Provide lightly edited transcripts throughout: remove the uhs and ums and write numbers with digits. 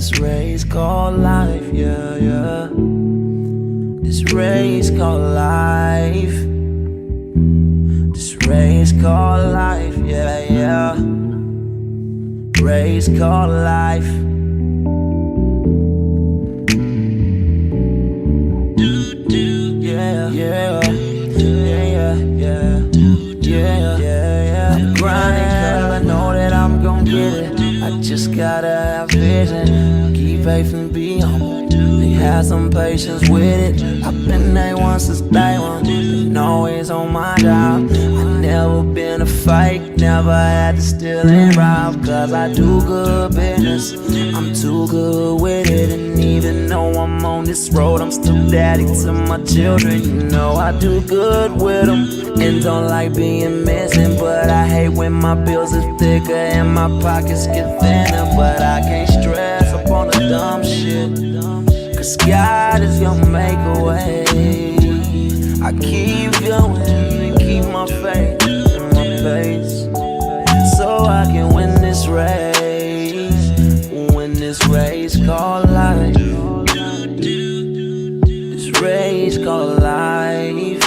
This race called life, yeah, yeah. This race called life. This race called life, yeah, yeah. Race called life. Yeah, yeah, yeah, yeah, yeah, yeah. I'm grinding 'cause I know that I'm gon' get it. I just gotta have vision. Keep faith and be humble. They have some patience with it. I've been A1 since day one. Been always on my job. I never been a fake. Never had to steal and rob. 'Cause I do good business. I'm too good with it. And even though I'm on this road, I'm still daddy to my children. You know I do good with them. And don't like being missing. But I hate when my bills are thicker and my pockets get thinner. But I can't stress upon the dumb shit. 'Cause God is gonna make a way. I keep going and keep my faith in my pace, so I can win this race. Win this race called life. This race called life.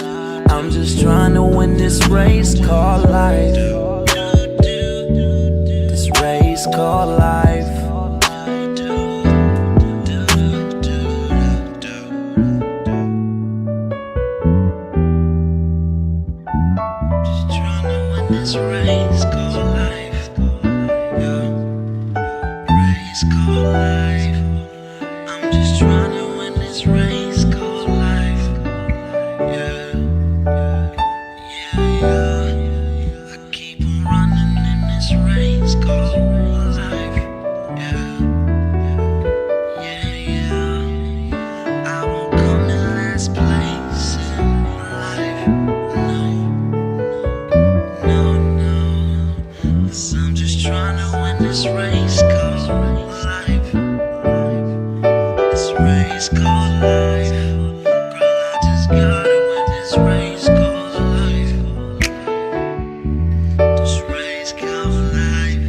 I'm just trying to win this race called life. This race called life. This race called life, yeah. Race called life. I'm just trying to win this race called life, yeah, yeah, yeah. I keep on running in this race called life, yeah, yeah, yeah. I won't come in last place in life, no. I'm just trying to win this race called life. This race called life. Girl, I just gotta win this race called life. This race called life.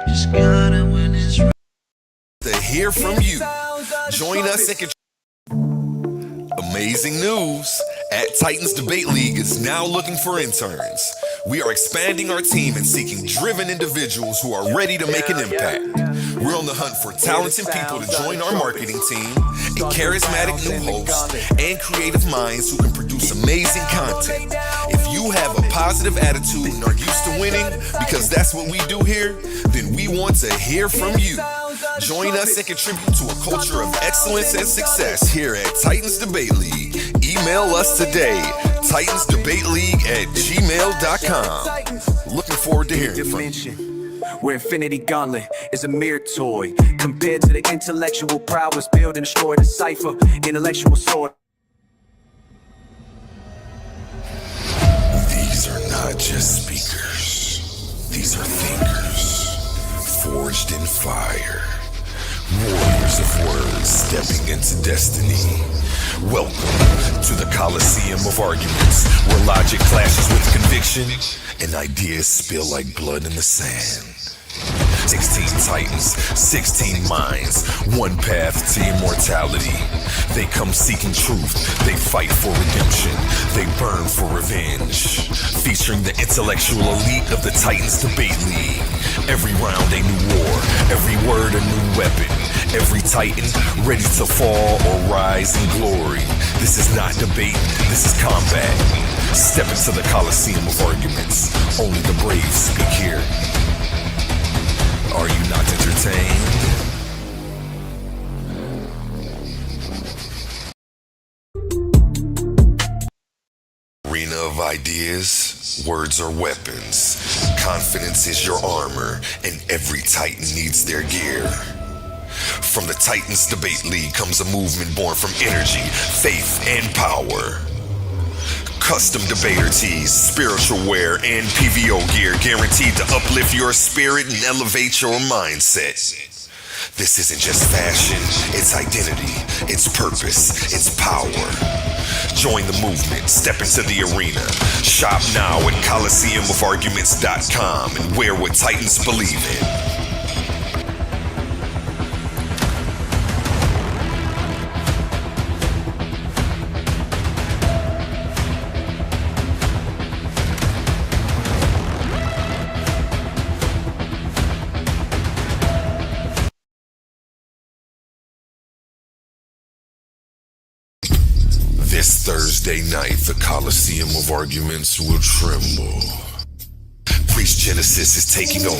Just gotta win this race. To hear from you. Join us and amazing news. At Titans Debate League is now looking for interns. We are expanding our team and seeking driven individuals who are ready to make an impact. We're on the hunt for talented people to join our marketing team, a charismatic new host, and creative minds who can produce amazing content. If you have a positive attitude and are used to winning, because that's what we do here, then we want to hear from you. Join us and contribute to a culture of excellence and success here at Titans Debate League. Email us today, titansdebateleague@gmail.com. Looking forward to hearing from you. Where Infinity Gauntlet is a mere toy compared to the intellectual prowess build and destroy the cipher, intellectual sword. These are not just speakers. These are thinkers, forged in fire. Warriors of words stepping into destiny. Welcome to the Coliseum of arguments, where logic clashes with conviction and ideas spill like blood in the sand. 16 titans, 16 minds, one path to immortality. They come seeking truth, they fight for redemption, they burn for revenge. Featuring the intellectual elite of the Titans Debate League. Every round a new war, every word a new weapon. Every titan ready to fall or rise in glory. This is not debate, this is combat. Step into the Coliseum of arguments. Only the brave speak here. Are you not entertained? Arena of ideas, words are weapons. Confidence is your armor, and every titan needs their gear. From the Titans Debate League comes a movement born from energy, faith, and power. Custom debater tees, spiritual wear, and PVO gear guaranteed to uplift your spirit and elevate your mindset. This isn't just fashion, it's identity, it's purpose, it's power. Join the movement, step into the arena. Shop now at ColiseumOfArguments.com and wear what Titans believe in. Thursday night, the Coliseum of arguments will tremble. Priest Genesis is taking over.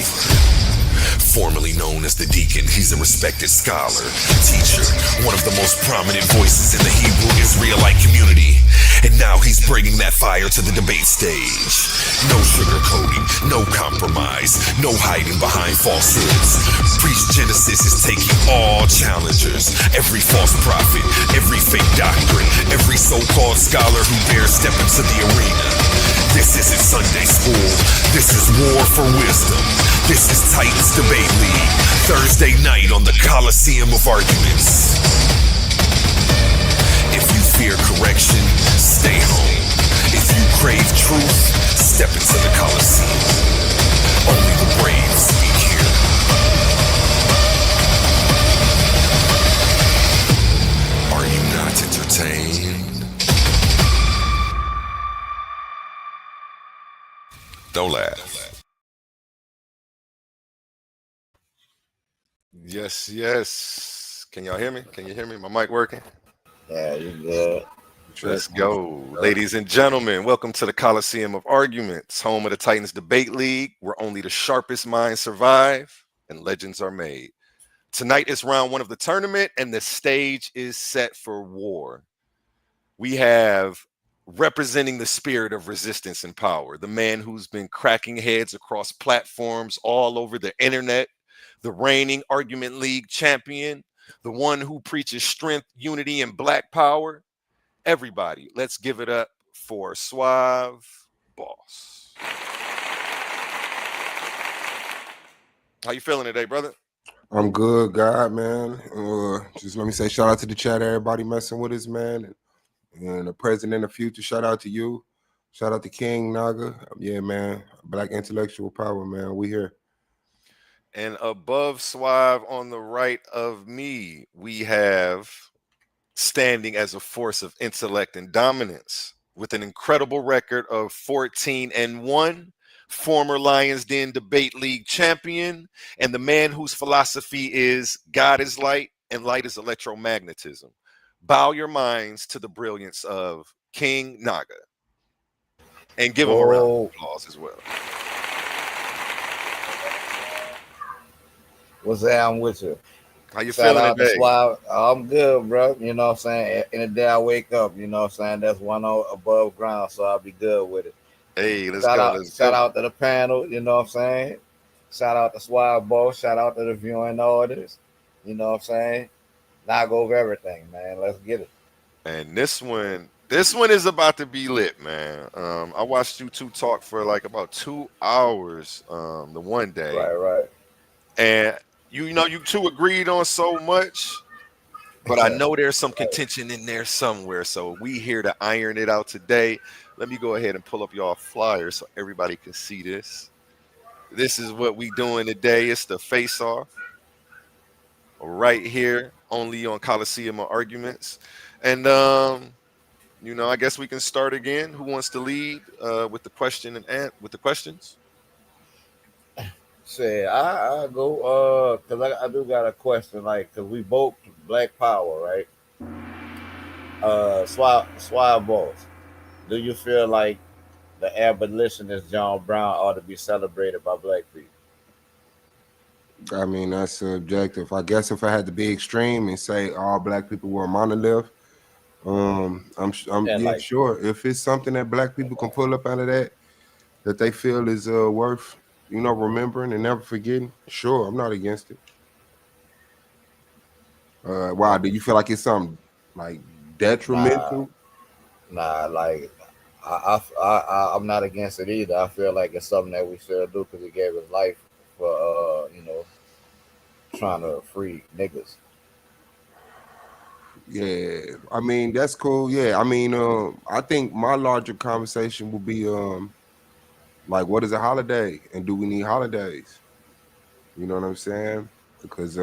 Formerly known as the Deacon, he's a respected scholar, teacher, one of the most prominent voices in the Hebrew Israelite community. And now he's bringing that fire to the debate stage. No sugarcoating, no compromise, no hiding behind falsehoods. Priest Genesis is taking all challengers, every false prophet, every fake doctrine, every so-called scholar who dares step into the arena. This isn't Sunday school, this is war for wisdom. This is Titans Debate League, Thursday night on the Coliseum of Arguments. If you fear correction, stay home. If you crave truth, step into the Coliseum. Only the brave speak here. Are you not entertained? Don't laugh. Yes, yes. Can y'all hear me? Can you hear me? My mic working? Yeah, you good. Let's go. Ladies and gentlemen, welcome to the Coliseum of Arguments, home of the Titans Debate League, where only the sharpest minds survive and legends are made. Tonight is round one of the tournament, and the stage is set for war. We have, representing the spirit of resistance and power, the man who's been cracking heads across platforms all over the internet, the reigning Argument League champion, the one who preaches strength, unity, and black power. Everybody, let's give it up for Suave B.O.S. How you feeling today, brother? I'm good, God, man. Just let me say shout out to the chat, everybody messing with us, man. And the present and the future, shout out to you. Shout out to King Naga. Yeah, man. Black intellectual power, man. We here. And above Suave on the right of me, we have, standing as a force of intellect and dominance, with an incredible record of 14-1, former Lions Den Debate League champion, and the man whose philosophy is God is light and light is electromagnetism. Bow your minds to the brilliance of King Naga. And give him a round of applause as well. What's that? I'm with you. How you Shout feeling out to today? Suave. I'm good, bro. You know what I'm saying? In the day I wake up, you know what I'm saying? That's one above ground, so I'll be good with it. Hey, let's Shout go. out, Let's shout go. out to the panel, you know what I'm saying? Shout out to Suave Bo. Shout out to the viewing audience. You know what I'm saying? Now go over everything, man. Let's get it. And this one is about to be lit, man. I watched you two talk for like about 2 hours the one day. Right. And you know, you two agreed on so much, but I know there's some contention in there somewhere. So we here to iron it out today. Let me go ahead and pull up y'all flyers so everybody can see this. This is what we doing today. It's the Face-Uff right here, only on Coliseum of Arguments. And you know, I guess we can start again. Who wants to lead with the question and with the questions? Shit, I go because I do got a question, like, because we both Black Power, right? Suave Boss, do you feel like the abolitionist John Brown ought to be celebrated by black people? I mean, that's subjective. I guess if I had to be extreme and say all black people were a monolith, Like, sure. If it's something that black people can pull up out of that they feel is worth, you know, remembering and never forgetting, sure, I'm not against it. Why? Do you feel like it's something like detrimental? like I'm not against it either. I feel like it's something that we should do because he gave his life for trying to free niggas. Yeah, I mean that's cool. Yeah, I mean, I think my larger conversation will be like, what is a holiday, and do we need holidays? You know what I'm saying? Because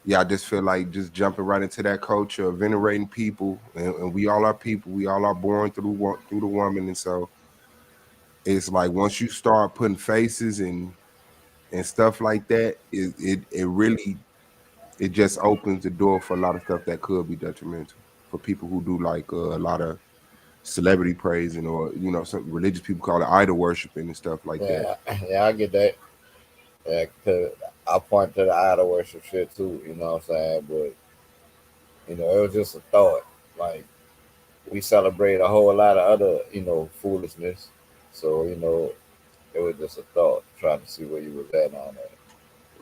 yeah, I just feel like just jumping right into that culture of venerating people, and we all are people. We all are born through the woman, and so it's like once you start putting faces and stuff like that, it really it just opens the door for a lot of stuff that could be detrimental for people who do like a lot of celebrity praising, or some religious people call it idol worshiping and stuff like that. Yeah, yeah, I get that. Yeah, cause I point to the idol worship shit too. You know what I'm saying? But it was just a thought. Like we celebrate a whole lot of other foolishness. So it was just a thought. Trying to see where you was at on that.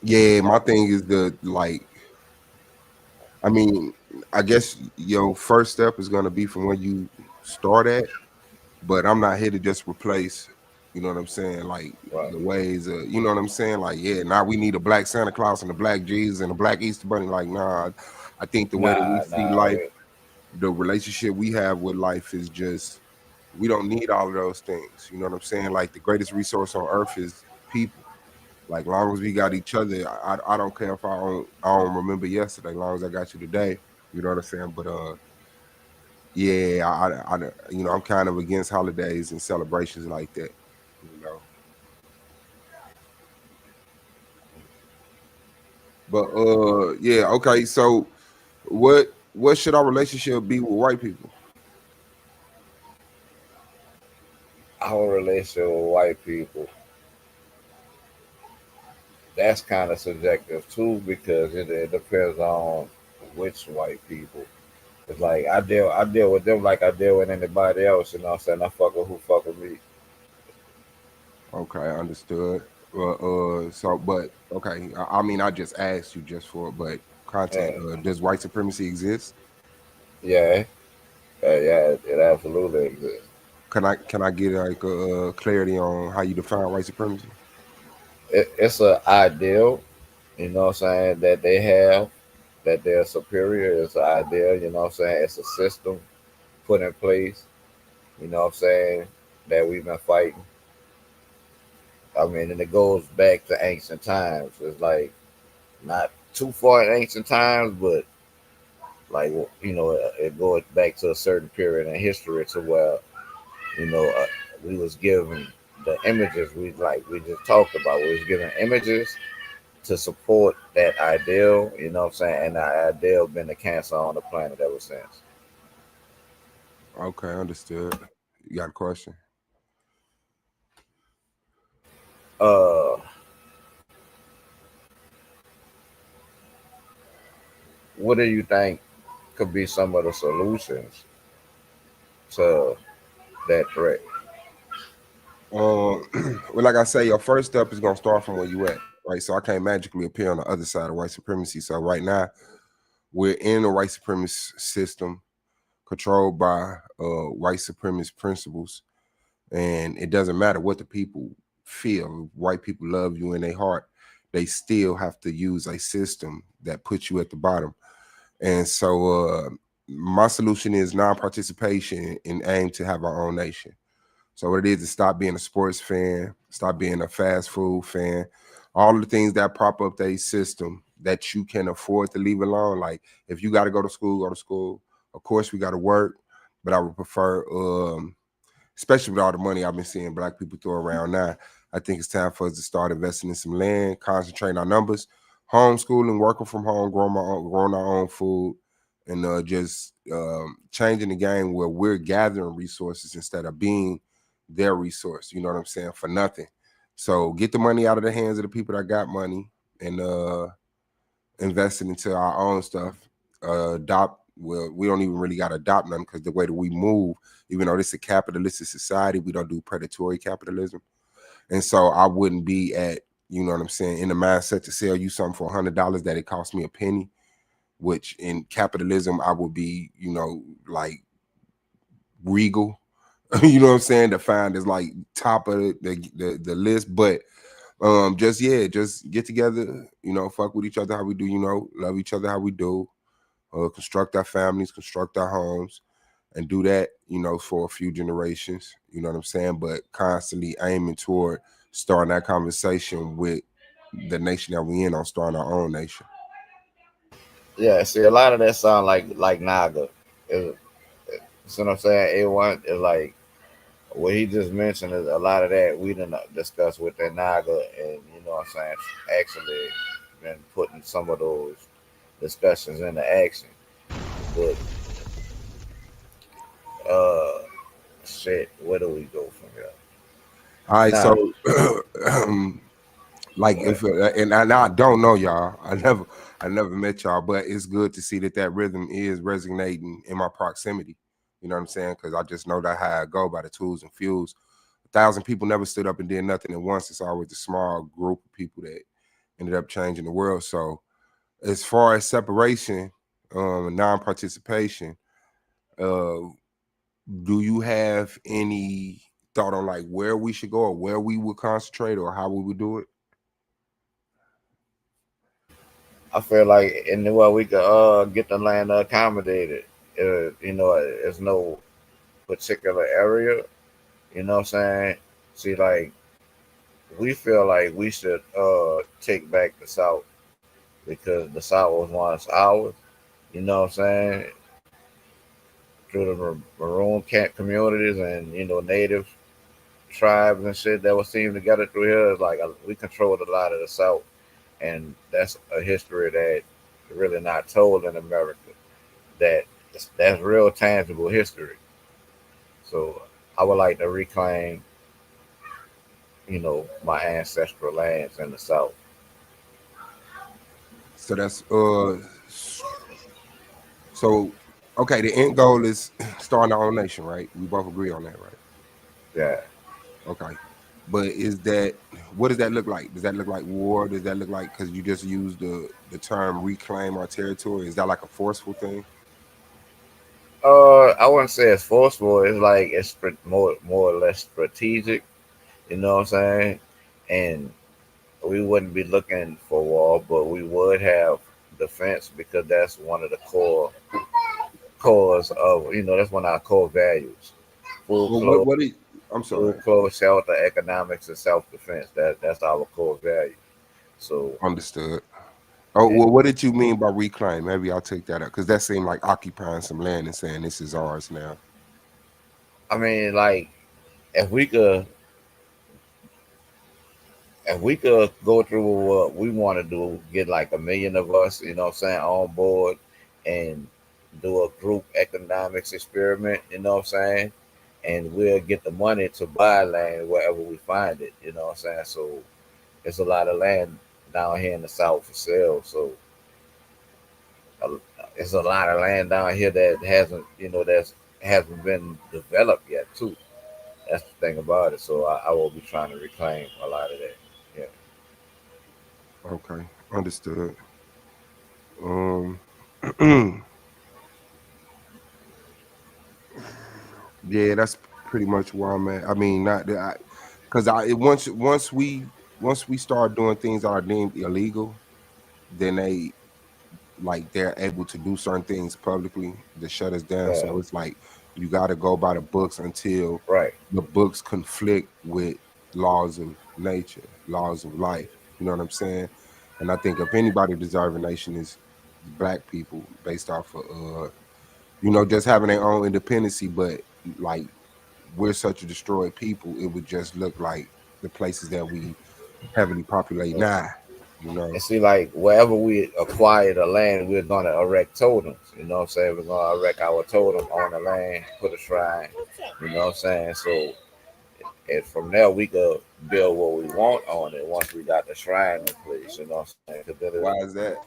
Yeah, my thing is the like. I mean, I guess your first step is gonna be from where you start at, but I'm not here to just replace. You know what I'm saying? Like Right. the ways of, you know what I'm saying? Like, yeah, now we need a black Santa Claus and a black Jesus and a black Easter Bunny. Like, nah, I think the way that we Nah, see nah. life, the relationship we have with life is just, we don't need all of those things. You know what I'm saying? Like the greatest resource on earth is people. Like long as we got each other, I don't care if I don't remember yesterday. Long as I got you today, you know what I'm saying. But yeah, I'm kind of against holidays and celebrations like that. You know, but yeah, okay. So what should our relationship be with white people? Our relationship with white people, that's kind of subjective too because it depends on which white people. It's like I deal with them like I deal with anybody else. You know what I'm saying? I fuck with who fuck with me. Okay, understood. So, but okay, I mean, I just asked you just for, but content. Yeah, Does white supremacy exist? yeah, yeah. It absolutely exists. Can I get like clarity on how you define white supremacy? It's an ideal. You know what I'm saying? That they have that they're superior. It's an ideal. You know what I'm saying? It's a system put in place. You know what I'm saying? That we've been fighting. I mean, and it goes back to ancient times. It's like not too far in ancient times, but like it goes back to a certain period in history to where you know uh, we was given the images we just talked about. We was given images to support that ideal. You know what I'm saying? And that ideal been the cancer on the planet ever since. Okay, understood. You got a question? Uh, what do you think could be some of the solutions to that threat? Um, well, like I say, your first step is gonna start from where you at, right? So I can't magically appear on the other side of white supremacy. So right now, we're in a white supremacist system controlled by white supremacist principles, and it doesn't matter what the people feel. If white people love you in their heart, they still have to use a system that puts you at the bottom. And so, my solution is non-participation and aim to have our own nation. So what it is stop being a sports fan, stop being a fast food fan, all the things that prop up a system that you can afford to leave alone. Like if you got to go to school, go to school. Of course, we got to work, but I would prefer, especially with all the money I've been seeing black people throw around now. I think it's time for us to start investing in some land, concentrating our numbers, homeschooling, working from home, growing our own food, and just changing the game where we're gathering resources instead of being their resource. You know what I'm saying? For nothing. So get the money out of the hands of the people that got money and invest it into our own stuff. Adopt. Well, we don't even really got to adopt none because the way that we move, even though this is a capitalistic society, we don't do predatory capitalism. And so I wouldn't be at, you know what I'm saying, in the mindset to sell you something for $100 that it cost me a penny, which in capitalism I would be, like regal. You know what I'm saying? Defined as like top of the list. But just get together, fuck with each other how we do, love each other how we do, construct our families, construct our homes, and do that, for a few generations. You know what I'm saying? But constantly aiming toward starting that conversation with the nation that we in on starting our own nation. Yeah, see, a lot of that sound like Naga. It, see what I'm saying? It like what he just mentioned is a lot of that we didn't discuss with that Naga, and you know what I'm saying. Actually, been putting some of those discussions into action. But Uh, shit. Where do we go from here? All right, Now, so like if and I don't know y'all, I never met y'all, but it's good to see that that rhythm is resonating in my proximity. You know what I'm saying? Because I just know that how I go by the tools and fuels. 1,000 people never stood up and did nothing at once. It's always a small group of people that ended up changing the world. So as far as separation, and non-participation, uh, do you have any thought on like where we should go or where we would concentrate or how we would do it? I feel like anywhere we could get the land accommodated. There's no particular area. You know what I'm saying? See, like we feel like we should take back the South because the South was once ours. You know what I'm saying? Through the maroon camp communities and native tribes and shit that was teamed together through here. It's like we controlled a lot of the South, and that's a history that really not told in America. That's real tangible history. So I would like to reclaim, my ancestral lands in the South. So that's so okay, the end goal is starting our own nation, right? We both agree on that, right? Yeah. Okay. But is that what does that look like? Does that look like war? Does that look like because you just used the term reclaim our territory? Is that like a forceful thing? I wouldn't say it's forceful. It's like it's more or less strategic. You know what I'm saying? And we wouldn't be looking for war, but we would have defense because that's one of the cores of that's one of our core values. Food, Well, clothes, what is I'm sorry, shelter, economics, and self defense. That's our core value. So understood. Oh well, what did you mean by reclaim? Maybe I'll take that up because that seemed like occupying some land and saying this is ours now. I mean, like if we could go through what we want to do, get like a million of us, what I'm saying, on board and do a group economics experiment, what I'm saying, and we'll get the money to buy land wherever we find it, what I'm saying. So there's a lot of land down here in the South for sale. So uh, it's a lot of land down here that hasn't been developed yet too. That's the thing about it. So I will be trying to reclaim a lot of that. Yeah. Okay, understood. Um, yeah, that's pretty much where I'm at. I mean, not that because once we start doing things that are deemed illegal, then they're able to do certain things publicly to shut us down. Yeah. So it's like you got to go by the books until Right. the books conflict with laws of nature, laws of life. You know what I'm saying? And I think if anybody deserve a nation is black people based off of just having their own independency, but like we're such a destroyed people, it would just look like the places that we heavily populate now. You know, And see, like wherever we acquire the land, we're gonna erect totems. You know what I'm saying? We're gonna erect our totem on the land, put a shrine. You know what I'm saying? So, and from there we could build what we want on it once we got the shrine in place. You know what I'm saying? 'Cause why is that?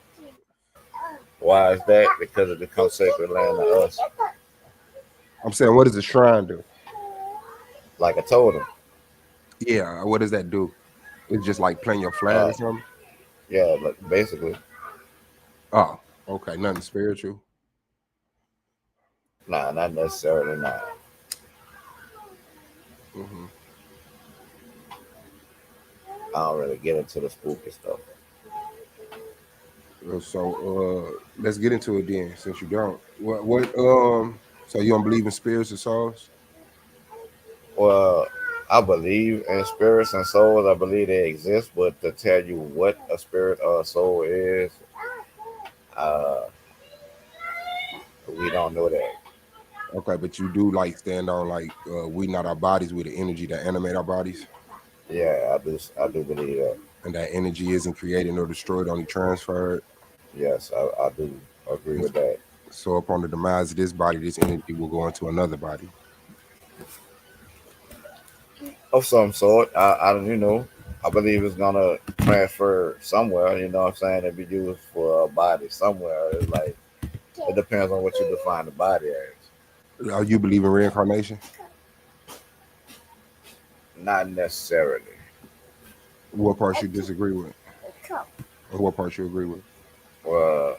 why is that? Because it becomes sacred land to us, I'm saying, what does a shrine do? like a totem. Yeah, what does that do? It's just like playing your flag or Uh, something. yeah, like basically, Oh, okay, nothing spiritual. nah, not necessarily. Nah. Hmm. I don't really get into the spooky stuff. So let's get into it then, since you don't. So you don't believe in spirits or souls? Well, I believe in spirits and souls. I believe they exist, but to tell you what a spirit or a soul is, uh, we don't know that. Okay, but you do like stand on like we not our bodies, with the energy that animate our bodies, Yeah, I do believe that. and that energy isn't created or destroyed, only transferred. Yes, I do agree It's, with that. So upon the demise of this body, this energy will go into another body. of some sort. I don't, I believe it's gonna transfer somewhere. You know what I'm saying? To be used for a body somewhere. It's like it depends on what you define the body as. You believe in reincarnation? Not necessarily. What parts you disagree with? Or what parts you agree with? Well,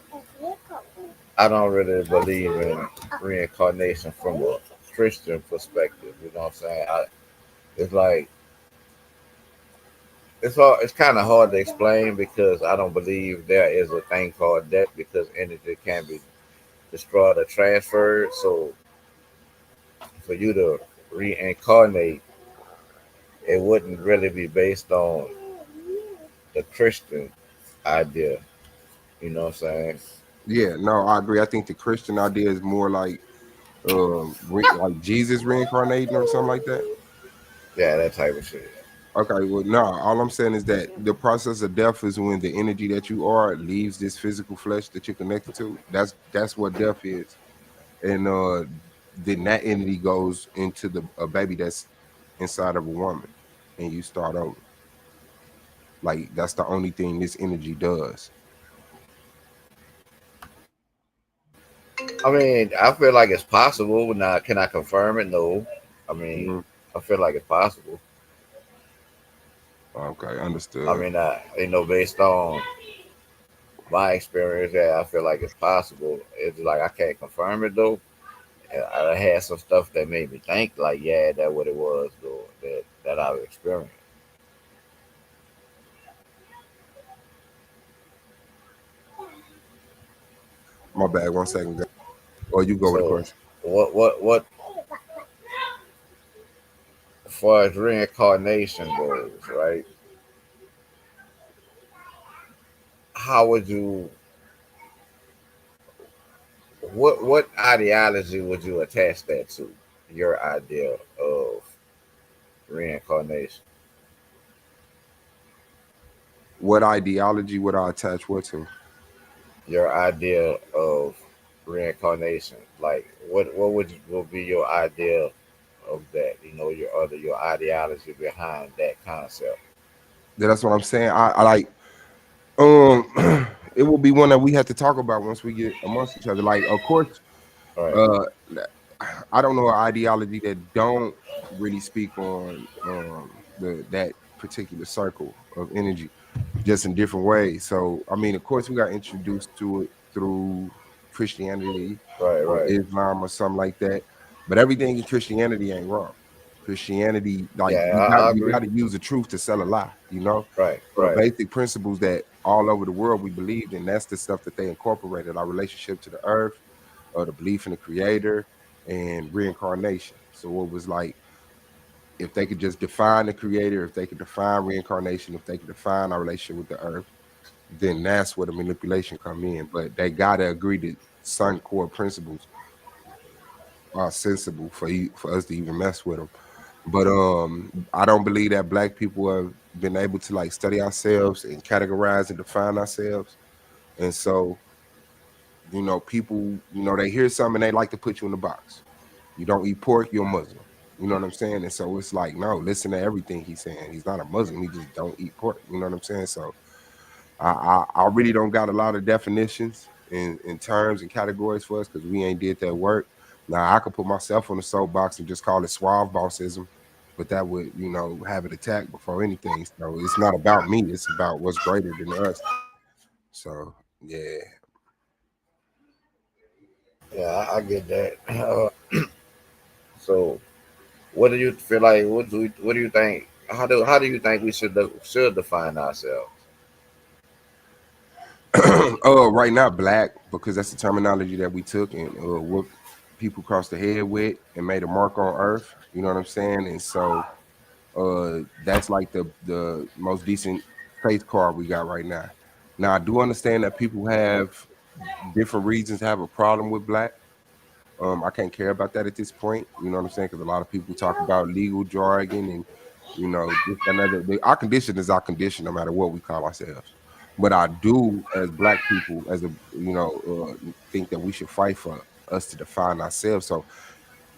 I don't really believe in reincarnation from a Christian perspective. You know what I'm saying? It's like it's kind of hard to explain because I don't believe there is a thing called death because energy can be destroyed or transferred. So for you to reincarnate, it wouldn't really be based on the Christian idea. You know what I'm saying? Yeah, no, I agree. I think the Christian idea is more like Jesus reincarnating or something like that. Yeah, that type of shit. Okay, well, no, all I'm saying is that the process of death is when the energy that you are leaves this physical flesh that you're connected to. That's what death is, and then that entity goes into the a baby that's inside of a woman, and you start over. Like that's the only thing this energy does. I mean, I feel like it's possible. Now, can I confirm it? No. I mean, Mhm. I feel like it's possible. Okay, I understood. mean, based on my experience, yeah, I feel like it's possible. It's like I can't confirm it though. I had some stuff that made me think like, yeah, that what it was though. That I've experienced. My bad. 1 second. Or you go with a So, question. what, as far as reincarnation goes, right? How would you? What ideology would you attach that to? Your idea of reincarnation. What ideology would I attach what to? Your idea of reincarnation. Like, what will be your idea of that? Your ideology behind that concept. That's what I'm saying. I like um it will be one that we have to talk about once we get amongst each other. Like, of course, Right, uh I don't know an ideology that don't really speak on the that particular circle of energy, just in different ways. So I mean, of course, we got introduced to it through Christianity right, or right. Islam or something like that. But everything in Christianity ain't wrong. Christianity, like Yeah, I you agree. got to use the truth to sell a lie, you know. Right, So the right. basic principles that all over the world we believed in, that's the stuff that they incorporated: our relationship to the earth, the belief in the creator, and reincarnation. So it was like if they could just define the creator, if they could define reincarnation, if they could define our relationship with the earth, then that's where the manipulation come in. But they gotta agree that certain core principles are sensible for us to even mess with them. But I don't believe that black people have been able to like study ourselves and categorize and define ourselves. And so, people, they hear something and they like to put you in the box. You don't eat pork, you're a Muslim. You know what I'm saying? And so it's like, no, listen to everything he's saying. He's not a Muslim. He just don't eat pork. You know what I'm saying? So I really don't got a lot of definitions in terms and categories for us because we ain't did that work. Now I could put myself on the soapbox and just call it suave bossism, but that would, have it attacked before anything. So it's not about me. It's about what's greater than us. So yeah. Yeah, I get that. So, what do you feel like? What do you think? How do you think we should define ourselves? Right now, black, because that's the terminology that we took and whooped people across the head with and made a mark on earth. You know what I'm saying? And so that's like the most decent face card we got right now. Now I do understand that people have different reasons to have a problem with black. I can't care about that at this point. You know what I'm saying? Because a lot of people talk about legal jargon and this another. Our condition is our condition, no matter what we call ourselves. But I do, as black people, as a think that we should fight for us to define ourselves. So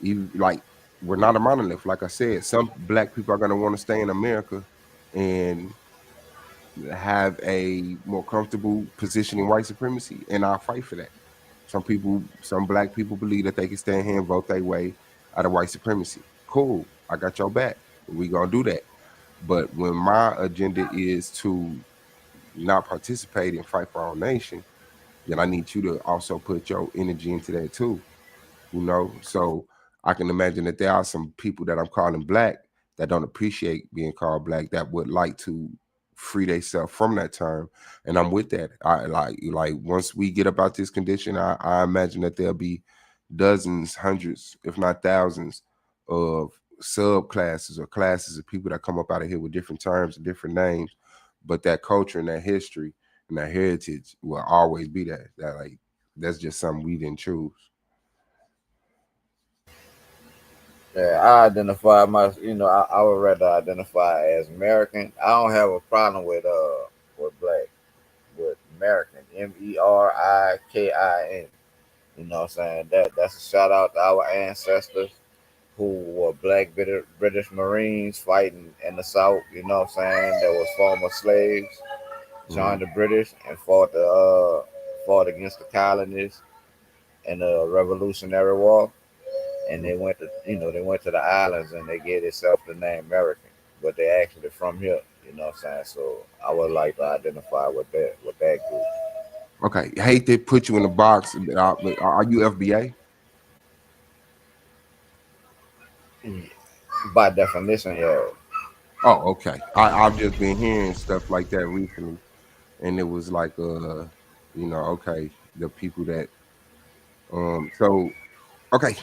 even like we're not a monolith. Like I said, some black people are gonna want to stay in America and have a more comfortable position in white supremacy, and I'll fight for that. Some black people believe that they can stand here and vote their way out of white supremacy. Cool, I got your back. We gonna do that. But when my agenda is to not participate and fight for our nation, then I need you to also put your energy into that too. So I can imagine that there are some people that I'm calling black that don't appreciate being called black that would like to free themselves from that term, and I'm with that. I like once we get about this condition, I imagine that there'll be dozens, hundreds, if not thousands, of subclasses or classes of people that come up out of here with different terms and different names, but that culture and that history and that heritage will always be that's just something we didn't choose. Yeah, I identify I would rather identify as American. I don't have a problem with black, with American. Merikin. You know what I'm saying? That's a shout out to our ancestors who were black British Marines fighting in the South, you know what I'm saying? That was former slaves, Mhm. joined the British and fought against the colonists in the Revolutionary War. And they went to the islands and they gave themselves the name American, but they actually from here. You know what I'm saying? So I would like to identify with that group. Okay, hate to put you in the box. But are you FBA? By definition, yeah. Oh, okay. I've just been hearing stuff like that recently, and it was like, okay, the people that, so okay,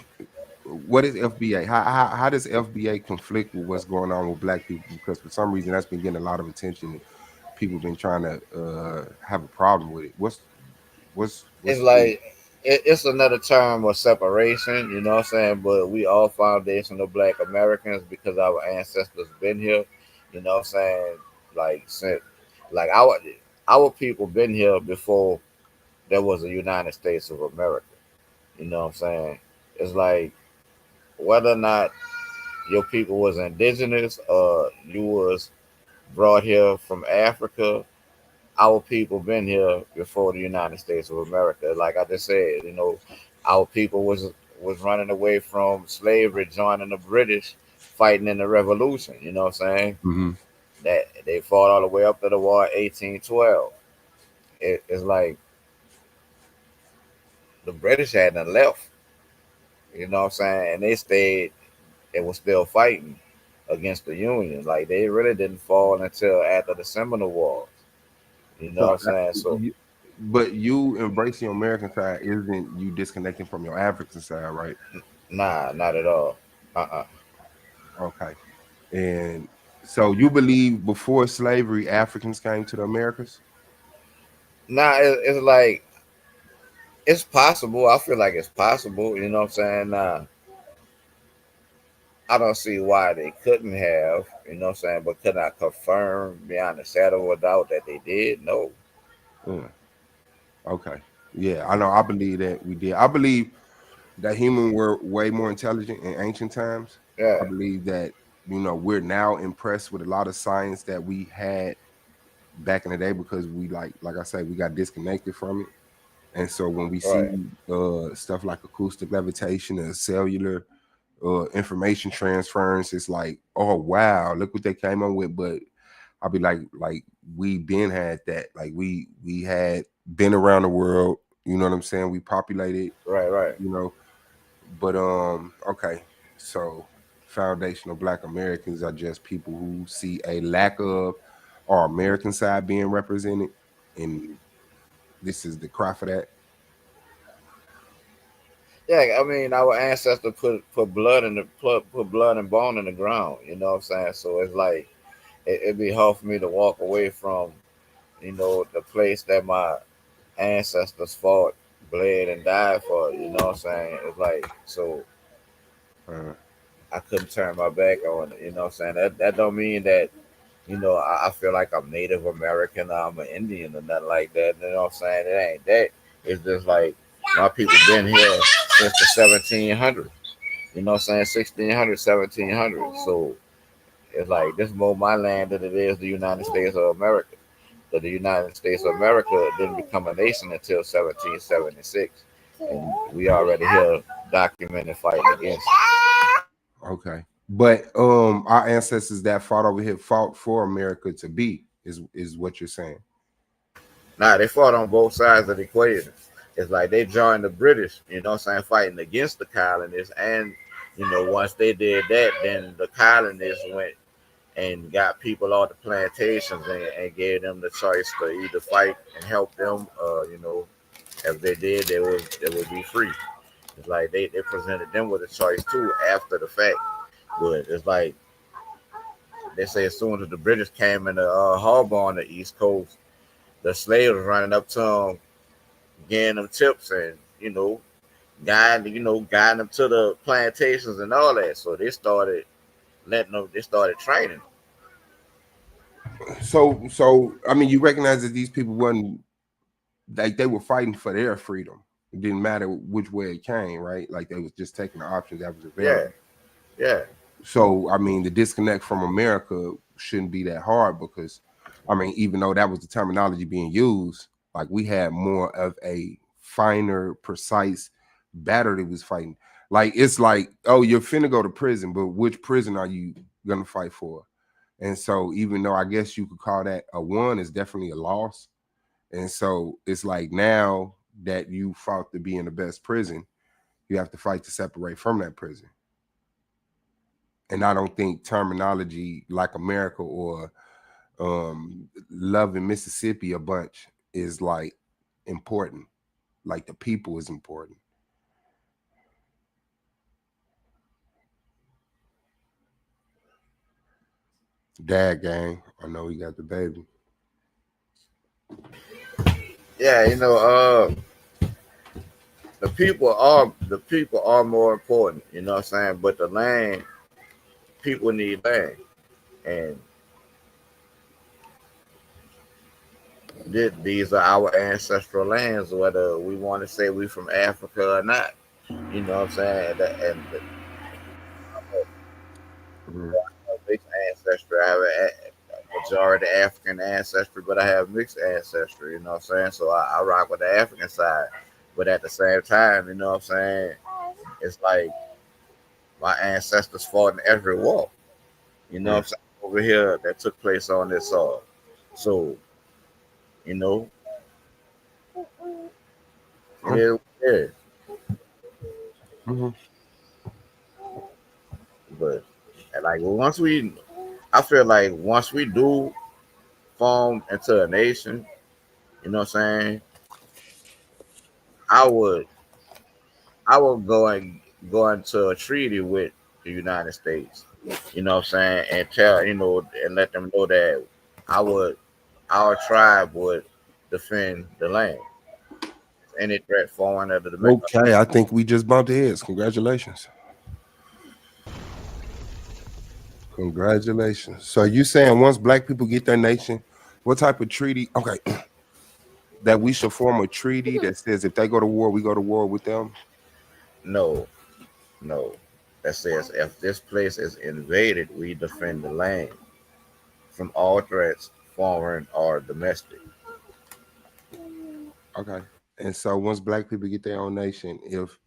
what is FBA? How does FBA conflict with what's going on with Black people? Because for some reason that's been getting a lot of attention, and people been trying to have a problem with it. What's It's the like it's another term of separation, you know what I'm saying? But we all foundational black Americans because our ancestors been here, you know what I'm saying? Like since like our people been here before there was a United States of America. You know what I'm saying? It's like whether or not your people was indigenous or you was brought here from Africa, our people been here before the United States of America. Like I just said, our people was running away from slavery, joining the British, fighting in the Revolution. You know what I'm saying? Mhm. That they fought all the way up to the war 1812. It's like the British hadn't left. You know what I'm saying? And they stayed and was still fighting against the Union. Like they really didn't fall until after the Seminole Wars. You know what So, I'm saying? So but you embracing your American side isn't you disconnecting from your African side, right? nah, not at all. Uh-uh. Okay. And so you believe before slavery, Africans came to the Americas? Nah, it's like it's possible. I feel like it's possible. You know what I'm saying? I don't see why they couldn't have. You know what I'm saying? But could I confirm beyond a shadow of a doubt that they did? No. Yeah. Okay. Yeah, I know. I believe that we did. I believe that humans were way more intelligent in ancient times. I Yeah. believe that we're now impressed with a lot of science that we had back in the day because we like I say we got disconnected from it. And so when we see Right. stuff like acoustic levitation and cellular information transference, it's like, oh wow, look what they came up with. But I'll be like we been had that. Like we had been around the world, you know what I'm saying? We populated, Right. Right. you know, but okay. So foundational black Americans are just people who see a lack of our American side being represented, and this is the cry for that. Yeah. I mean, our ancestors put blood in the put blood and bone in the ground. You know what I'm saying? So it's like it'd be hard for me to walk away from the place that my ancestors fought, bled, and died for. You know what I'm saying? It's like so Uh, I couldn't turn my back on it. You know what I'm saying? That don't mean that I feel like I'm Native American, I'm an Indian or nothing like that. You know what I'm saying? It ain't that. It's just like my people been here since the 1700s. You know what I'm saying? 1600, 1700. So it's like this is more my land than it is the United States of America. But the United States of America didn't become a nation until 1776. And we already here documented fighting against it. Okay. But our ancestors that fought over here fought for America to be is what you're saying. Nah, they fought on both sides of the equation. It's like they joined the British, you know what I'm saying, fighting against the colonists. And, once they did that, then the colonists went and got people off the plantations and gave them the choice to either fight and help them, if they did, they would be free. It's like they presented them with a choice too after the fact. But it's like they say as soon as the British came in the harbor on the East Coast, the slaves was running up to them, getting them tips and, guiding them to the plantations and all that. So they started they started training. So I mean, you recognize that these people wasn't like they were fighting for their freedom. It didn't matter which way it came, right? Like they was just taking the options that was available. Yeah. So I mean, the disconnect from America shouldn't be that hard because, I mean, even though that was the terminology being used, like we had more of a finer, precise battle that was fighting. Like it's like, oh, you're finna go to prison, but which prison are you gonna fight for? And so, even though I guess you could call that a one, it's definitely a loss. And so, it's like now that you fought to be in the best prison, you have to fight to separate from that prison. And I don't think terminology like America or Love in Mississippi a bunch is like important. Like the people is important. Dad gang, I know he got the baby. Yeah, the people are more important, you know what I'm saying? But the land, people need land. And these are our ancestral lands, whether we want to say we from Africa or not. You know what I'm saying? And Mhm. mixed ancestry. I have a majority African ancestry, but I have mixed ancestry. You know what I'm saying? So I rock with the African side, but at the same time, you know what I'm saying? It's like my ancestors fought in every war. You know what I'm saying? Over here that took place on this soil. So you know, it is what it is. Mhm. But like I feel like once we do form into a nation, you know what I'm saying? I would I would go into a treaty with the United States. You know what I'm saying? And and let them know that our our tribe would defend the land. Any threat foreign or domestic. Okay, I think we just bumped heads. Congratulations. Congratulations. So you saying once black people get their nation, what type of treaty? Okay, that we should form a treaty that says if they go to war, we go to war with them. No, no. That says if this place is invaded, we defend the land from all threats, foreign or domestic. Okay. And so once black people get their own nation, if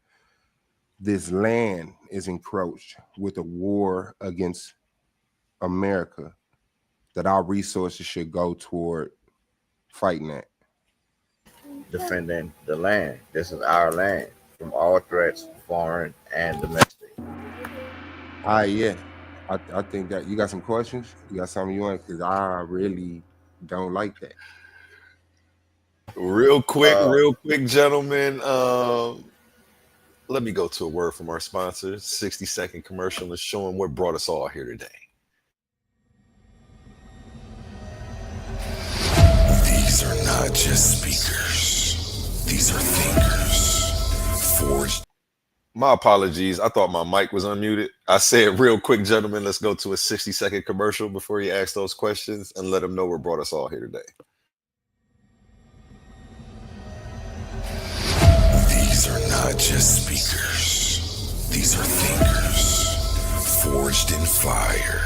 this land is encroached with a war against America, that our resources should go toward fighting that. Defending the land. This is our land from all threats, foreign and domestic. Yeah. I think that you got some questions. You got something you want because I really don't like that. Uh, Real quick, gentlemen. Let me go to a word from our sponsor. 60-second commercial is showing what brought us all here today. These are not just speakers. These are thinkers. Forged. My apologies. I thought my mic was unmuted. I said real quick, gentlemen, let's go to a 60-second commercial before you ask those questions and let them know what brought us all here today. These are not just speakers. These are thinkers, forged in fire.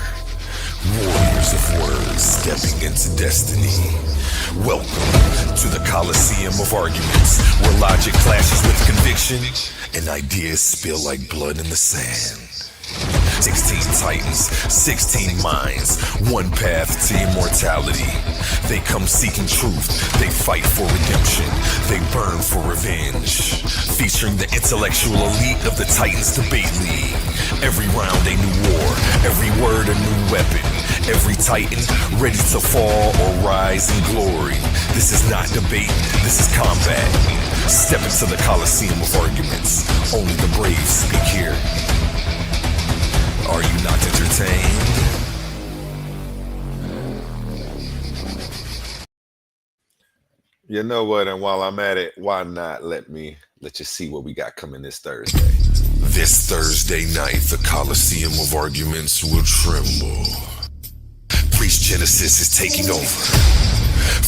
Warriors of words stepping into destiny. Welcome to the Coliseum of arguments, where logic clashes with conviction and ideas spill like blood in the sand. 16 titans, 16 minds, one path to immortality. They come seeking truth, they fight for redemption, they burn for revenge. Featuring the intellectual elite of the Titans Debate League. Every round a new war, every word a new weapon. Every titan ready to fall or rise in glory. This is not debate, this is combat. Step into the Coliseum of arguments. Only the brave speak here. Are you not entertained? You know what? And while I'm at it, why not let you see what we got coming this Thursday? This Thursday night, the Coliseum of arguments will tremble. Priest Genesis is taking over.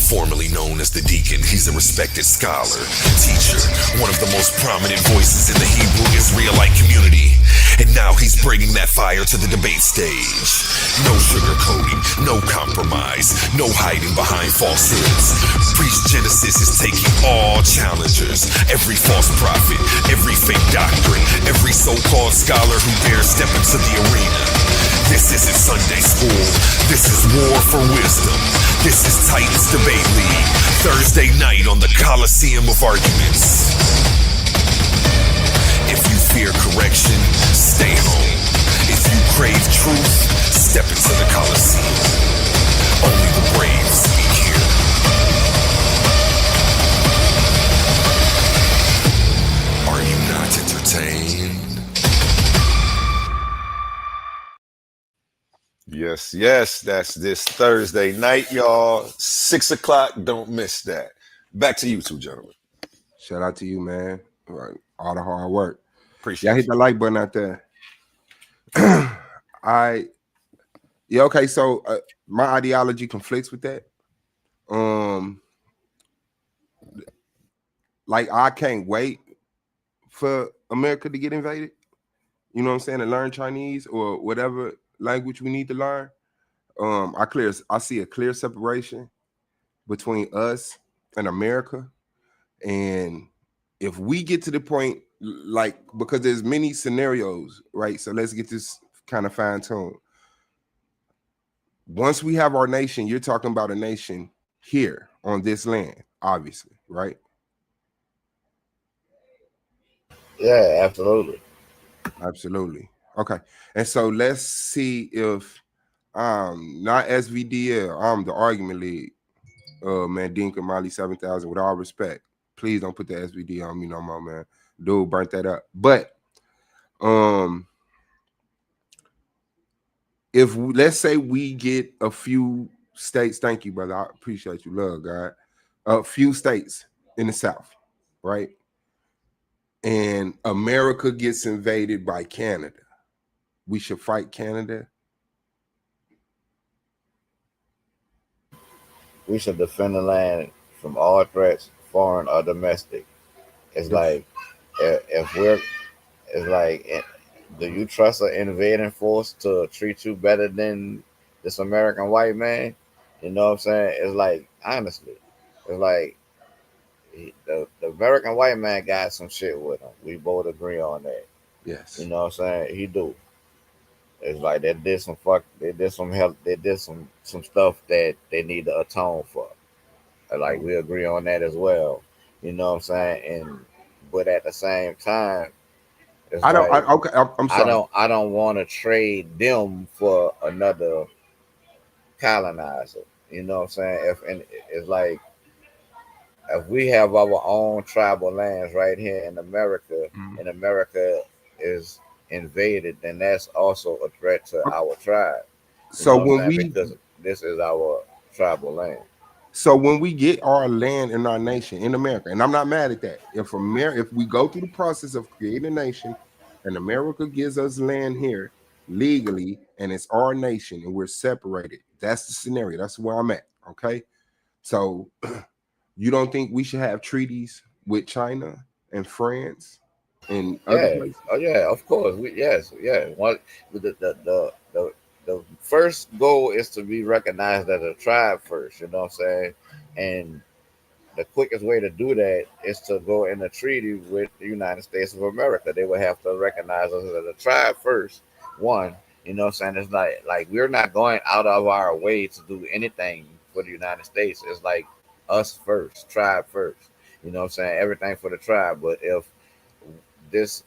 Formerly known as the Deacon, he's a respected scholar, teacher, one of the most prominent voices in the Hebrew Israelite community. And now he's bringing that fire to the debate stage. No sugarcoating, no compromise, no hiding behind falsehoods. Priest Genesis is taking all challengers, every false prophet, every fake doctrine, every so-called scholar who dares step into the arena. This isn't Sunday school, this is war for wisdom. This is Titans Debate League, Thursday night on the Coliseum of Arguments. If you fear correction, stay home. If you crave truth, step into the Coliseum. Only the brave speak here. Are you not entertained? Yes, that's this Thursday night, y'all. 6 o'clock. Don't miss that. Back to you two, gentlemen. Shout out to you, man. All the hard work. Appreciate Yeah, hit the like button out there. Okay. So my ideology conflicts with that. Like I can't wait for America to get invaded. You know what I'm saying? And learn Chinese or whatever language we need to learn. I see a clear separation between us and America. And if we get to the point, like, because there's many scenarios, right? So let's get this kind of fine-tuned. Once we have our nation, you're talking about a nation here on this land, obviously, right? Yeah, absolutely. Absolutely. Okay. And so let's see if not SVDL, the argument league, Mandinka Molly 7000, with all respect. Please don't put the SVD on me no more, man. Dude, burnt that up. But if let's say we get a few states, thank you, brother. I appreciate you, love God. A few states in the South, right? And America gets invaded by Canada. We should fight Canada. We should defend the land from all threats, foreign or domestic. It's like it's like, do you trust an invading force to treat you better than this American white man? You know what I'm saying? It's like, honestly, it's like the American white man got some shit with him. We both agree on that. Yes. You know what I'm saying? He do. It's like they did some help, they did some stuff that they need to atone for. Like we agree on that as well. You know what I'm saying? But at the same time, it's I'm sorry. I don't want to trade them for another colonizer. You know what I'm saying? It's like if we have our own tribal lands right here in America, and America is invaded, then that's also a threat to our tribe. So when we because this is our tribal land. So when we get our land in our nation in America, and I'm not mad at that. If we go through the process of creating a nation, and America gives us land here legally, and it's our nation, and we're separated, that's the scenario. That's where I'm at. Okay, so you don't think we should have treaties with China and France and other Yeah. places? Oh yeah. Of course. Yes. Yeah. What the first goal is to be recognized as a tribe first. You know what I'm saying? And the quickest way to do that is to go in a treaty with the United States of America. They would have to recognize us as a tribe first. One, you know what I'm saying? It's like we're not going out of our way to do anything for the United States. It's like us first, tribe first. You know what I'm saying? Everything for the tribe. But this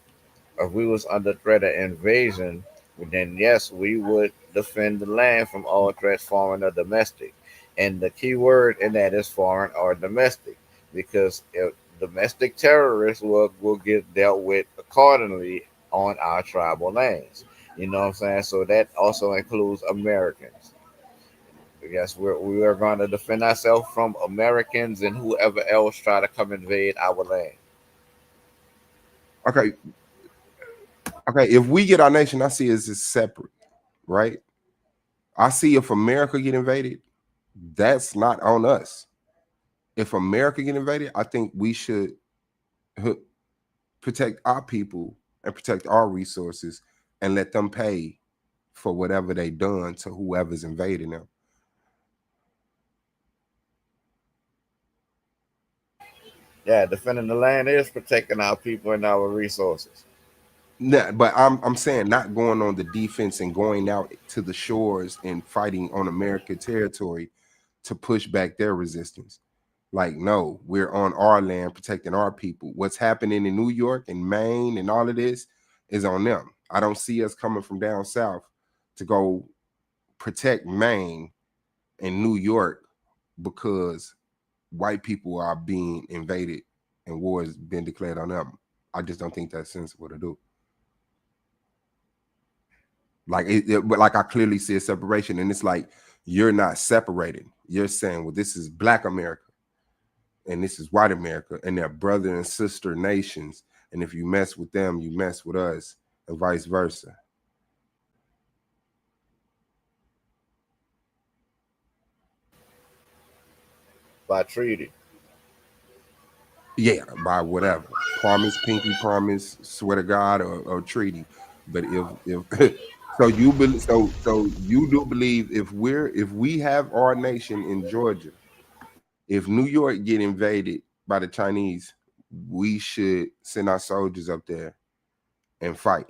if we was under threat of invasion, then yes, we would defend the land from all threats, foreign or domestic. And the key word in that is foreign or domestic, because if domestic terrorists will get dealt with accordingly on our tribal lands. You know what I'm saying? So that also includes Americans. Yes, we are going to defend ourselves from Americans and whoever else try to come invade our land. Okay, okay. If we get our nation, I see it as separate, right? I see if America get invaded, that's not on us. If America get invaded, I think we should protect our people and protect our resources and let them pay for whatever they done to whoever's invading them. Yeah, defending the land is protecting our people and our resources. Nah, but I'm saying not going on the defense and going out to the shores and fighting on American territory to push back their resistance. Like, no, we're on our land protecting our people. What's happening in New York and Maine and all of this is on them. I don't see us coming from down south to go protect Maine and New York because white people are being invaded and war has been declared on them. I just don't think that's sensible to do. But like I clearly see a separation, and it's like you're not separating. You're saying, well, this is Black America and this is white America, and they're brother and sister nations. And if you mess with them, you mess with us, and vice versa. By treaty. Yeah, by whatever promise, pinky promise, swear to God, or treaty. But if so you do believe if we have our nation in Georgia, if New York get invaded by the Chinese, we should send our soldiers up there and fight.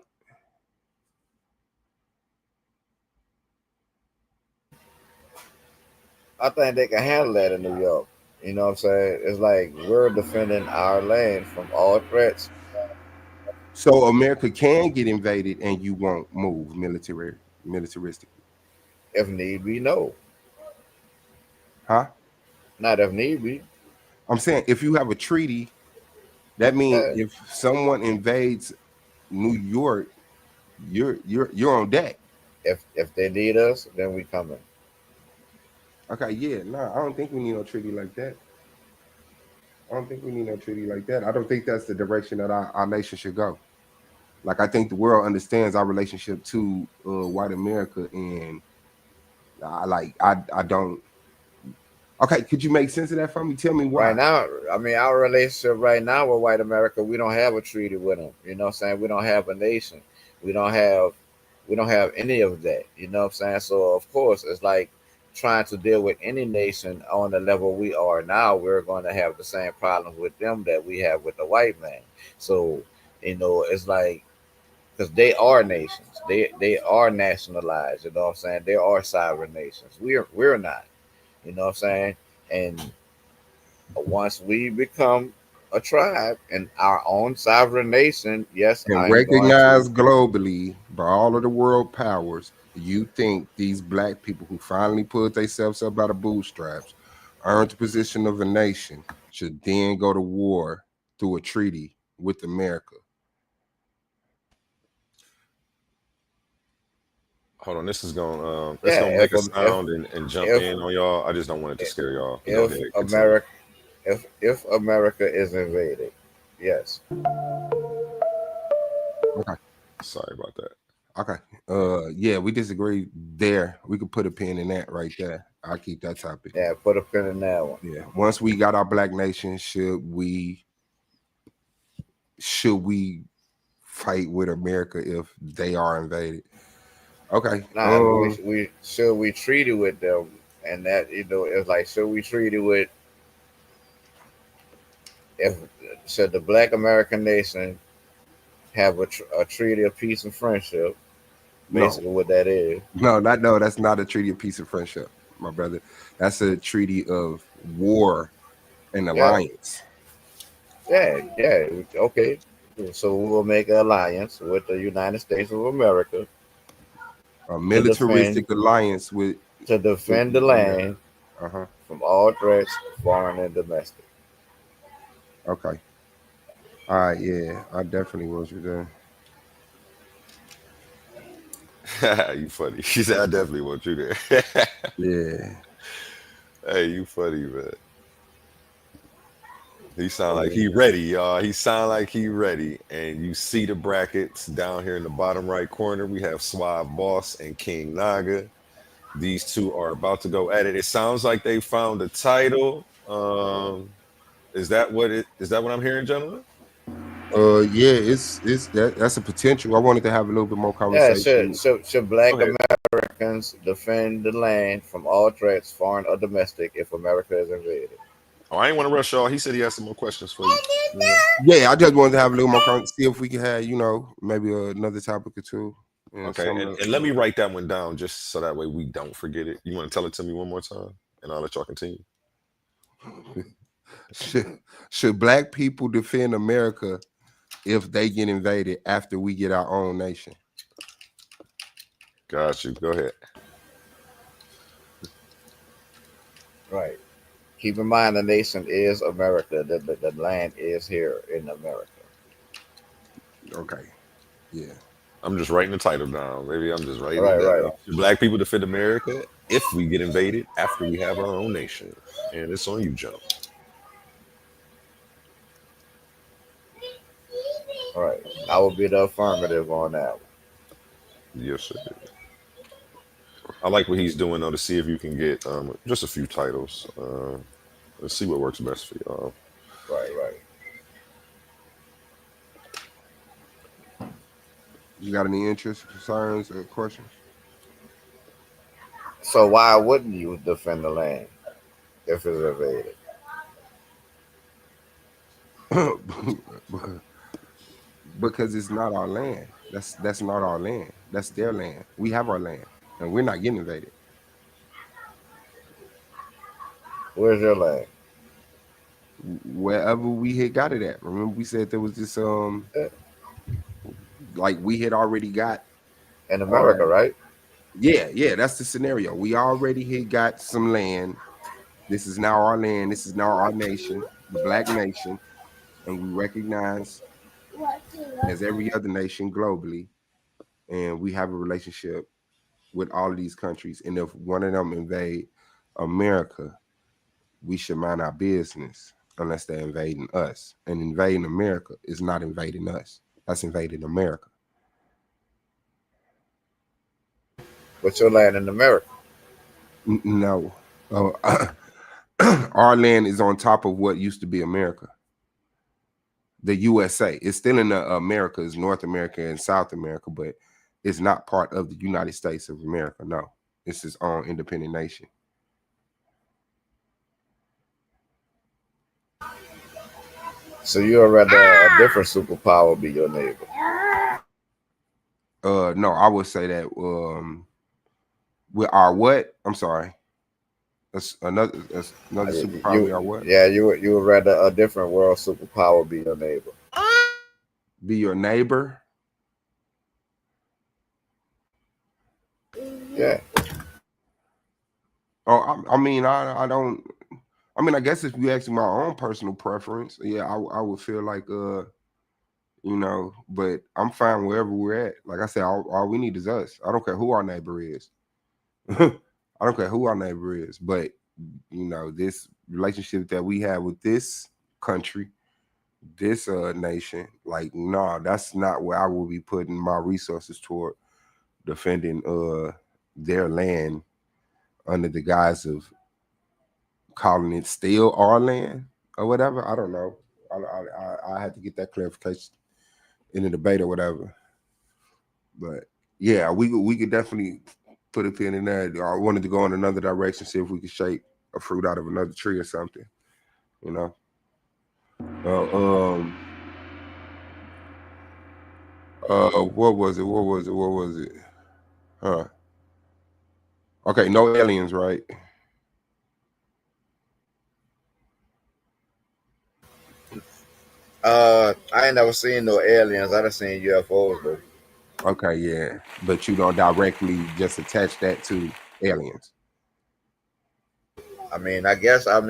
I think they can handle that in New York. You know what I'm saying? It's like we're defending our land from all threats. So America can get invaded and you won't move militaristically. If need be, no. Huh? Not if need be. I'm saying if you have a treaty, that means Yeah. if someone invades New York, you're on deck. If they need us, then we coming. Okay, yeah, no, I don't think we need no treaty like that. I don't think we need no treaty like that. I don't think that's the direction that our nation should go. Like I think the world understands our relationship to white America, and I don't. Okay, could you make sense of that for me? Tell me Right why. now, I mean, our relationship right now with white America, we don't have a treaty with them. You know what I'm saying? We don't have a nation. We don't have we don't have any of that. You know what I'm saying? So of course, it's like trying to deal with any nation on the level we are now. We're going to have the same problems with them that we have with the white man. So it's like because they are nations. They are nationalized. You know what I'm saying? They are sovereign nations. We're not. You know what I'm saying? And once we become a tribe and our own sovereign nation, yes, And I'm going to. recognized globally by all of the world powers, you think these black people who finally pulled themselves up out of bootstraps, earned the position of a nation, should then go to war through a treaty with America? Hold on, this is going it's gonna Yeah, make a sound and jump if in on y'all. I just don't want it to scare y'all. But go if ahead, continue. America if America is invaded, yes. Okay. Sorry about that. Okay. Yeah, we disagree there. We could put a pin in that right there. I'll keep that topic. Yeah, put a pin in that one. Yeah. Once we got our black nation, should we fight with America if they are invaded? Okay. Nah, we treat it with them, and that it's like should we treat it with if should the Black American nation have a treaty of peace and friendship? No, Basically, what that is. no, that's not a treaty of peace and friendship, my brother. That's a treaty of war and Yeah, alliance. yeah. Okay, so we will make an alliance with the United States of America A to defend militaristic alliance with the America. land Uh-huh. from all threats, foreign and domestic. Okay. All right, yeah. I definitely want you there. You funny. She said, I definitely want you there. Yeah. Hey, you funny, man. He sound I like he mean, ready, y'all. He sound like he ready. And you see the brackets down here in the bottom right corner. We have Suave Boss and King Naga. These two are about to go at it. It sounds like they found a title. Is that what I'm hearing, gentlemen? Yeah, it's that's a potential. I wanted to have a little bit more yeah, conversation. should Black Go ahead. Americans defend the land from all threats, foreign or domestic, if America is invaded? Oh, I ain't want to rush y'all. He said he has some more questions for you. Yeah. Yeah, I just wanted to have a little more see if we can have, maybe another topic or two. And Okay, and let me write that one down just so that way we don't forget it. You want to tell it to me one more time, and I'll let y'all continue. should black people defend America if they get invaded after we get our own nation? Got you. Go ahead. Right. Keep in mind, the nation is America. The land is here in America. Okay. Yeah. I'm just writing the title down. Maybe I'm just writing it Right, down. right, Should Black people defend America if we get invaded after we have our own nation? And it's on you, Joe. right. I will be the affirmative on that one. Yes, sir. I like what he's doing though to see if you can get just a few titles. Let's see what works best for y'all. Right, right. You got any interest, concerns, or questions? So why wouldn't you defend the land if it's invaded? Because it's not our land. That's not our land. That's their land. We have our land, and we're not getting invaded. Where's your land? Wherever we had got it at. Remember, we said there was this like we had already got In America, right? Yeah, that's the scenario. We already had got some land. This is now our land. This is now our nation, the black nation, and we recognize as every other nation globally, and we have a relationship with all of these countries. And if one of them invade America, we should mind our business unless they're invading us. And invading America is not invading us. That's invading America. But your land in America. No. Our land is on top of what used to be America. The USA. It's still in the Americas, North America and South America, but it's not part of the United States of America. No. It's its own independent nation. So you would rather a different superpower be your neighbor? No, I would say that with our what? I'm sorry. That's another superpower. We are what? Yeah, you would rather a different world superpower be your neighbor? Be your neighbor? Yeah. Oh, I mean, I don't. I mean, I guess if you ask me my own personal preference, yeah, I would feel like you know, but I'm fine wherever we're at. Like I said, all we need is us. I don't care who our neighbor is. I don't care who our neighbor is, but you know, this relationship that we have with this country, this nation, like, no, that's not where I will be putting my resources toward defending their land under the guise of calling it still our land or whatever. I don't know. I had to get that clarification in the debate or whatever. But yeah, we could definitely put a pin in there. I wanted to go in another direction, see if we could shape a fruit out of another tree or something. You know. What was it? What was it? What was it? Huh. Okay, no aliens, right? I ain't never seen no aliens. I done seen UFOs though. Okay, yeah. But you don't directly just attach that to aliens. I mean, I guess I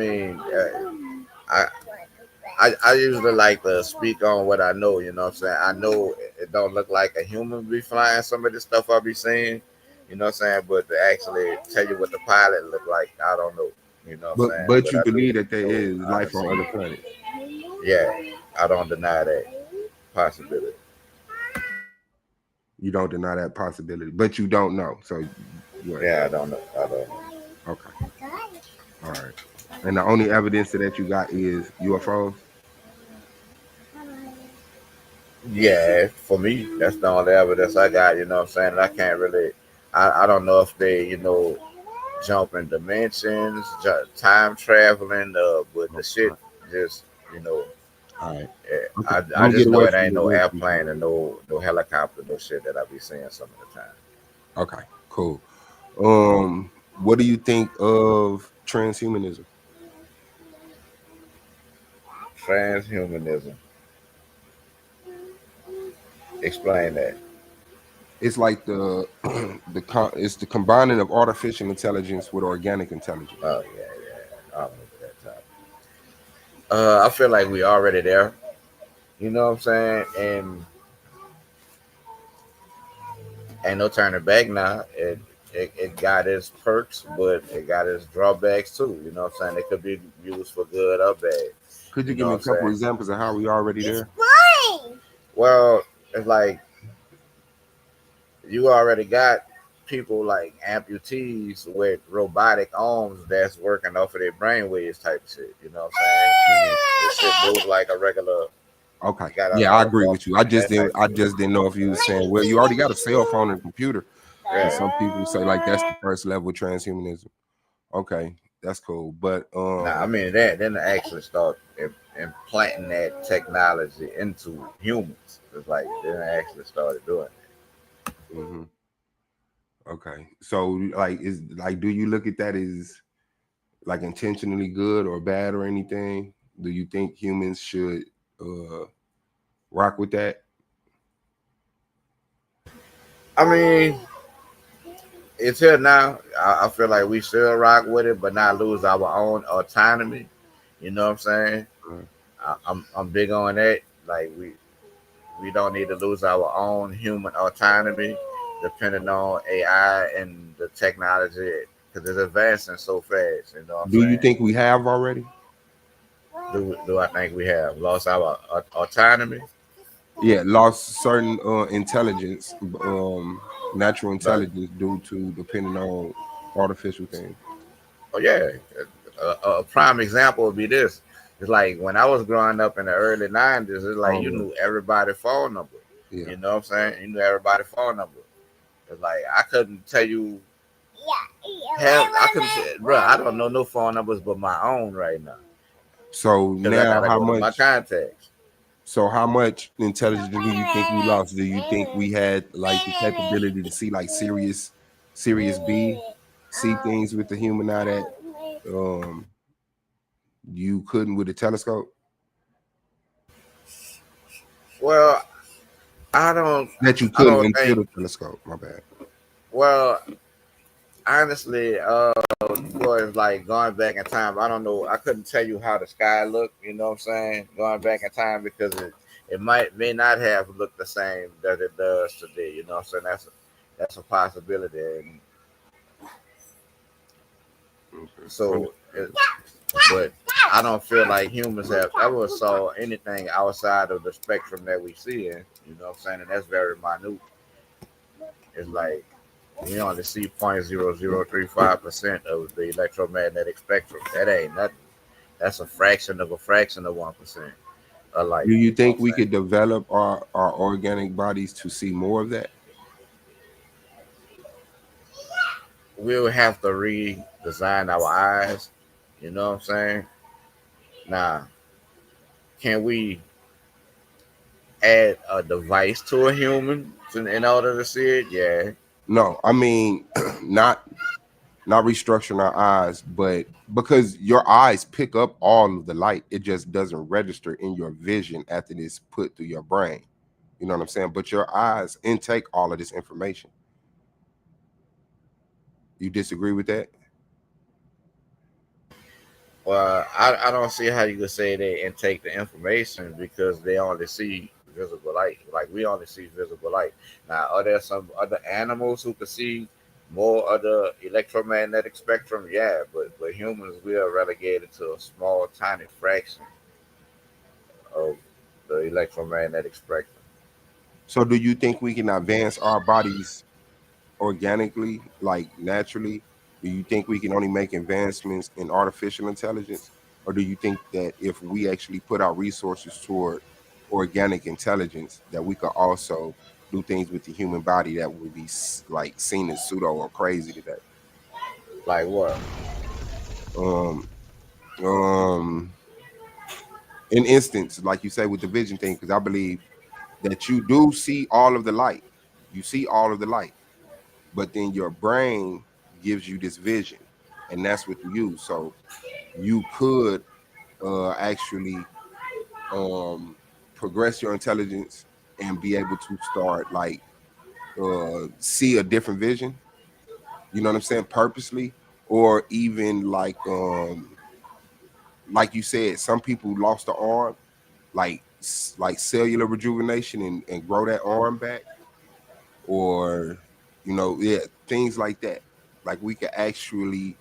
I usually like to speak on what I know. You know what I'm saying? I know it don't look like a human be flying some of the stuff I be seeing. You know what I'm saying? But to actually tell you what the pilot looked like, I don't know. You know what I'm saying? But But you I do believe that there know is I done life on other seen. planets. Yeah, I don't deny that possibility. You don't deny that possibility, but you don't know. So you ain't Yeah, I don't know. I don't know. okay. All right. And the only evidence that you got is UFOs. Yeah, for me, that's the only evidence I got. You know what I'm saying? And I can't really. I don't know if they jumping dimensions, time traveling, but the shit just you know. All right. Okay. I I'm gonna get just know away it from ain't the no Wednesday. airplane and no helicopter, no shit that I be seeing some of the time. Okay. Cool. What do you think of transhumanism? Transhumanism. Explain that. It's like it's the combining of artificial intelligence with organic intelligence. Oh yeah. I remember that time. I feel like we already there. You know what I'm saying? And ain't no turning back now. It got its perks, but it got its drawbacks too. You know what I'm saying? It could be used for good or bad. Could you You give know me what a I'm couple saying? examples of how we already there? Well, it's like you already got people like amputees with robotic arms that's working off of their brainwaves type of shit. You know what I'm saying? Mhm. This shit moves like a regular. Okay. You got Yeah, I a agree with function you. and that type I of shit. just didn't know if you were saying, well, you already got a cell phone and a computer. And Yeah. some people say like that's the first level of transhumanism. Okay, that's cool. But Nah, I mean that then they actually start implanting that technology into humans. It's like then they actually started doing it. mhm. Okay. So like is like do you look at that as like intentionally good or bad or anything? Do you think humans should uh rock with that? I mean, it's here now. I feel like we should rock with it, but not lose our own autonomy. You know what I'm saying? Uh, I'm big on that. Like we don't need to lose our own human autonomy, depending on AI and the technology, because it's advancing so fast. You know what I'm do you saying? think we have already? Do I think we have lost our autonomy? Yeah, lost certain intelligence, natural But intelligence due to depending on artificial things. oh yeah, a prime example would be this. It's like when I was growing up in the early '90s. It's like Oh you yeah. knew everybody's phone number. Yeah. You know what I'm saying? You knew everybody's phone number. It's like I couldn't tell you. Hell, I couldn't, bro. I don't know no phone numbers but my own right now So because I now gotta go to my contacts. how much intelligence do you think we lost? Do you think we had like the capability to see like serious B, see things with the human eye that um you couldn't with a telescope? Well, I don't. That you I couldn't don't until think. the telescope, my bad. Well, honestly, was like going back in time. I don't know. I couldn't tell you how the sky looked. You know what I'm saying? Going back in time because It may not have looked the same that it does today. You know what I'm saying? That's a possibility. And Okay. so, but I don't feel like humans have ever saw anything outside of the spectrum that we see in. You know what I'm saying? And that's very minute. It's like we only see 0.0035% of the electromagnetic spectrum. That ain't nothing. That's a fraction of 1% of light. Do you You know think what I'm we saying? could develop our organic bodies to see more of that? We'll have to redesign our eyes. You know what I'm saying? Now, can we add a device to a human in order to see it? Yeah. No, I mean not restructuring our eyes, but because your eyes pick up all of the light, it just doesn't register in your vision after it's put through your brain. You know what I'm saying? But your eyes intake all of this information. You disagree with that? Well, I don't see how you could say they intake the information because they only see visible light. Like we only see visible light. Now, are there some other animals who could see more of the electromagnetic spectrum? Yeah, but humans we are relegated to a small, tiny fraction of the electromagnetic spectrum. So do you think we can advance our bodies organically, like naturally? Do you think we can only make advancements in artificial intelligence? Or do you think that if we actually put our resources toward organic intelligence, that we could also do things with the human body that would be like seen as pseudo or crazy today? Like what? Um, um, in instance, like you say with the vision thing, because I believe that you do see all of the light. You see all of the light, but then your brain gives you this vision, and that's what you use. So you could actually progress your intelligence and be able to start like see a different vision. You know what I'm saying? Purposely, or even like you said, some people lost the arm, like cellular rejuvenation and grow that arm back, or yeah, things like that. Like we could actually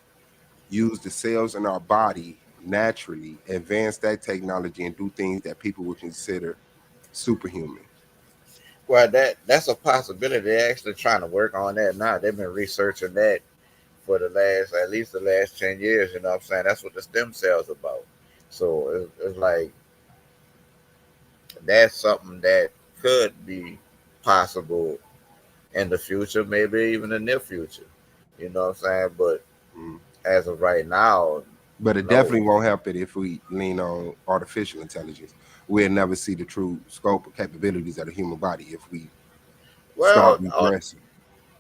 use the cells in our body naturally, advance that technology, and do things that people would consider superhuman. Well, that's a possibility. They're actually trying to work on that now. They've been researching that for the last at least the last 10 years. You know what I'm saying? That's what the stem cells about. So it's like that's something that could be possible in the future, maybe even the near future. You know what I'm saying? But Mm. as of right now, But it no. definitely won't help it if we lean on artificial intelligence. We'll never see the true scope of capabilities of the human body if we start Well, regressing.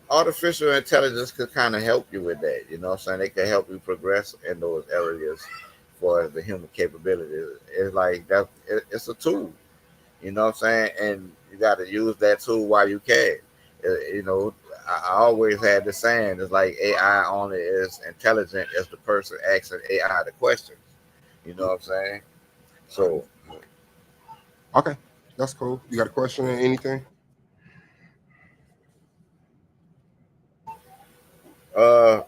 artificial intelligence could kind of help you with that. You know what I'm saying? They can help you progress in those areas for the human capabilities. It's like that. It's a tool. You know what I'm saying? And you got to use that tool while you can. You know, I always had the saying, it's like AI only is intelligent as the person asking AI the questions. You know what I'm saying? I So, understand. Okay, that's cool. You got a question or anything? uh,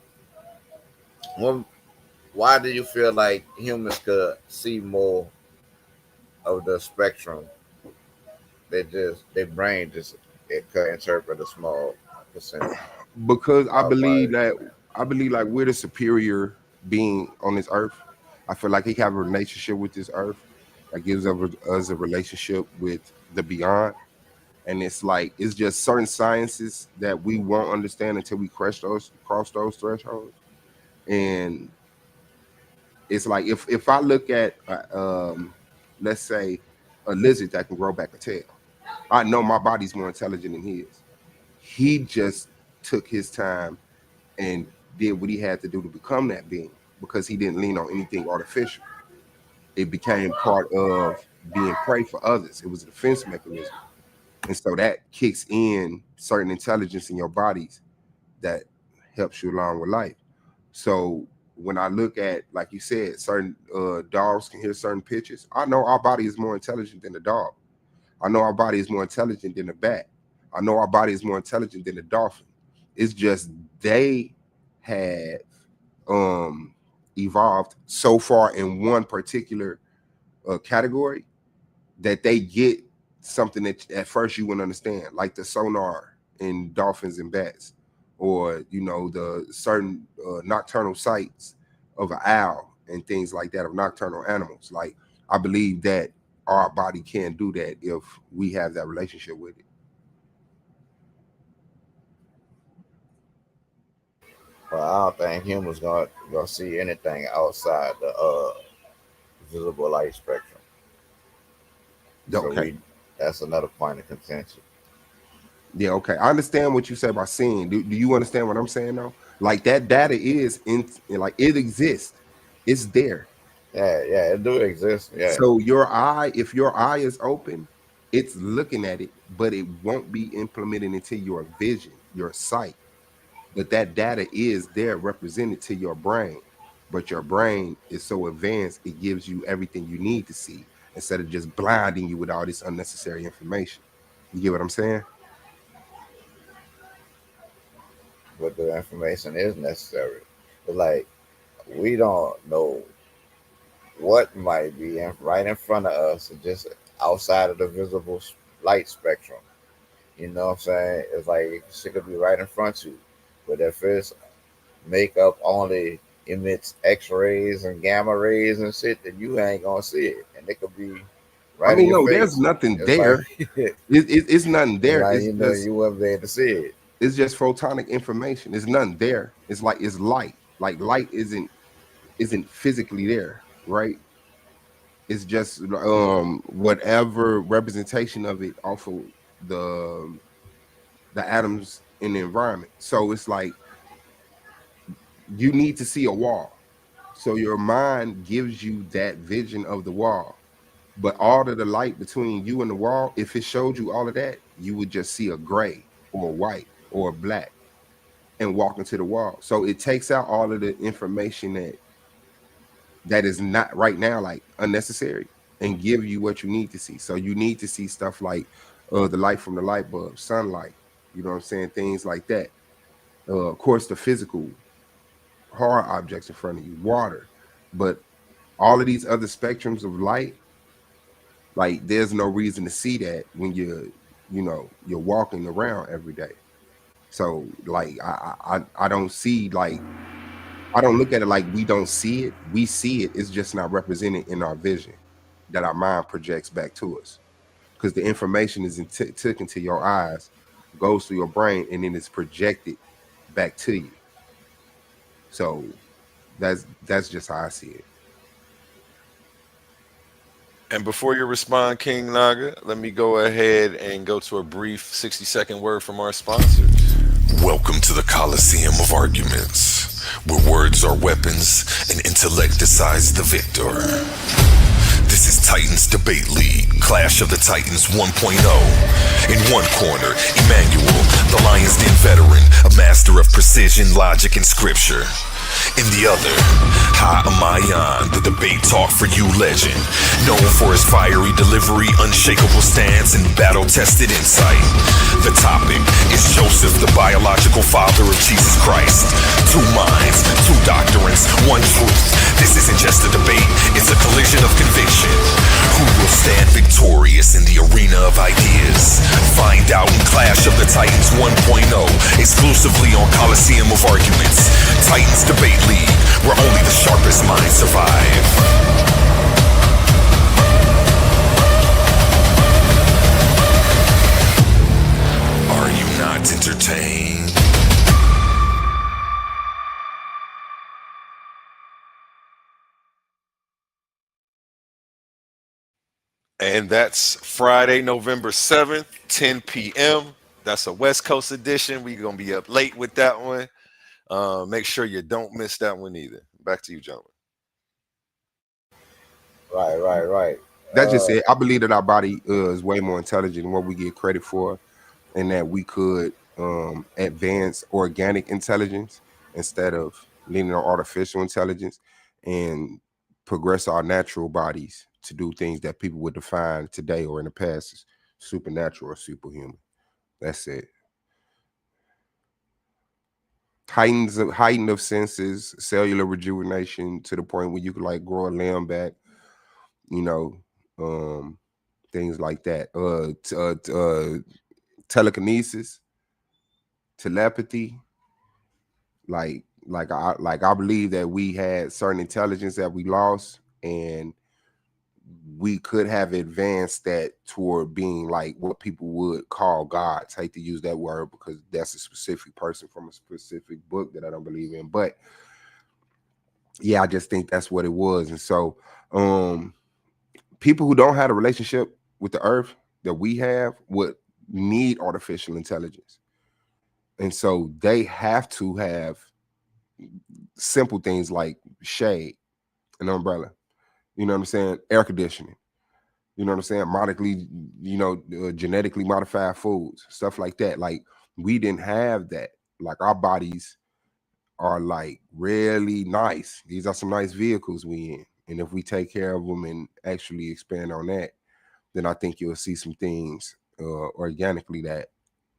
when, why do you feel like humans could see more of the spectrum? Their brain just it could interpret a small percentage. Because Why is that? I believe like we're the superior being on this earth. I feel like he have a relationship with this earth that gives us a relationship with the beyond. And it's like it's just certain sciences that we won't understand until we cross those thresholds. And it's like if I look at let's say a lizard that can grow back a tail, I know my body's more intelligent than his. He just took his time and did what he had to do to become that being because he didn't lean on anything artificial. It became part of being prey for others. It was a defense mechanism. And so that kicks in certain intelligence in your bodies that helps you along with life. So when I look at, like you said, certain dogs can hear certain pitches, I know our body is more intelligent than the dog. I know our body is more intelligent than a bat. I know our body is more intelligent than a dolphin. It's just they have um evolved so far in one particular category that they get something that at first you wouldn't understand, like the sonar in dolphins and bats, or the certain nocturnal sights of an owl and things like that, of nocturnal animals. Like, I believe that our body can do that if we have that relationship with it. But I don't think humans gonna see anything outside the visible light spectrum. So Okay. that's another point of contention. Yeah, okay. I understand what you say about seeing. Do you understand what I'm saying though? Like, that data is like, it exists. It's there. Yeah, yeah, it do exist. Yeah, So if your eye is open, it's looking at it, but it won't be implemented into your vision, your sight. But that data is there represented to your brain. But your brain is so advanced, it gives you everything you need to see instead of just blinding you with all this unnecessary information. You get what I'm saying? but the information is necessary. But like, we don't know what might be right in front of us, and just outside of the visible light spectrum. You know what I'm saying? It's like shit could be right in front of you, but if it's makeup only emits X-rays and gamma rays and shit, then you ain't gonna see it, and it could be I right in mean, your no, there's face. nothing It's like there. It's nothing it's there. like you wouldn't be able to see it. It's just photonic information. There's nothing there. It's like, it's light. Like, light isn't physically there, right? It's just whatever representation of it off of the the atoms in the environment. So it's like, you need to see a wall. So your mind gives you that vision of the wall. But all of the light between you and the wall, if it showed you all of that, you would just see a gray or a white or a black and walk into the wall. So it takes out all of the information that is not right now, like, unnecessary, and give you what you need to see. So you need to see stuff like the light from the light bulb, sunlight, you know what I'm saying, things like that. Of course, the physical hard objects in front of you, water. But all of these other spectrums of light, like, there's no reason to see that when you're walking around every day. So, like, I don't see, like, I don't look at it like we don't see it. We see it. It's just not represented in our vision that our mind projects back to us. Because the information is took into your eyes, goes through your brain, and then it's projected back to you. So that's just how I see it. And before you respond, King Naga, let me go ahead and go to a brief 60-second word from our sponsors. Welcome to the Coliseum of Arguments, where words are weapons and intellect decides the victor. This is Titans Debate League, Clash of the Titans 1.0. In one corner, Emmanuel, the Lions Den veteran, a master of precision, logic, and scripture. In the other, Ha Amayan, the debate talk for you legend, known for his fiery delivery, unshakable stance, and battle-tested insight. The topic is Joseph, the biological father of Jesus Christ. Two minds, two doctrines, one truth. This isn't just a debate, it's a collision of conviction. Who will stand victorious in the arena of ideas? Find out in Clash of the Titans 1.0, exclusively on Coliseum of Arguments. Titans Debate League, where only the sharpest minds survive. Are you not entertained? And that's Friday, November 7th, 10 p.m. That's a West Coast edition. We're going to be up late with that one. Make sure you don't miss that one either. Back to you, gentlemen. Right. That's just it. I believe that our body is way more intelligent than what we get credit for, and that we could advance organic intelligence instead of leaning on artificial intelligence, and progress our natural bodies to do things that people would define today or in the past supernatural or superhuman. That's it. Heightened of senses, cellular rejuvenation to the point where you could like grow a limb back, you know, things like that. Telekinesis, telepathy, I believe that we had certain intelligence that we lost, and we could have advanced that toward being like what people would call gods. I hate to use that word because that's a specific person from a specific book that I don't believe in, but yeah, I just think that's what it was. And so people who don't have a relationship with the earth that we have would need artificial intelligence, and so they have to have simple things like shade, an umbrella, you know what I'm saying, air conditioning, you know what I'm saying, modically, genetically modified foods, stuff like that. Like we didn't have that. Like our bodies are like really nice. These are some nice vehicles we in, and if we take care of them and actually expand on that, then I think you'll see some things organically that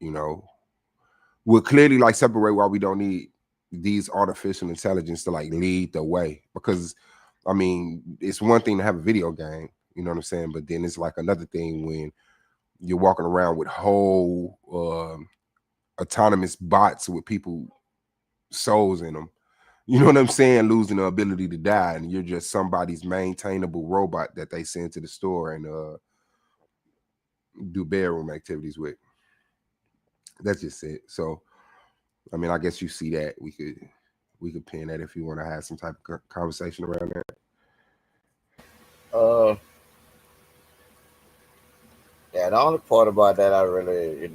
you know will clearly like separate why we don't need these artificial intelligence to like lead the way. Because I mean, it's one thing to have a video game, you know what I'm saying, but then it's like another thing when you're walking around with whole autonomous bots with people souls in them, you know what I'm saying, losing the ability to die, and you're just somebody's maintainable robot that they send to the store and do bedroom activities with. That's just it. So I mean, I guess you see that we could pin that if you want to have some type of conversation around that. Uh, yeah, the only part about that I really,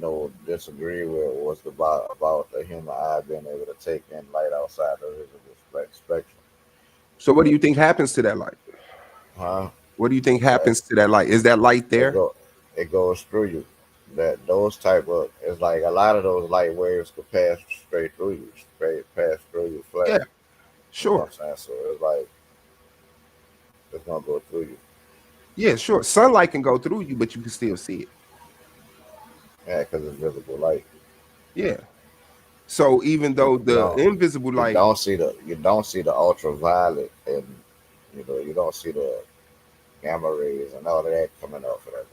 disagree with was about the human eye being able to take in light outside the visible spectrum. So what do you think happens to that light? Huh? What do you think Like happens to that light? Is that light it there? go it goes through you. That those type of it's like a lot of those light waves could pass straight through you, straight pass through your Yeah, flesh. You know sure. what I'm saying? So it's like it's gonna go through you. Yeah, sure. Sunlight can go through you, but you can still see it. Yeah, because it's visible light. Yeah. So even You, though you the don't invisible you light, don't see the ultraviolet, and you don't see the gamma rays and all of that coming off of that.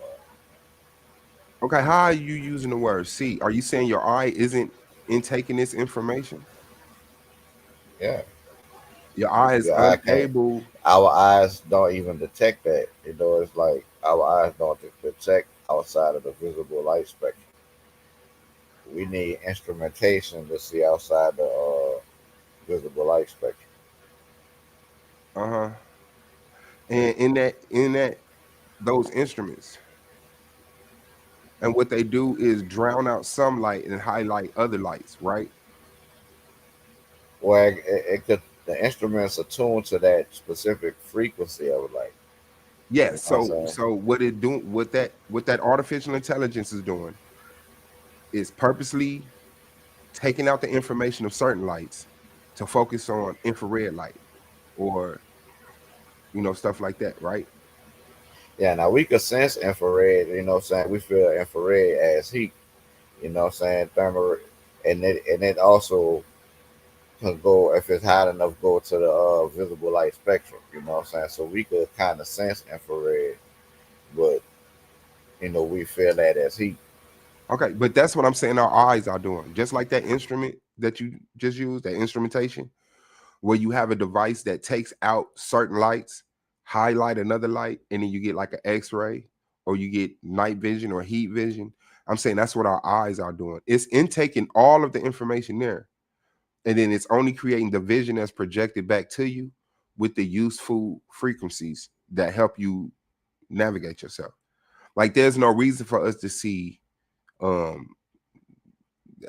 okay, how are you using the word see? Are you saying your eye isn't intaking this information? Yeah, Your eye is your eye can't. unable. Our eyes don't even detect that. It's like our eyes don't detect outside of the visible light spectrum. We need instrumentation to see outside the visible light spectrum. Uh-huh. And in that those instruments, and what they do is drown out some light and highlight other lights, right? Where it could the instruments are tuned to that specific frequency of light. You Yes. know what I'm So saying? so what it doing, what that artificial intelligence is doing is purposely taking out the information of certain lights to focus on infrared light or stuff like that, right? Yeah, now we could sense infrared, what I'm saying? We feel infrared as heat, what I'm saying? Thermal, and it also can go, if it's hot enough, go to the visible light spectrum, you know what I'm saying? So we could kind of sense infrared, but, we feel that as heat. Okay, but that's what I'm saying our eyes are doing. Just like that instrument that you just used, that instrumentation, where you have a device that takes out certain lights, highlight another light, and then you get like an X-ray or you get night vision or heat vision. I'm saying that's what our eyes are doing. It's intaking all of the information there, and then it's only creating the vision that's projected back to you with the useful frequencies that help you navigate yourself. Like there's no reason for us to see um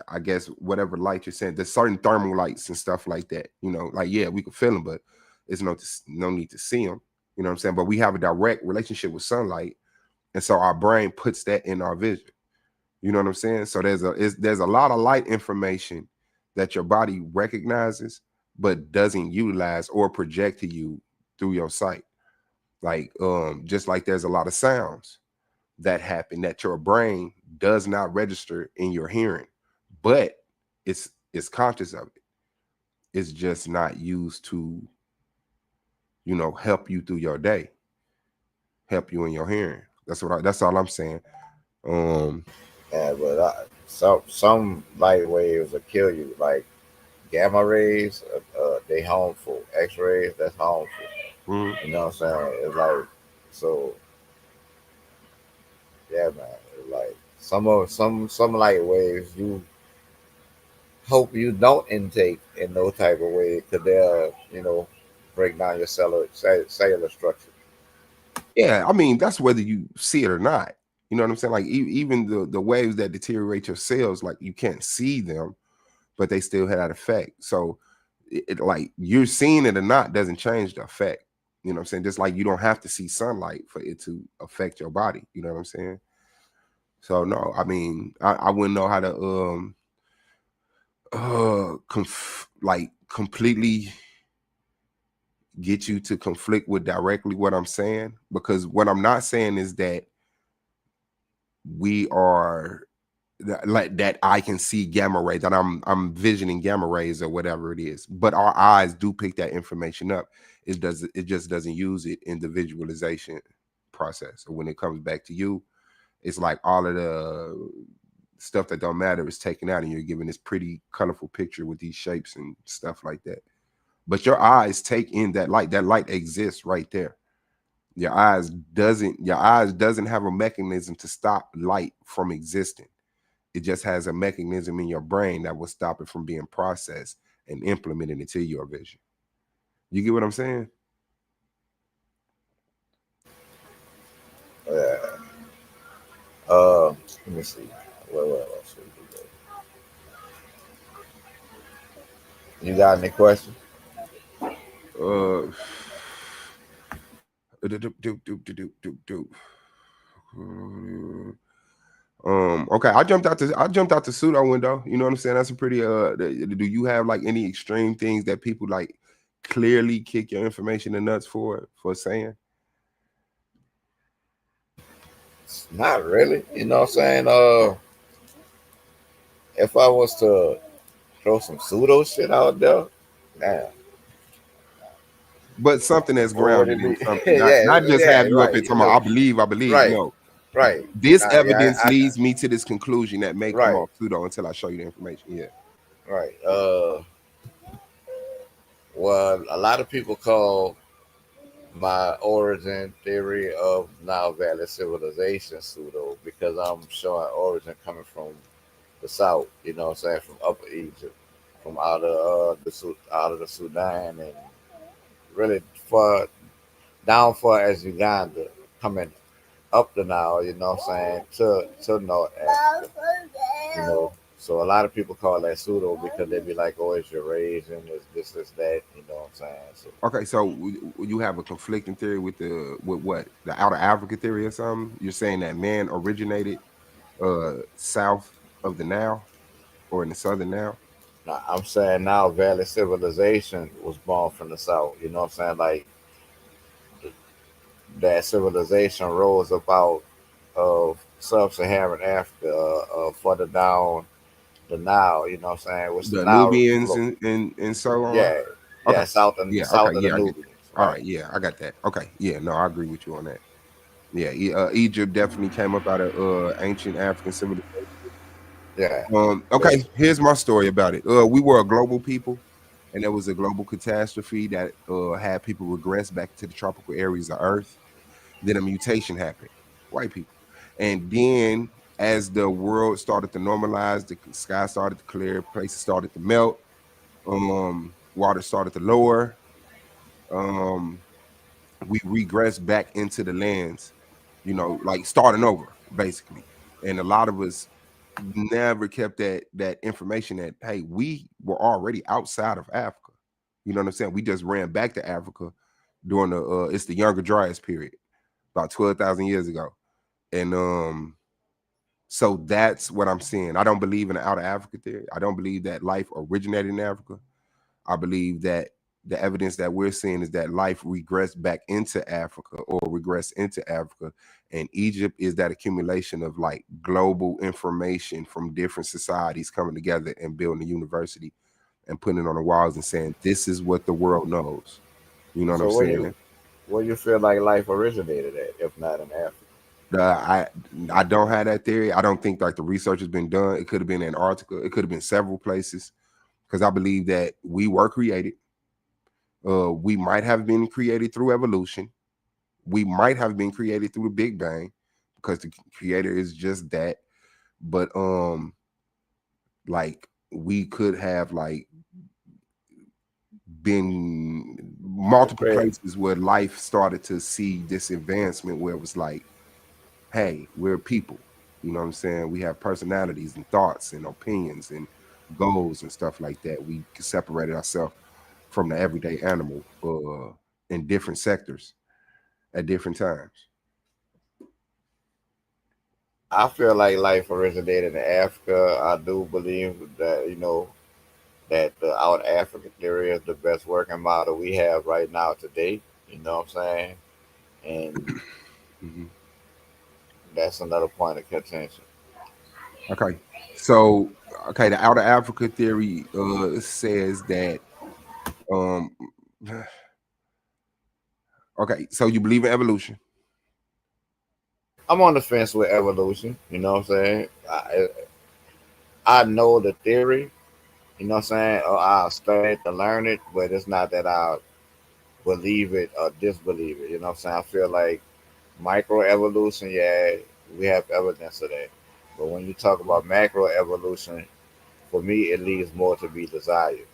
I guess whatever light you're saying, there's certain thermal lights and stuff like that. Like yeah, we can feel them, but it's no need to see them. You know what I'm saying? But we have a direct relationship with sunlight, and so our brain puts that in our vision. You know what I'm saying? So there's a lot of light information that your body recognizes, but doesn't utilize or project to you through your sight. Like just like there's a lot of sounds that happen that your brain does not register in your hearing, but it's conscious of it. It's just not used to, help you through your day, help you in your hearing. That's all I'm saying. Um, Yeah, but some light waves will kill you. Like gamma rays, they harmful. X rays, that's harmful. mhm. You know what I'm saying? It's like so. Yeah, man. It's like some light waves you hope you don't intake in no type of way because they'll break down your cellular structure. Yeah, I mean that's whether you see it or not. You know what I'm saying? Like even the waves that deteriorate your cells, like you can't see them, but they still had that effect. So like you're seeing it or not doesn't change the effect. You know what I'm saying? Just like you don't have to see sunlight for it to affect your body. You know what I'm saying? So no, I mean I wouldn't know how to like completely get you to conflict with directly what I'm saying, because what I'm not saying is that we are like that I can see gamma rays, that I'm visioning gamma rays or whatever it is, but our eyes do pick that information up. It just doesn't use it in the visualization process. So when it comes back to you, it's like all of the stuff that don't matter is taken out and you're given this pretty colorful picture with these shapes and stuff like that. But your eyes take in that light. That light exists right there. Your eyes doesn't have a mechanism to stop light from existing. It just has a mechanism in your brain that will stop it from being processed and implemented into your vision. You get what I'm saying? Yeah. Let me see. What else we do there? You got any questions? Uh, do, do, do, do, do, do, do. Okay, I jumped out the pseudo window. You know what I'm saying? That's a pretty do you have like any extreme things that people like clearly kick your information in nuts for saying? Not really. You know what I'm saying? If I was to throw some pseudo shit out there, damn, But something that's what would grounded it in be? something, not Yeah, not just yeah, have you up right. here talking Look, about I believe. right, No. right. This Yeah, evidence leads me to this conclusion that may come right, off pseudo until I show you the information. Yeah. right. Well, a lot of people call my origin theory of Nile Valley civilization pseudo because I'm showing origin coming from the south. You know what I'm saying? From Upper Egypt, from out of the Sudan, and really far down far as Uganda, coming up the Nile. You know what I'm saying? To North Africa. You know. So a lot of people call that pseudo because they be like, "Oh, it's Eurasian, it's this, that." You know what I'm saying? So Okay, so you have a conflicting theory with what, the outer Africa theory or something? You're saying that man originated south of the Nile or in the southern Nile? now, I'm saying now Valley civilization was born from the south. You know what I'm saying? Like that civilization rose up out of sub-Saharan Africa, further down the Nile. You know what I'm saying? Which the The Nile Nubians flow. and so on. Yeah, Okay. yeah, south and Yeah. Okay. south of the Yeah, I get that. Nubians, All right? right. Yeah, I got that. Okay. Yeah. No, I agree with you on that. Yeah. Egypt definitely came up out of ancient African civilization. Yeah, Okay. basically. Here's my story about it. We were a global people, and there was a global catastrophe that had people regress back to the tropical areas of Earth. Then a mutation happened, white people, and then as the world started to normalize, the sky started to clear, places started to melt, water started to lower. Um, we regressed back into the lands, like starting over, basically. And a lot of us never kept that information that hey, we were already outside of Africa. You know what I'm saying? We just ran back to Africa during the it's the Younger Dryas period, about 12,000 years ago. And so that's what I'm saying. I don't believe in the outer Africa theory. I don't believe that life originated in Africa. I believe that the evidence that we're seeing is that life regressed back into Africa or regressed into Africa. And Egypt is that accumulation of like global information from different societies coming together and building a university and putting it on the walls and saying, this is what the world knows. You know what I'm So saying? where you feel like life originated at, if not in Africa? I I don't have that theory. I don't think like the research has been done. It could have been Antarctica. It could have been several places because I believe that we were created. We might have been created through evolution. We might have been created through the Big Bang because the creator is just that. But like we could have like been multiple Crazy. places where life started to see this advancement where it was like, hey, we're people. You know what I'm saying? We have personalities and thoughts and opinions and goals and stuff like that. We separated ourselves from the everyday animal in different sectors at different times. I feel like life originated in Africa. I do believe that that the out African theory is the best working model we have right now today. You know what I'm saying? And Mhm. that's another point of contention. Okay. So, okay, the outer Africa theory says that um okay, so you believe in evolution. I'm on the fence with evolution. You know what I'm saying? I know the theory. You know what I'm saying? Or I'll study it to learn it, but it's not that I believe it or disbelieve it. You know what I'm saying? I feel like microevolution, yeah, we have evidence of that. But when you talk about macroevolution, for me, it leaves more to be desired.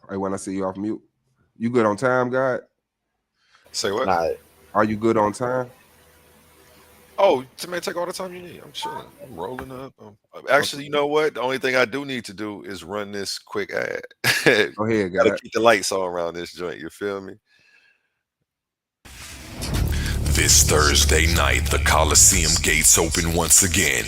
I want to see you off mute. You good on time, God? Say what? Now, Are you good on time? Oh, to man, take all the time you need. I'm chilling. I'm rolling up. Okay. Actually, you know what? The only thing I do need to do is run this quick ad. Go ahead, Gotta God. keep the lights on around this joint. You feel me? This Thursday night, the Coliseum gates open once again.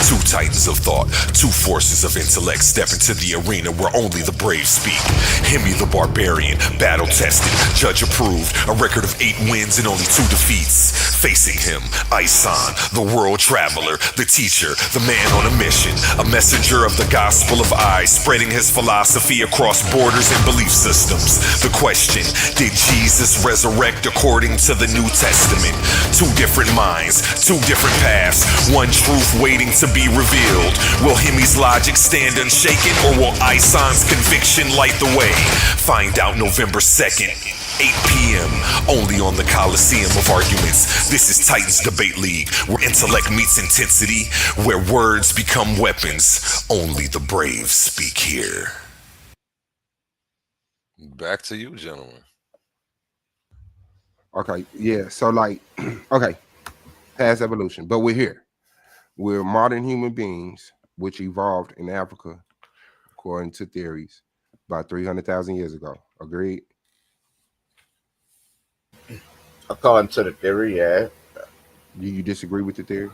Two titans of thought, two forces of intellect step into the arena where only the brave speak. Hemi the Barbarian, battle tested, judge approved, a record of 8 wins and only 2 defeats. Facing him, Isan, the world traveler, the teacher, the man on a mission, a messenger of the gospel of I, spreading his philosophy across borders and belief systems. The question, did Jesus resurrect according to the New Testament? 2 different minds, 2 different paths, one truth waiting to be revealed. Will Hemi's logic stand unshaken, or will Isan's conviction light the way? Find out November 2nd, 8 p.m., only on the Coliseum of Arguments. This is Titans Debate League, where intellect meets intensity, where words become weapons. Only the brave speak here. Back to you, gentlemen. Okay, yeah. So like, okay, past evolution, but we're here. We're modern human beings, which evolved in Africa, according to theories, about 300,000 years ago. Agreed? according to the theory, yeah. Do you disagree with the theory?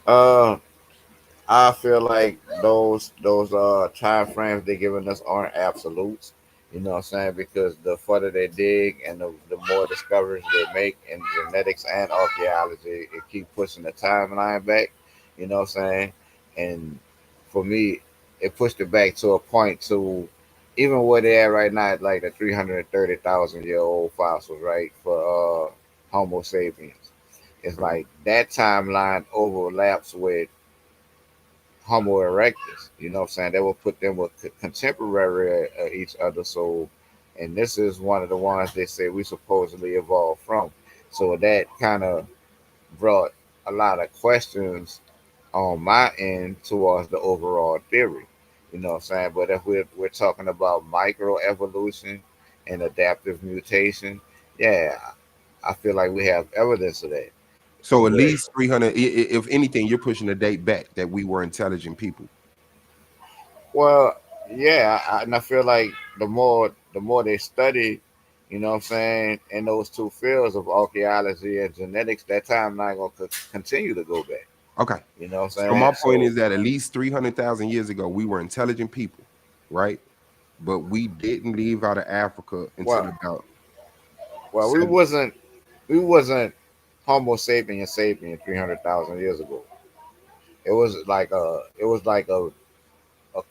Uh, I feel like those time frames they're giving us aren't absolutes. You know what I'm saying? Because the further they dig and the more discoveries they make in genetics and archaeology, it keep pushing the timeline back. You know what I'm saying? And for me, it pushed it back to a point to even where they at right now, like the 330,000-year-old fossils, right? For Homo sapiens. It's like that timeline overlaps with Homo erectus. You know what I'm saying? They will put them with contemporary each other. So, and this is one of the ones they say we supposedly evolved from. So that kind of brought a lot of questions on my end towards the overall theory. You know what I'm saying? But if we're talking about microevolution and adaptive mutation, yeah, I feel like we have evidence of that. So at But least 300, if anything, you're pushing the date back that we were intelligent people. well, yeah, and I feel like the more they study, you know what I'm saying, in those 2 fields of archaeology and genetics, that timeline gonna continue to go back. Okay. You know what I'm So my saying? point So is that at least 300,000 years ago, we were intelligent people. right? But we didn't leave out of Africa until Well, about well, seven. we wasn't Homo sapien sapien 300,000 years ago. It was like a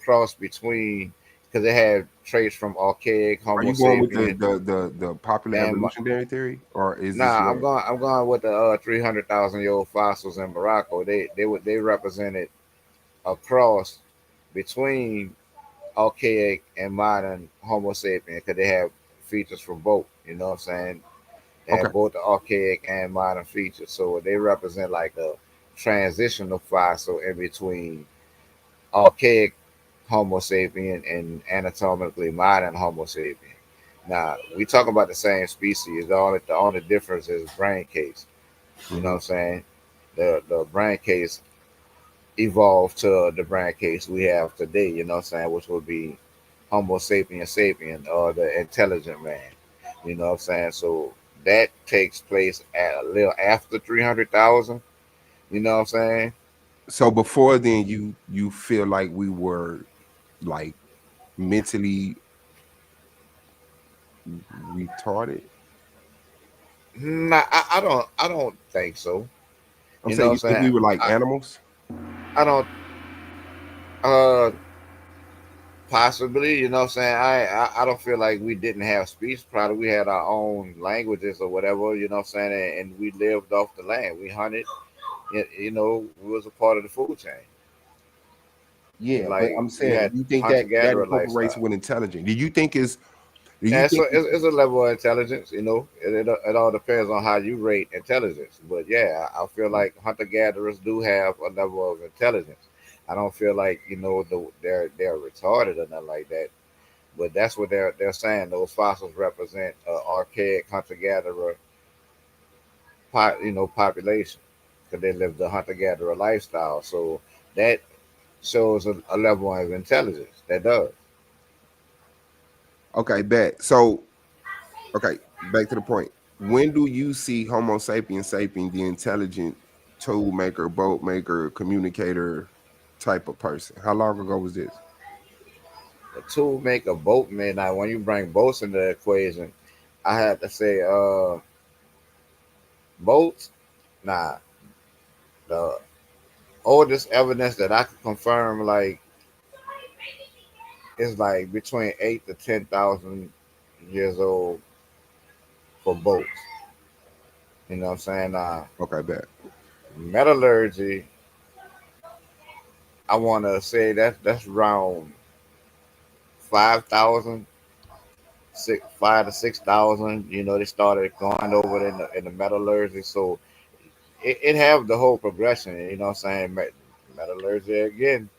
cross between because it had traits from archaic Are Homo you going with sapien the popular and evolutionary theory, or is this nah, your I'm going with the 300,000 year old fossils in Morocco. They represented a cross between archaic and modern Homo sapien because they have features for both. You know what I'm saying? They okay? have both the archaic and modern features, so they represent like a transitional fossil in between archaic Homo sapien and anatomically modern Homo sapien. Now we talk about the same species. The only difference is brain case. You know what Hmm. I'm saying? The brain case evolved to the brain case we have today. You know what I'm saying? Which would be Homo sapien sapien or the intelligent man. You know what I'm saying? So that takes place at a little after 300,000. You know what I'm saying? So before then, you feel like we were like mentally retarded? Nah, I don't think so. I'm You know saying what I'm you think saying? we were like animals. I don't uh possibly, you know what I'm saying? I don't feel like we didn't have speech. Probably we had our own languages or whatever, you know what I'm saying? And we lived off the land. We hunted, you know, we was a part of the food chain. It's Yeah, but like I'm we saying had you think hunter that gatherer incorporates lifestyle. with intelligence. Do you think is do you Yeah, think so it's a level of intelligence, you know. It all depends on how you rate intelligence. But yeah, I feel like hunter gatherers do have a level of intelligence. I don't feel like you know they're retarded or nothing like that. But that's what they're saying. Those fossils represent archaic hunter gatherer, you know, population because they live the hunter gatherer lifestyle. So that shows a level of intelligence. That does. okay, bet. So okay, back to the point. When do you see Homo sapiens sapien, the intelligent tool maker, boat maker, communicator type of person? How long ago was this? The tool make a boatman. Now, when you bring boats into the equation, I have to say, boats. Nah, the oldest evidence that I can confirm, like, is like between 8 to 10,000 years old for boats. You know what I'm saying? Okay, bet. Metallurgy. I want to say that's around 5,000, 5 to 6,000. You know, they started going over in the metallurgy, so it have the whole progression. You know what I'm saying? Metallurgy again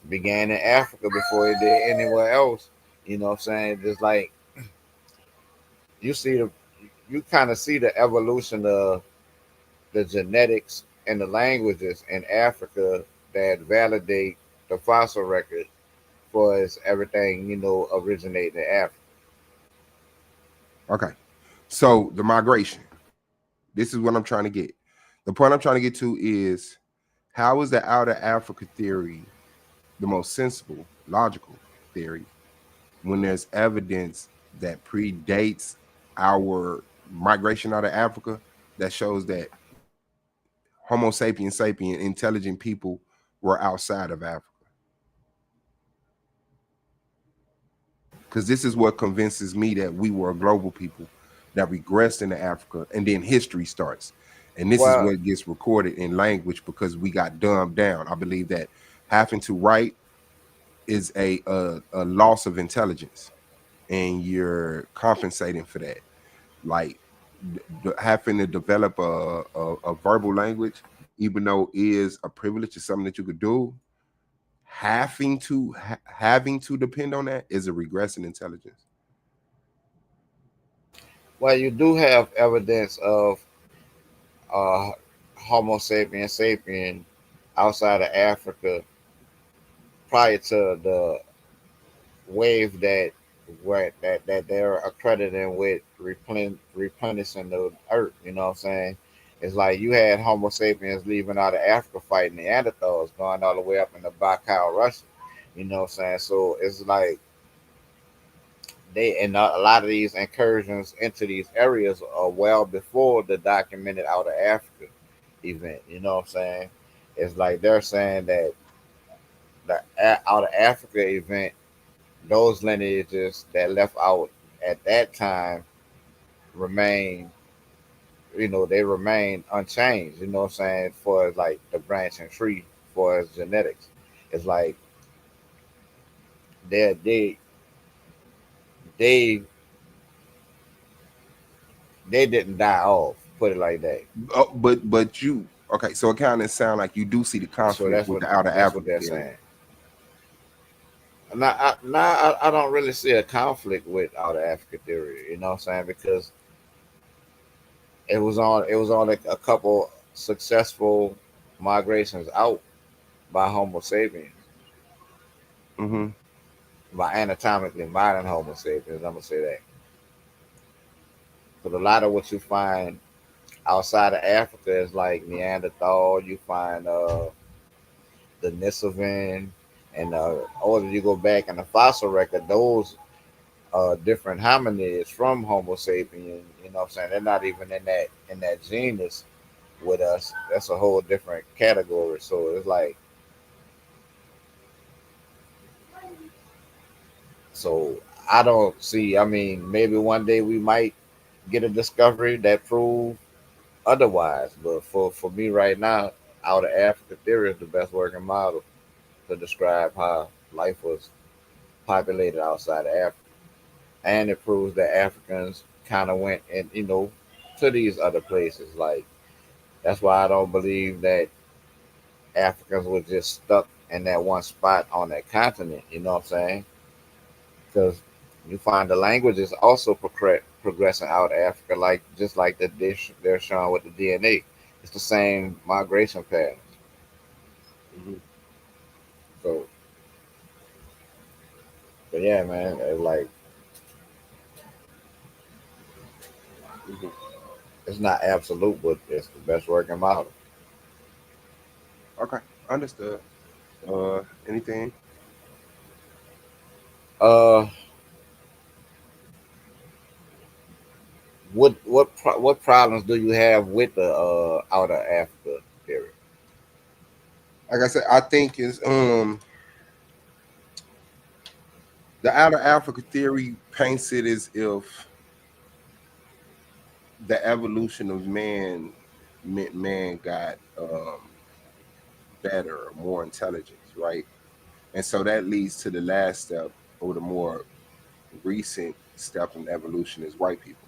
began in Africa before it did anywhere else. You know what I'm saying? Just like you see you kind of see the evolution of the genetics and the languages in Africa that validate the fossil record for as everything you know originated in Africa. Okay. So the migration. This is what I'm trying to get. The point I'm trying to get to is how is the outer Africa theory the most sensible, logical theory when there's evidence that predates our migration out of Africa that shows that Homo sapiens sapien, intelligent people were outside of Africa? Because this is what convinces me that we were a global people that regressed into Africa, and then history starts. And this is Well, what gets recorded in language because we got dumbed down. I believe that having to write is a loss of intelligence, and you're compensating for that. Like having to develop a verbal language, even though is a privilege, is something that you could do. Having to depend on that is a regress in intelligence. well, you do have evidence of uh, Homo sapiens sapien outside of Africa prior to the wave that they're accrediting with replenishing the earth. You know what I'm saying? It's like you had Homo sapiens leaving out of Africa fighting Neanderthals, going all the way up in the Baikal, Russia. You know what I'm saying? So it's like they and a lot of these incursions into these areas are well before the documented out of Africa event. You know what I'm saying? It's like they're saying that the out of Africa event, those lineages that left out at that time remain, they remain unchanged. You know what I'm saying? For like the branch and tree, for as genetics, it's like they they they they didn't die off. Put it like that. But you okay? So it kind of sound like you do see the So conflict with the outer that's what Africa they're theory. saying. I don't really see a conflict with out of Africa theory. You know what I'm saying? Because it was on a couple successful migrations out by Homo sapiens, Mm-hmm. by anatomically modern Homo sapiens. I'm gonna say that. But a lot of what you find outside of Africa is like Neanderthal. You find the Nisovan, and older you go back in the fossil record, those different hominids from Homo sapien. You know what I'm saying? They're not even in that genus with us. That's a whole different category. So it's like, so I don't see. I mean, maybe one day we might get a discovery that prove otherwise. But for me right now, out of Africa theory is the best working model to describe how life was populated outside of Africa, and it proves that Africans kind of went and to these other places. Like that's why I don't believe that Africans were just stuck in that one spot on that continent. You know what I'm saying? Because you find the languages also progressing out of Africa, like just like the dish they're showing with the DNA. It's the same migration patterns. Mm-hmm. So, but yeah, man, it's like Mm-hmm. it's not absolute, but it's the best working model. Okay, understood. Anything? Uh, what problems do you have with the out of Africa theory? Like I said, I think is the outer Africa theory paints it as if the evolution of man meant man got better, more intelligence, right? And so that leads to the last step, or the more recent step in evolution, is white people.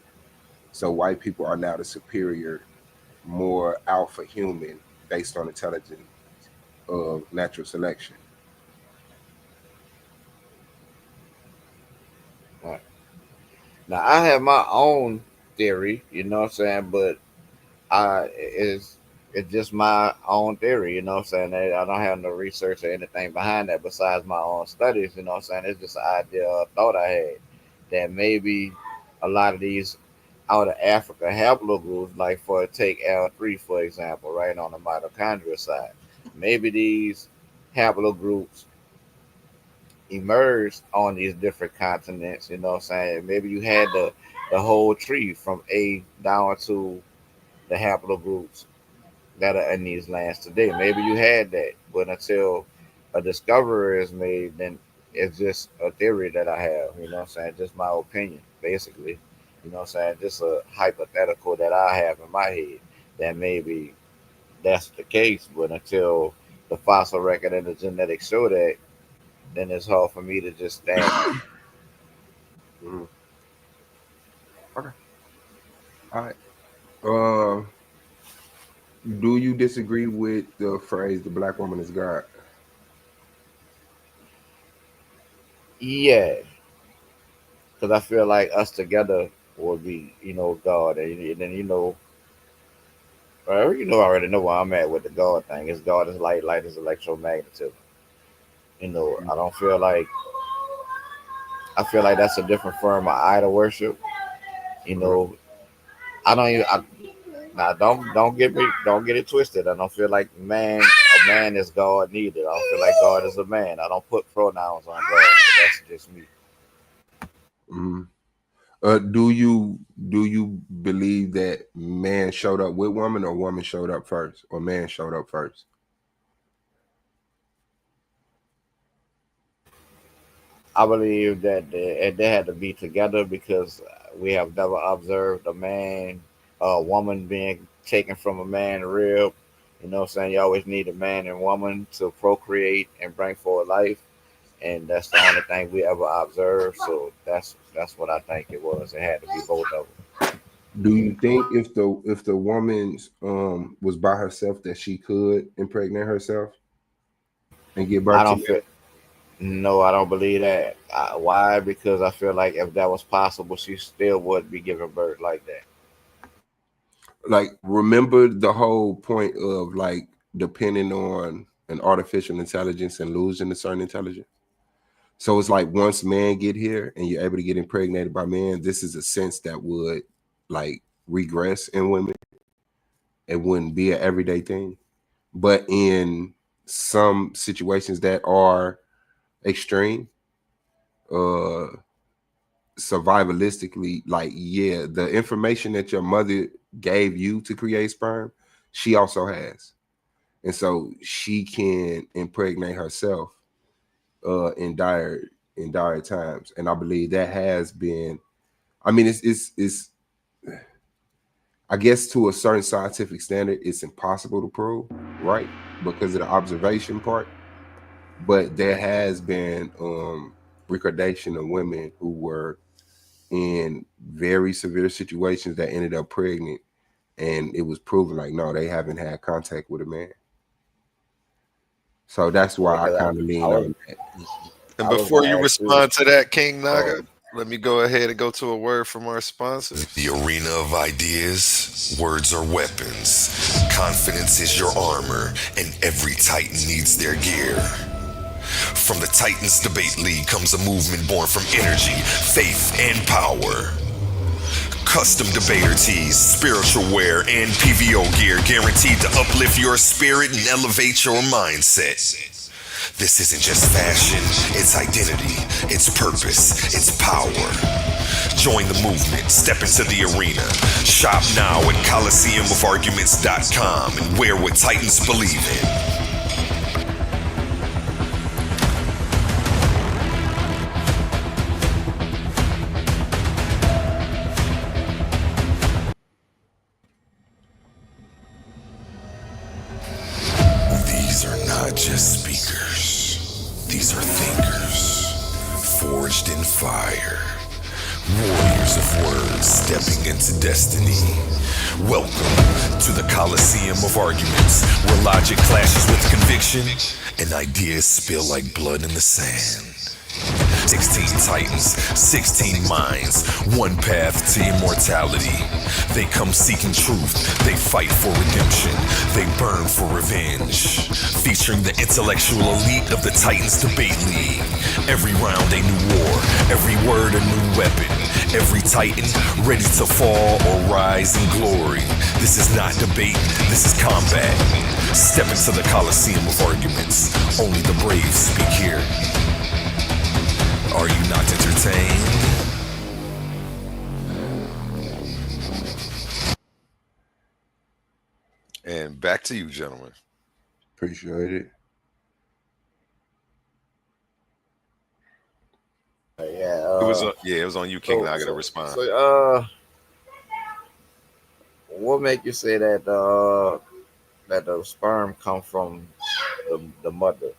So white people are now the superior, more alpha human based on intelligence of natural selection. Right. Now I have my own theory, you know what I'm saying, but I is it's just my own theory, you know what I'm saying. I don't have no research or anything behind that besides my own studies, you know what I'm saying. It's just an idea, a thought I had that maybe a lot of these out of Africa haplogroups, like for take L3 for example, right on the mitochondria side, maybe these haplogroups emerged on these different continents, you know what I'm saying? Maybe you had the whole tree from A down to the haplogroups that are in these lands today. Maybe you had that, but until a discovery is made, then it's just a theory that I have, you know what I'm saying? Just my opinion, basically. You know what I'm saying? Just a hypothetical that I have in my head that maybe that's the case, but until the fossil record and the genetics show that, then it's hard for me to just stand on it. Mhm. Okay. All right. Uh, do you disagree with the phrase "the black woman is God"? Yeah, because I feel like us together will be, God, and then well, I already know where I'm at with the God thing. It's God is light, light is electromagnetism. I don't feel like I feel like that's a different form of idol worship. You Mhm. know, I don't even. Now, don't get it twisted. I don't feel like man, a man is God needed. I don't feel like God is a man. I don't put pronouns on God. So that's just me. Hmm. Do you believe that man showed up with woman, or woman showed up first, or man showed up first? I believe that they had to be together because we have never observed a woman being taken from a man rib. You know what I'm saying? You always need a man and woman to procreate and bring forth life. And that's the only thing we ever observed. So that's what I think it was. It had to be both of them. Do you think if the woman's was by herself that she could impregnate herself and give I birth to don't you? feel No, I don't believe that. Why? Because I feel like if that was possible, she still would be giving birth like that. Like, remember the whole point of like depending on an artificial intelligence and losing a certain intelligence. So it's like once man get here and you're able to get impregnated by man, this is a sense that would like regress in women. It wouldn't be an everyday thing. But in some situations that are extreme, uh survivalistically, like, yeah, the information that your mother gave you to create sperm, she also has. And so she can impregnate herself in dire times. And I believe that has been, I mean, it's I guess to a certain scientific standard, it's impossible to prove, right? Because of the observation part. But there has been recordation of women who were in very severe situations that ended up pregnant, and it was proven like no, they haven't had contact with a man. So that's Yeah, why I because kind of I lean was on that. And I was before gonna you ask you. respond to that, King Oh, Naga, let me go ahead and go to a word from our The sponsors. arena of ideas, words are weapons. Confidence is your armor, and every Titan needs their gear. From the Titans Debate League comes a movement born from energy, faith, and power. Custom debater tees, spiritual wear, and PVO gear guaranteed to uplift your spirit and elevate your mindset. This isn't just fashion, it's identity, it's purpose, it's power. Join the movement, step into the arena. Shop now at ColiseumOfArguments.com and wear what Titans believe in. These are not just speakers. These are thinkers, forged in fire. Warriors of words stepping into destiny. Welcome to the Coliseum of Arguments, where logic clashes with conviction and ideas spill like blood in the sand. 16 titans, 16 minds, one path to immortality. They come seeking truth, they fight for redemption, they burn for revenge. Featuring the intellectual elite of the Titans Debate League. Every round a new war, every word a new weapon. Every titan ready to fall or rise in glory. This is not debate, this is combat. Step into the Coliseum of Arguments. Only the brave speak here. Are you not entertained? And back to you, gentlemen. Appreciate it. yeah. It was on you, King So Naga, to so respond. so what make you say that the sperm come from the mother?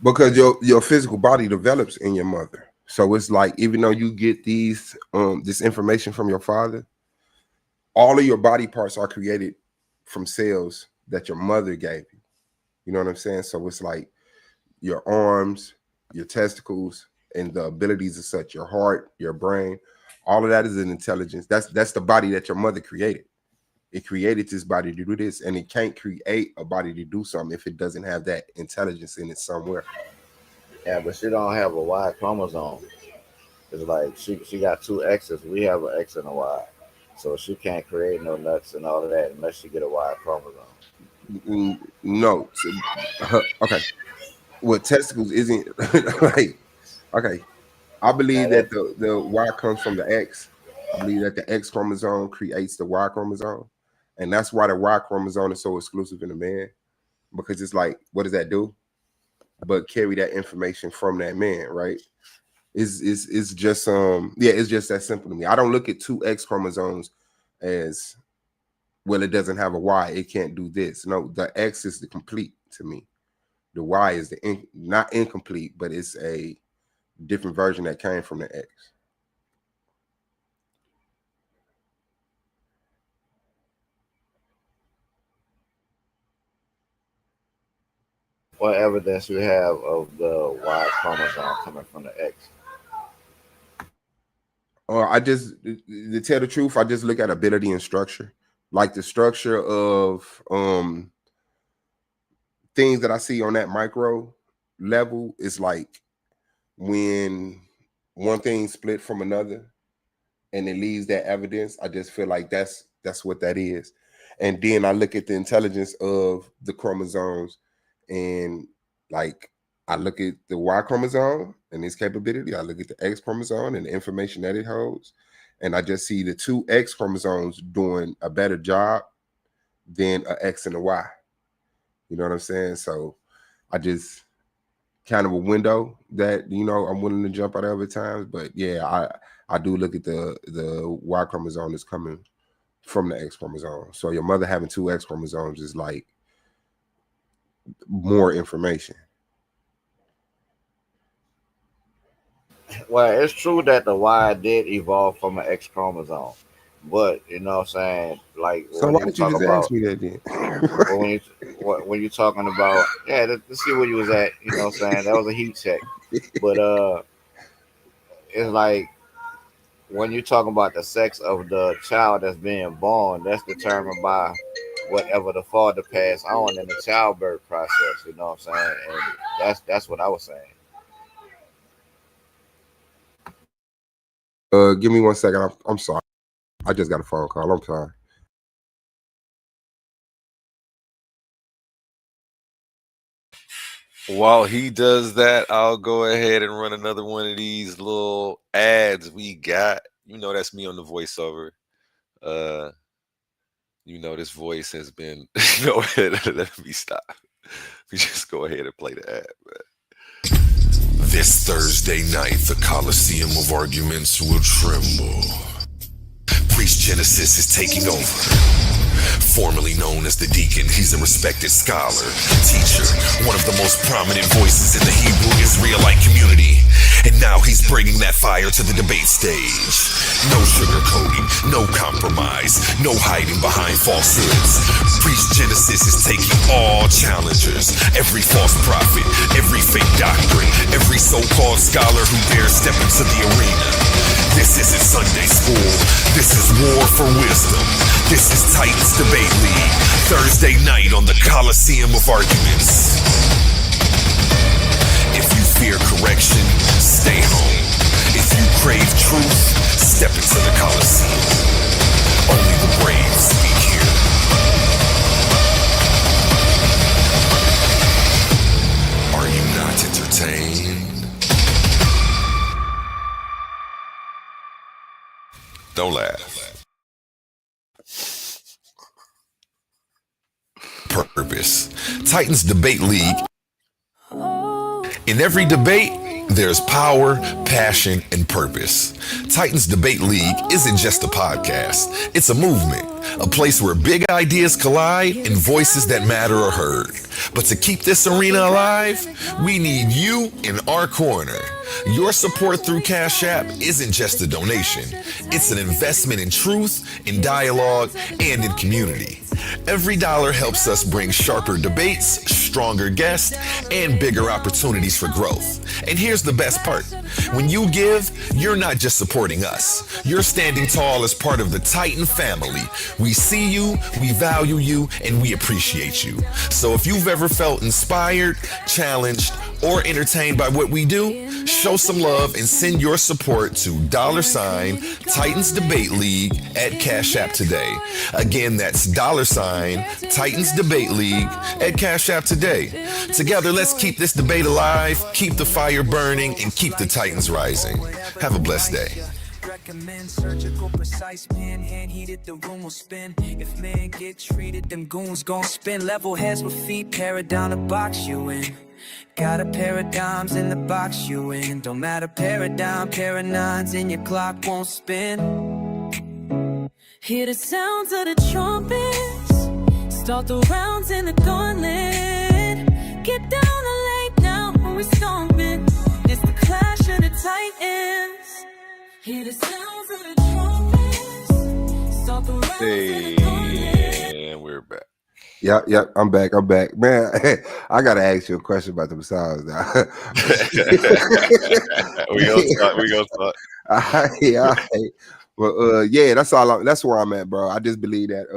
Because your physical body develops in your mother. So it's like even though you get this information from your father, all of your body parts are created from cells that your mother gave you. You know what I'm saying? So it's like your arms, your testicles, and the abilities of such, your heart, your brain, all of that is an intelligence. That's the body that your mother created. It created this body to do this, and it can't create a body to do something if it doesn't have that intelligence in it somewhere. Yeah, but she don't have a Y chromosome. It's like she got two X's. We have an X and a Y, so she can't create no nuts and all of that unless she get a Y chromosome. No. Okay. Well, testicles isn't like okay. I Now believe that that the Y comes from the X. I believe that the X chromosome creates the Y chromosome, and that's why the Y chromosome is so exclusive in a man because it's like, what does that do? But carry that information from that man, right? Is just yeah, it's just that simple to me. I don't look at two X chromosomes as well. It doesn't have a Y. It can't do this. No, the X is the complete to me. The Y is the not incomplete, but it's a different version that came from the X. what evidence we have of the Y chromosome coming from the X? I just to tell the truth, I just look at ability and structure, like the structure of things that I see on that micro level is like when one thing split from another and it leaves that evidence. I just feel like that's what that is. And then I look at the intelligence of the chromosomes and like I look at the Y chromosome and its capability. I look at the X chromosome and the information that it holds. And I just see the two X chromosomes doing a better job than a X and a Y. You know what I'm saying? So I just kind of a window that I'm willing to jump out of at times. But yeah, I do look at the Y chromosome that's coming from the X chromosome. So your mother having two X chromosomes is like more information. Well, it's true that the Y did evolve from an X chromosome, but you know what I'm saying? Like So when why you did you talk just ask about, me that then? or when you talking about, yeah, let's see where you was at. You know what I'm saying? That was a heat check, but it's like when you talking about the sex of the child that's being born, that's determined by whatever the father passed on in the childbirth process. You know what I'm saying? And that's what I was saying. Give me 1 second. I'm sorry. I just got a phone call. I'm sorry. While he does that, I'll go ahead and run another one of these little ads we got. That's me on the voiceover. This voice has been. Let me stop. We just go ahead and play the ad, man. This Thursday night, the Coliseum of arguments will tremble. Priest Genesis is taking over. Formerly known as the Deacon, he's a respected scholar, teacher, one of the most prominent voices in the Hebrew Israelite community. And now he's bringing that fire to the debate stage. No sugarcoating, no compromise, no hiding behind falsehoods. Priest Genesis is taking all challengers, every false prophet, every fake doctrine, every so-called scholar who dares step into the arena. This isn't Sunday school, this is war for wisdom. This is Titans Debate League, Thursday night on the Coliseum of Arguments. If you fear correction, stay home. If you crave truth, step into the Coliseum. Only the brave speak here. Are you not entertained? Don't laugh. Purpose. Titans Debate League. In every debate, there's power, passion, and purpose. Titans Debate League isn't just a podcast. It's a movement, a place where big ideas collide and voices that matter are heard. But to keep this arena alive, we need you in our corner. Your support through Cash App isn't just a donation. It's an investment in truth, in dialogue, and in community. Every dollar helps us bring sharper debates, stronger guests, and bigger opportunities for growth. And here's the best part. When you give, you're not just supporting us. You're standing tall as part of the Titan family. We see you, we value you, and we appreciate you. So if you've ever felt inspired, challenged, or entertained by what we do? Show some love and send your support to $Titans Debate League at Cash App today. Again, that's $Titans Debate League at Cash App today. Together, let's keep this debate alive, keep the fire burning, and keep the Titans rising. Have a blessed day. Recommend surgical, precise pen, hand heated, the room will spin. If men get treated, them goons gon' spin. Level heads with feet, paradigm the box you in. Got a pair of dimes in the box you in. Don't matter, paradigm, pair of nines, and your clock won't spin. Hear the sounds of the trumpets, start the rounds in the gauntlet. Get down the lane now, when we're stomping. It's the clash of the Titans. Hear the sounds of the trumpets, start the rounds in the gauntlet. And we're back. Yep. I'm back. Man, I gotta ask you a question about them songs now. we gonna talk. Well, yeah, that's all. That's where I'm at, bro. I just believe that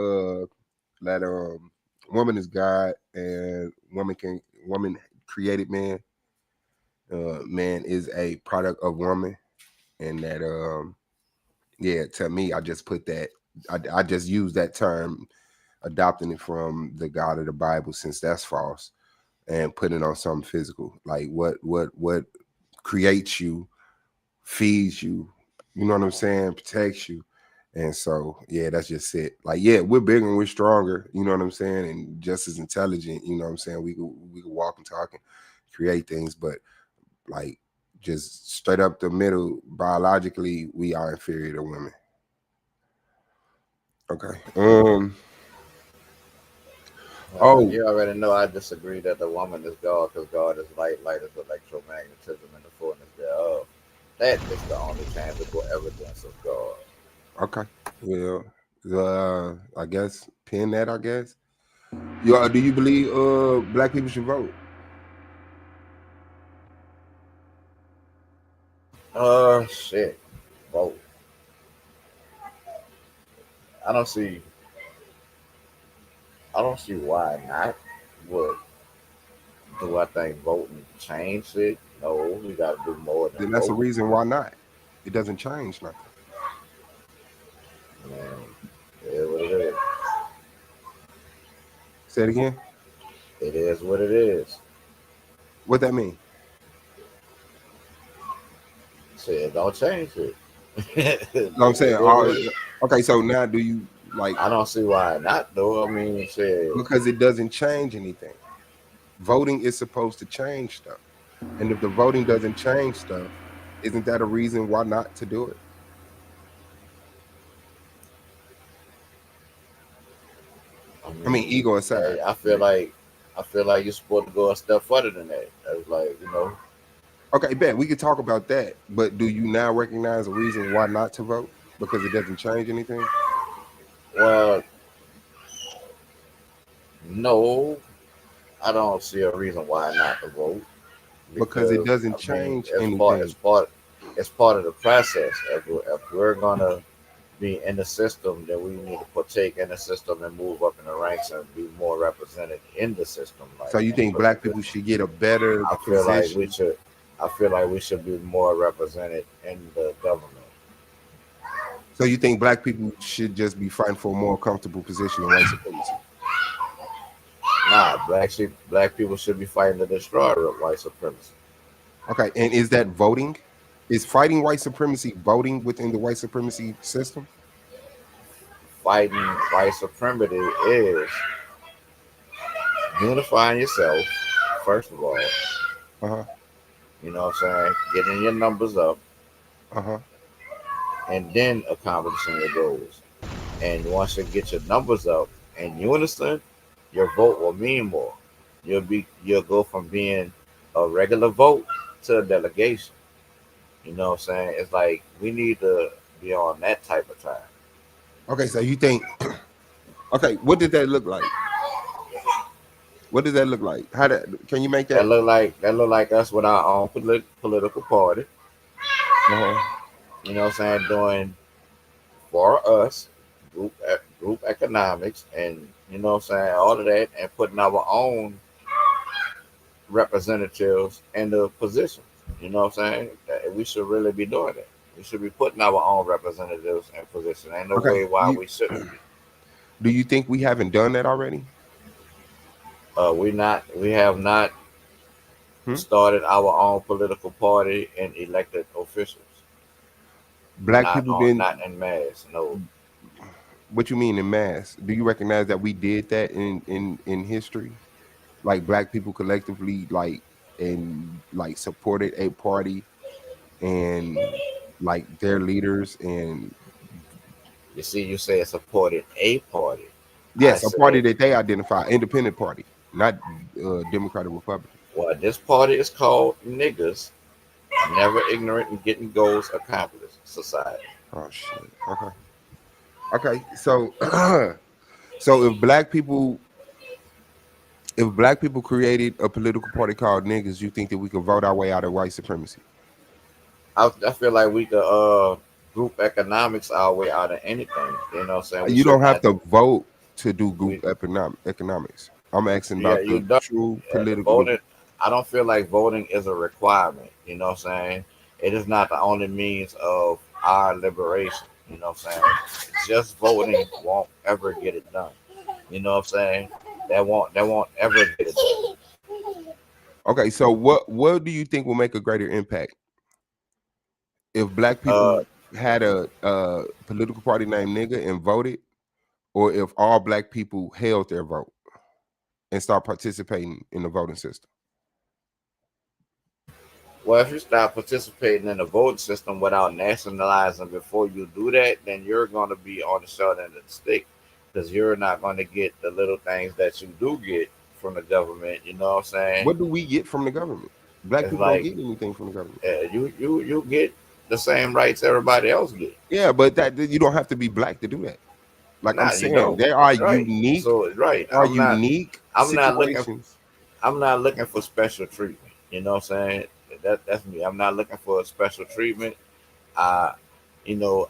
woman is God and woman created man. Man is a product of woman, and that to me, I just put that. I just use that term, adopting it from the God of the Bible, since that's false, and putting it on something physical, like what creates you, feeds you, you know what I'm saying, protects you. And so that's just it. Like, we're bigger and we're stronger, you know what I'm saying, and just as intelligent, you know what I'm saying. We could walk and talk and create things, but like just straight up the middle, biologically, we are inferior to women. Okay. You already know I disagree that the woman is God, because God is light, light is electromagnetism, and the fullness thereof. That is the only tangible evidence of God. Okay. Well, I guess pin that. I guess. Do you believe black people should vote? Shit, vote. I don't see why not. What do I think voting changed it? No, we got to do more than Then that's a vote. reason why not. It doesn't change nothing. Man, it is what it is. Say it again. It is what it is. What that mean? Shit, don't change it. No, I'm saying. Okay, so now do you like? I don't see why not, though. I mean, shit. Because it doesn't change anything. Voting is supposed to change stuff, and if the voting doesn't change stuff, isn't that a reason why not to do it? I mean, ego aside. I feel like you're supposed to go a step further than that. It's like, Okay, Ben, we could talk about that, but do you now recognize a reason why not to vote? Because it doesn't change anything? Well, no, I don't see a reason why not to vote. Because it doesn't change anything. It's part of the process. If we're gonna be in the system, then we need to partake in the system and move up in the ranks and be more represented in the system. So you think black people should get a better position? I feel like we should be more represented in the government. So you think black people should just be fighting for a more comfortable position in white supremacy? Nah, black people should be fighting to destroy white supremacy. Okay, and is that voting? Is fighting white supremacy voting within the white supremacy system? Fighting white supremacy is unifying yourself, first of all. Uh-huh. You know what I'm saying? Getting your numbers up. Uh-huh. And then accomplishing your goals. And once you get your numbers up in unison, your vote will mean more. You'll go from being a regular vote to a delegation. You know what I'm saying? It's like we need to be on that type of time. Okay, so you think okay, what did that look like? What does that look like? Can you make that? That look like us with our own political party. Uh-huh. You know what I'm saying? Doing for us group economics, and you know what I'm saying, all of that, and putting our own representatives in the positions. You know what I'm saying? That we should really be doing that. We should be putting our own representatives in position. Ain't no Okay. way why we shouldn't be. Do you think we haven't done that already? We have not Hmm? started our own political party and elected officials. Black people Not been in mass. No. what you mean in mass? Do you recognize that we did that in history? Like black people collectively like supported a party and like their leaders and You see, you say it supported a party. I yes, a party said, that they identify, independent party, not Democratic Republican. well, this party is called niggas, never ignorant and getting goals accomplished society. Oh shit. Okay. Okay. So so if black people created a political party called niggas, you think that we could vote our way out of white supremacy? I feel like we could group economics our way out of anything. You know what I'm saying? We You don't shouldn't have have to to. vote to do group We economics. I'm asking Yeah, about you the don't. true Yeah, the political. voting. I don't feel like voting is a requirement. You know what I'm saying? It is not the only means of our liberation. You know what I'm saying? Just voting won't ever get it done. You know what I'm saying? That won't ever get it done. Okay, so what do you think will make a greater impact if black Uh, people had a political party named nigga and voted, or if all black people held their vote and start participating in the voting system? well, if you start participating in the voting system without nationalizing before you do that, then you're going to be on the short end of the stick because you're not going to get the little things that you do get from the government. You know what I'm saying? What do we get from the government? Black It's people don't like get anything from the government. you get the same rights everybody else get. Yeah, but that you don't have to be black to do that. Like I'm Nah, you saying, don't. there are Right. unique, So right. there are unique I'm not looking. situations. I'm not looking for special treatment. You know what I'm saying? That's me. I'm not looking for a special treatment. Uh, you know,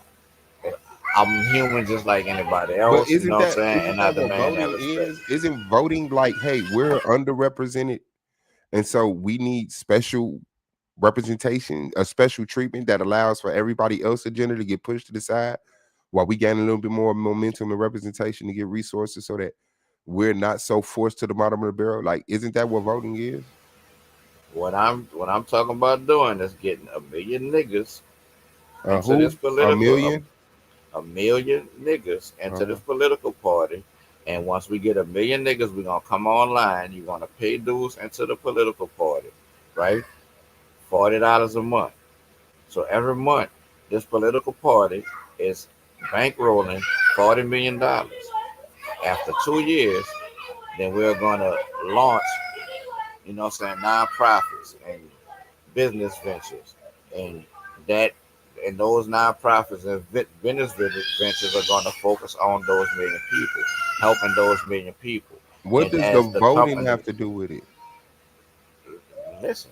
I'm human just like anybody But else. You know what I'm saying? isn't And I that what demand that voting respect. is? Isn't voting like, hey, we're underrepresented, and so we need special representation, a special treatment that allows for everybody else's agenda to get pushed to the side while we gain a little bit more momentum and representation to get resources so that we're not so forced to the bottom of the barrel. Like, isn't that what voting is? What I'm talking about doing is getting a million niggas into this Who? A political million? a million niggas into this Uh-huh. political party. And once we get a million niggas, we're gonna come online. You're gonna pay dues into the political party, right? $40 a month. So every month, this political party is bankrolling $40 million. After 2 years, then we're gonna launch, what I'm saying, nonprofits and business ventures, and that and those nonprofits and business ventures are going to focus on those million people, helping those million people. What And does the as the voting have companies to do with it? listen,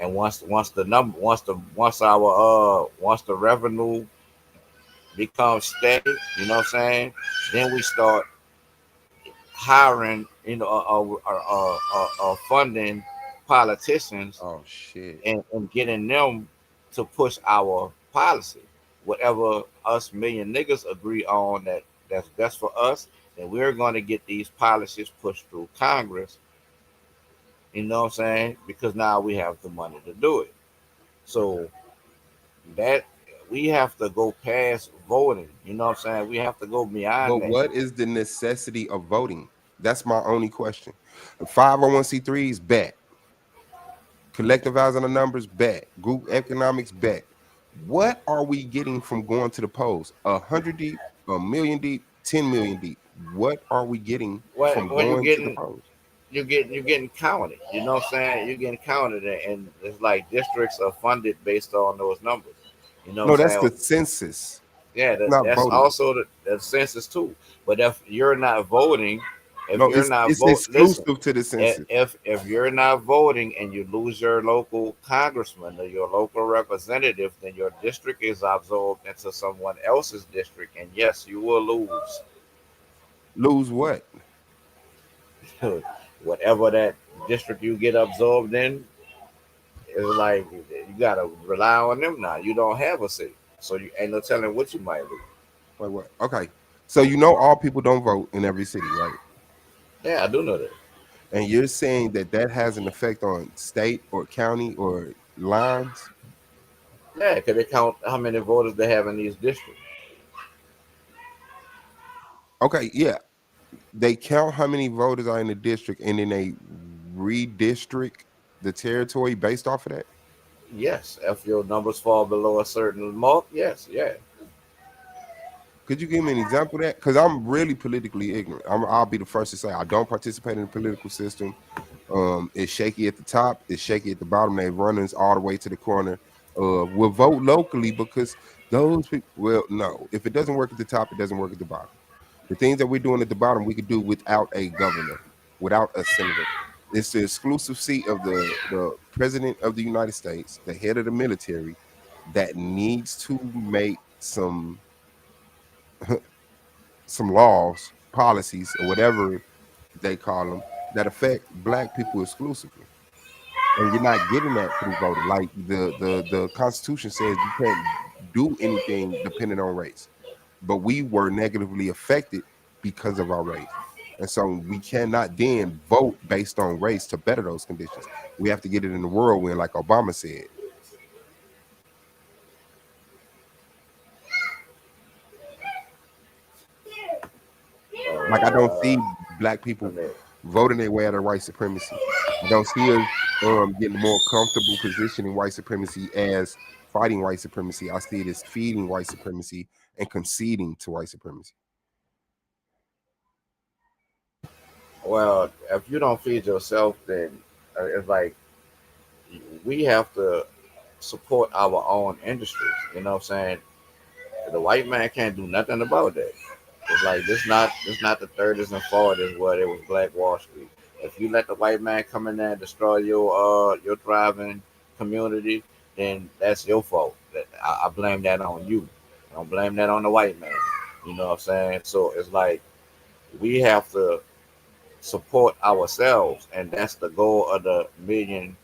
and once the number once the revenue becomes steady, you know what I'm saying, then we start hiring, funding politicians Oh shit. and getting them to push our policy. Whatever us million niggas agree on that's best for us, then we're going to get these policies pushed through Congress. You know what I'm saying? Because now we have the money to do it. So that we have to go past voting. You know what I'm saying? We have to go beyond But that. what is the necessity of voting? That's my only question. 501c3s, bet. Collective housing and numbers, bet. Group economics, bet. What are we getting from going to the polls? 100 deep, a million deep, 10 million deep. What are we getting from When going to the polls? you're getting counted. You know what I'm saying? You're getting counted, and it's like districts are funded based on those numbers. You know No, what I'm that's the saying? census. Yeah, That's not that's voting. also the census too. But if you're not voting, if No, you're it's not it's vote, listen. exclusive to the census. If you're not voting and you lose your local congressman or your local representative, then your district is absorbed into someone else's district, and yes, you will lose Lose what? whatever district you get absorbed in, it's like you gotta rely on them now. You don't have a seat, so you ain't no telling what you might lose. Wait, what? Okay. So you know all people don't vote in every city, right? Yeah, I do know that. And you're saying that that has an effect on state or county or lines? Yeah, because they count how many voters they have in these districts. Okay, yeah. They count how many voters are in the district and then they redistrict the territory based off of that. Yes, if your numbers fall below a certain mark, yes, yeah. Could you give me an example of that? Because I'm really politically ignorant. I'll be the first to say I don't participate in the political system. It's shaky at the top, it's shaky at the bottom. They run us all the way to the corner. We'll vote locally because those people. Well, no, if it doesn't work at the top, it doesn't work at the bottom. The things that we're doing at the bottom, we could do without a governor, without a senator. It's the exclusive seat of the president of the United States, the head of the military, that needs to make some laws, policies, or whatever they call them that affect black people exclusively. And you're not getting that through voting. Like the Constitution says, you can't do anything depending on race. But we were negatively affected because of our race. And so we cannot then vote based on race to better those conditions. We have to get it in the whirlwind, like Obama said. Like I don't see black I people mean, voting their way out of white supremacy. I don't see us getting a more comfortable position in white supremacy as fighting white supremacy. I see it as feeding white supremacy and conceding to white supremacy. well, if you don't feed yourself, then it's like we have to support our own industries. You know what I'm saying? The white man can't do nothing about that. It's like this not the 30s and 40s where it was Black Wall Street. If you let the white man come in there and destroy your thriving community, then that's your fault. I blame that on you. I don't blame that on the white man. You know what I'm saying? So it's like we have to support ourselves, and that's the goal of the million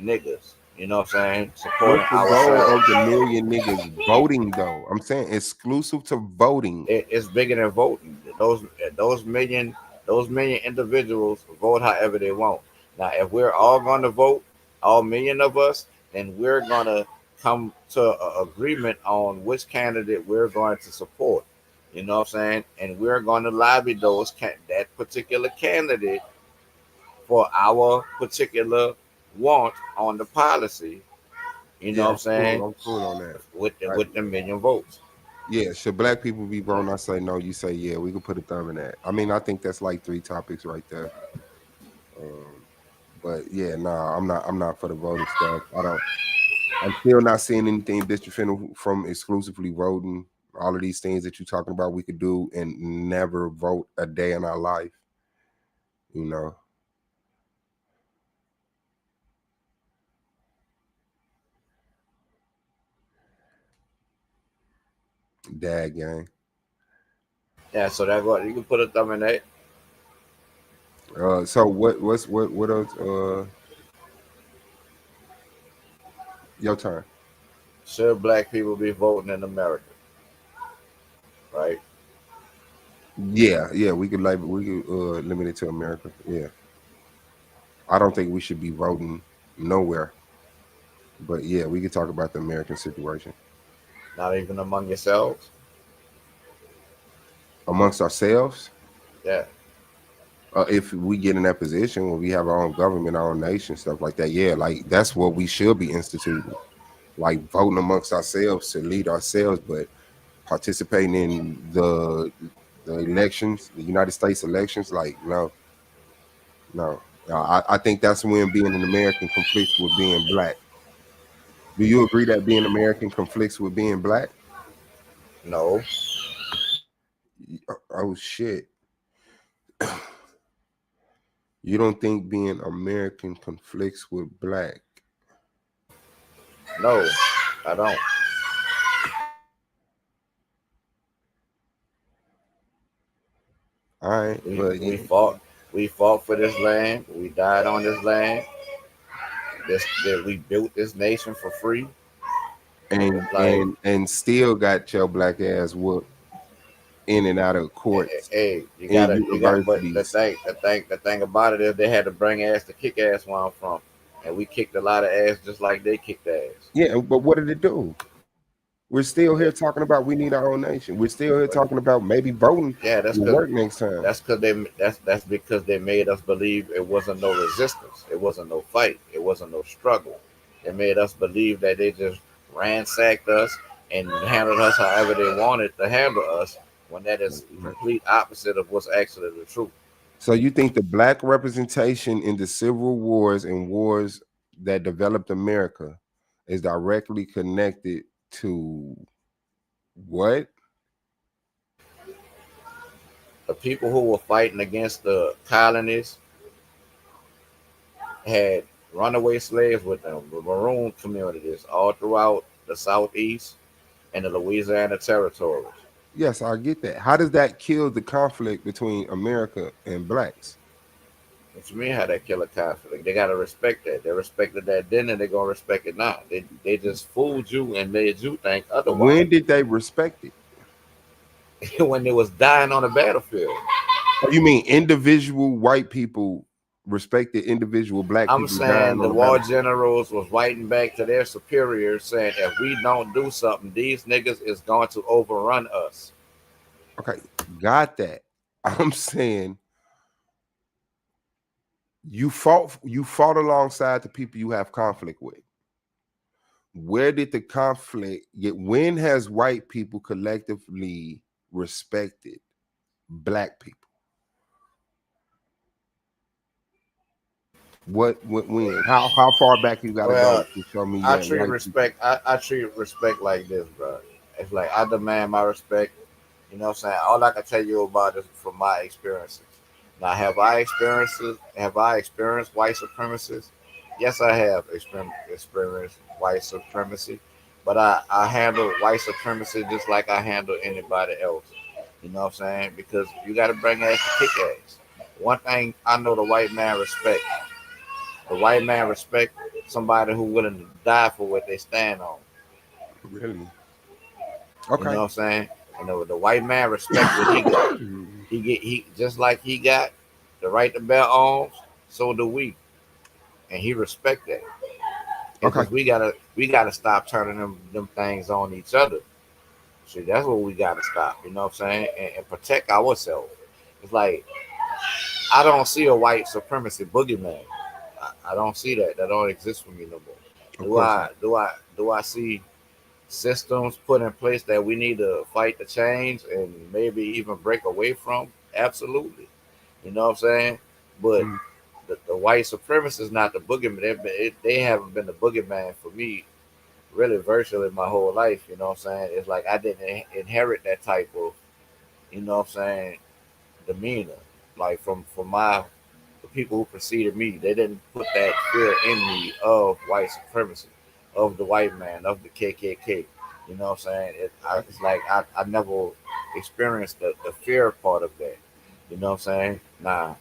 niggas. You know what I'm saying? What's Supporting the goal ourselves. of the million niggas voting though? I'm saying exclusive to voting. It's bigger than voting. Those million individuals vote however they want. Now, if we're all going to vote, all million of us, then we're going to come to an agreement on which candidate we're going to support. You know what I'm saying? And we're going to lobby that particular candidate for our particular want on the policy. You know Yeah, what I'm I'm cool. saying? I'm cool on that. Right. With the million votes. Yeah, should black people be voting? I say no. You say yeah. We could put a thumb in that. I mean, I think that's like three topics right there. Um, but yeah, nah, I'm not. I'm not for the voting stuff. I don't. I'm still not seeing anything disrespectful from exclusively voting. All of these things that you're talking about, we could do and never vote a day in our life. You know, dag gang. Yeah, so that what you can put a thumb in that. So what else? Your turn. Should black people be voting in America? Right? Yeah, yeah, we could label, we could limit it to America. Yeah, I don't think we should be voting nowhere, but yeah, we could talk about the American situation Not even among yourselves. amongst ourselves. Yeah. If we get in that position where we have our own government, our own nation, stuff like that, yeah, like that's what we should be instituting, like voting amongst ourselves to lead ourselves, but participating in the elections, the United States elections, like no, no. I think that's when being an American conflicts with being black. Do you agree that being American conflicts with being black? No. Oh shit. You don't think being American conflicts with black? No. I don't. All right, but We fought. We fought for this land. We died on this land. This that we built this nation for free. and Like, and still got your black ass whooped in and out of courts hey, in you got. But universities. the thing about it is they had to bring ass to kick ass where I'm from, and we kicked a lot of ass just like they kicked ass. Yeah, but what did it do? We're still here talking about we need our own nation. We're still here But talking about maybe voting yeah, will work next time. that's because they made us believe it wasn't no resistance, it wasn't no fight, it wasn't no struggle. They made us believe that they just ransacked us and handled us however they wanted to handle us, when that is complete opposite of what's actually the truth. So you think the black representation in the civil wars and wars that developed America is directly connected to what? The people who were fighting against the colonies had runaway slaves with them, the maroon communities all throughout the southeast and the Louisiana territories. Yes, I get that. How does that kill the conflict between America and blacks? What you mean how that killer conflict? They gotta respect that. They respected that then, and they're gonna respect it now. They just fooled you and made you think otherwise When did they respect it? when they was dying on the battlefield. Oh, you mean individual white people respected individual black I'm people dying saying on the the war battlefield? generals was writing back to their superiors saying if we don't do something, these niggas is going to overrun us. Okay, got that. I'm saying you fought alongside the people you have conflict with. Where did the conflict get? When has white people collectively respected black people? What when? How far back you got to go Well, to show me that white people? I treat respect like this, bro. It's like I demand my respect. You know what I'm saying? All I can tell you about is from my experiences. Now, have I experienced white supremacists? Yes, I have experienced white supremacy, but I handle white supremacy just like I handle anybody else. You know what I'm saying? Because you got to bring ass to kick ass. One thing I know the white man respect. The white man respect somebody who willing to die for what they stand on. Really? You know Okay. what I'm saying? And the white man respect what he got. He just like he got the right to bear arms, so do we. And he respect that. It's Okay. just we gotta stop turning them things on each other. See, that's what we gotta stop. You know what I'm saying? And protect ourselves. It's like I don't see a white supremacy boogeyman. I don't see that. That don't exist for me no more. Of Do course. I? Do I see systems put in place that we need to fight to change and maybe even break away from? Absolutely. You know what I'm saying? But Mhm. the white supremacists is not the boogeyman. They haven't been the boogeyman for me really virtually my whole life. You know what I'm saying? It's like I didn't inherit that type of, you know what I'm saying, demeanor. Like from my the people who preceded me, they didn't put that fear in me of white supremacy, of the white man, of the KKK. You know what I'm saying? It's like I never experienced the fear part of that. You know what I'm saying? Nah.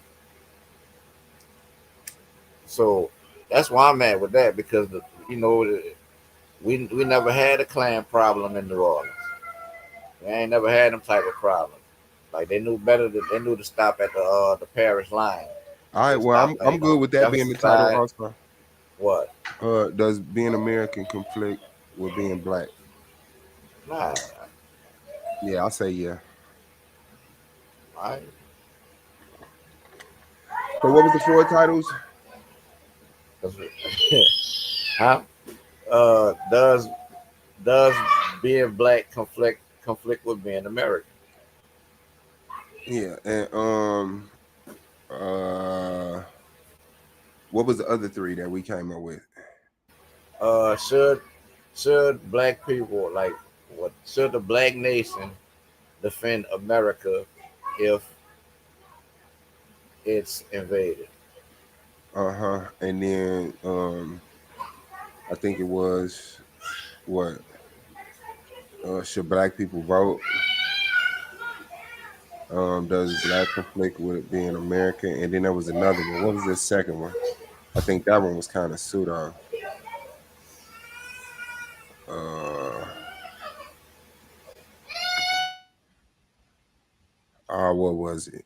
So that's why I'm at with that because we never had a clan problem in New Orleans. We ain't never had them type of problems. Like they knew better. They knew to stop at the parish line. All right. They Well, stopped I'm at good with that being Jefferson the title side. also. What? Does being American conflict with being black? Nah. Yeah, I'll say yeah. I, So what was the four titles? huh? Does being black conflict with being American? Yeah, and uh what was the other three that we came up with? Uh, should should black people like what? Should the black nation defend America if it's invaded? Uh-huh. And then I think it was what should black people vote? Does black conflict with being American? And then there was another one. What was the second one? I think that one was kind of pseudo. Uh, what was it?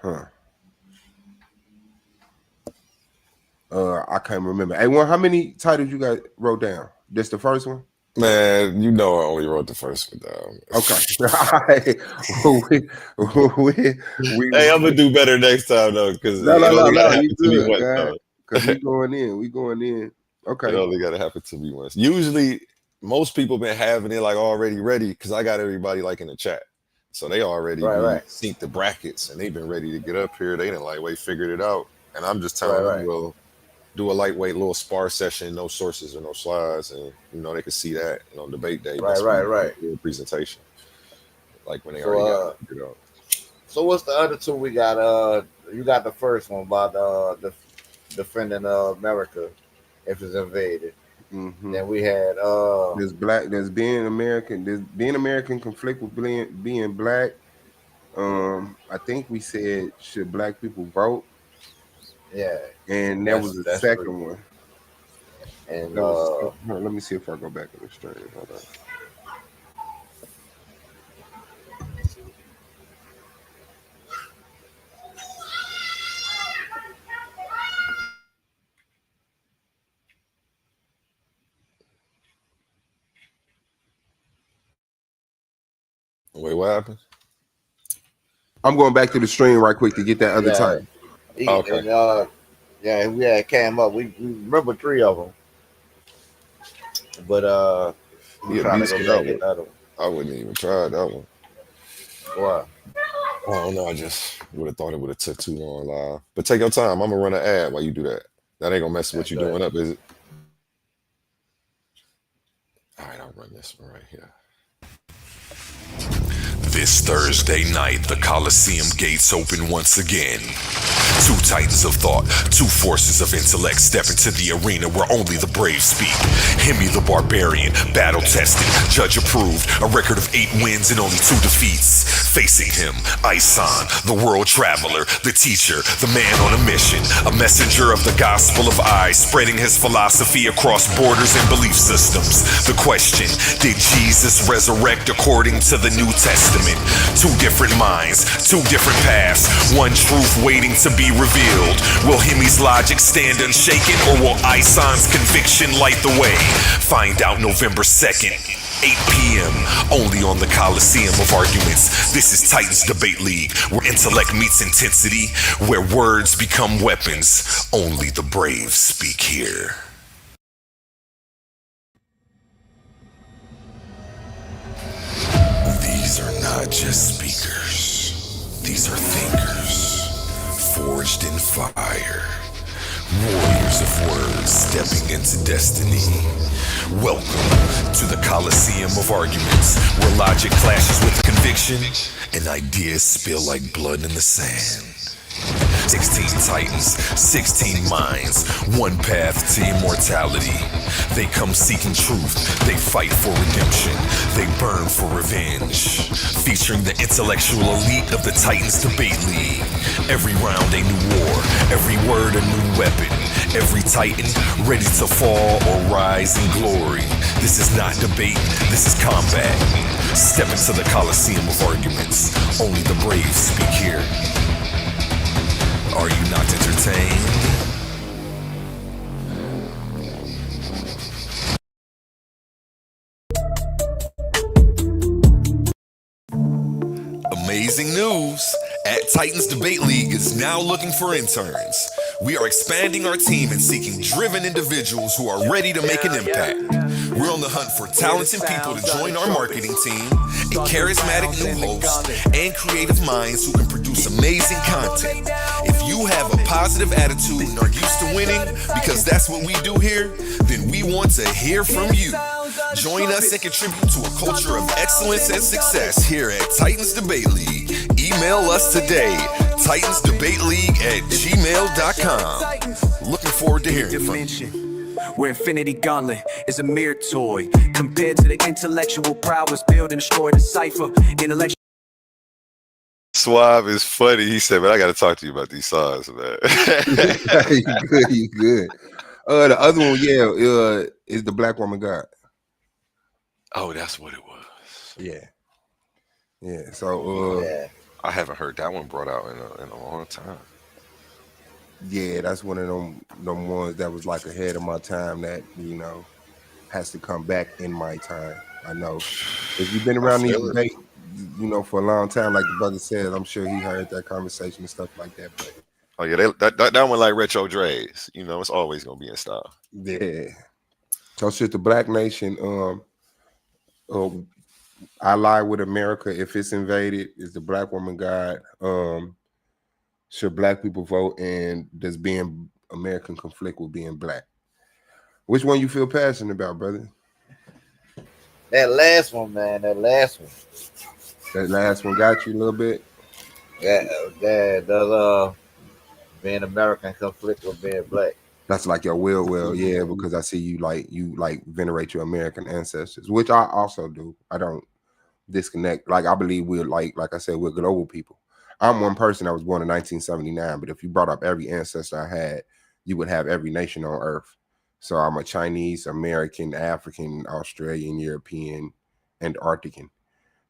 Huh. I can't remember. Hey, how many titles you guys wrote down? Just the first one? Man, you know I only wrote the first one down. Okay. Hey, I'm gonna do better next time though, because no, you good, because we going in. Okay. It only gotta happen to me once. Usually, most people been having it like already ready because I got everybody like in the chat, so they already synced the brackets and they've been ready to get up here. They didn't lightweight figured it out, and I'm just telling them, well, do a lightweight little spar session, no sources or no slides, and they can see that on debate day. Right. Presentation, like when they already got it figured out. So what's the other two we got? You got the first one about the defending America if it's invaded. Mm-hmm. Then we had there's being American conflict with being black. I think we said, should black people vote? Yeah. And there was a second one. And let me see if I go back in the stream. Hold on. Wait, what happened? I'm going back to the stream right quick to get that other title. Okay. And, we had came up. We remember 3 of them, but trying to go back at that one. I wouldn't even try that one. Why? I don't know. I just would have thought it would have took too long live. But take your time. I'm gonna run an ad while you do that. That ain't gonna mess with what you're doing up, is it? All right, I'll run this one right here. This Thursday night, the Coliseum gates open once again. 2 titans of thought, 2 forces of intellect step into the arena where only the brave speak. Hemi the barbarian, battle-tested, judge-approved, a record of 8 wins and only 2 defeats. Facing him, Isan, the world traveler, the teacher, the man on a mission, a messenger of the gospel of I, spreading his philosophy across borders and belief systems. The question, did Jesus resurrect according to the New Testament? 2 different minds, 2 different paths, 1 truth waiting to be revealed. Will Hemi's logic stand unshaken, or will Isan's conviction light the way? Find out November 2nd, 8 p.m. only on the Coliseum of Arguments. This is Titans Debate League, where intellect meets intensity, where words become weapons. Only the brave speak here. These are not just speakers. These are thinkers, forged in fire. Warriors of words stepping into destiny. Welcome to the Coliseum of Arguments, where logic clashes with conviction and ideas spill like blood in the sand. 16 titans, 16 minds, 1 path to immortality. They come seeking truth, they fight for redemption, they burn for revenge. Featuring the intellectual elite of the Titans Debate League. Every round a new war, every word a new weapon. Every titan ready to fall or rise in glory. This is not debate, this is combat. Step into the Coliseum of Arguments. Only the brave speak here. Are you not entertained? Amazing news! At Titans Debate League is now looking for interns. We are expanding our team and seeking driven individuals who are ready to make an impact. We're on the hunt for talented people to join our marketing team, a charismatic new host, and creative minds who can produce amazing content. If you have a positive attitude and are used to winning, because that's what we do here, then we want to hear from you. Join us and contribute to a culture of excellence and success here at Titans Debate League. Email us today, titansdebateleague@gmail.com. Looking forward to hearing from you. where infinity gauntlet is a mere toy compared to the intellectual prowess build and destroy the cipher. Intellectual. Suave is funny. He said, "Man, I got to talk to you about these songs, man." You good, you good. The other one, yeah, is the Black Woman God. Oh, that's what it was. Yeah, yeah. So, Yeah. I haven't heard that one brought out in a long time. yeah, that's one of them ones that was like ahead of my time. That has to come back in my time. I know if you've been I around these feel it. debates, for a long time, like the brother said, I'm sure he heard that conversation and stuff like that. But Oh yeah, that one like retro Dre's. It's always gonna be in style. yeah, so should the Black nation, uh, ally with America if it's invaded? Is the Black Woman God? Should Black people vote? And does being American conflict with being Black? Which one you feel passionate about, brother? That last one, man. That last one. That last one got you a little bit. That does being American conflict with being Black. That's like your well, yeah, because I see you like venerate your American ancestors, which I also do. I don't disconnect. Like I believe we're like I said, we're global people. I'm one person that was born in 1979, but if you brought up every ancestor I had, you would have every nation on earth. So I'm a Chinese, American, African, Australian, European, and Antarctican.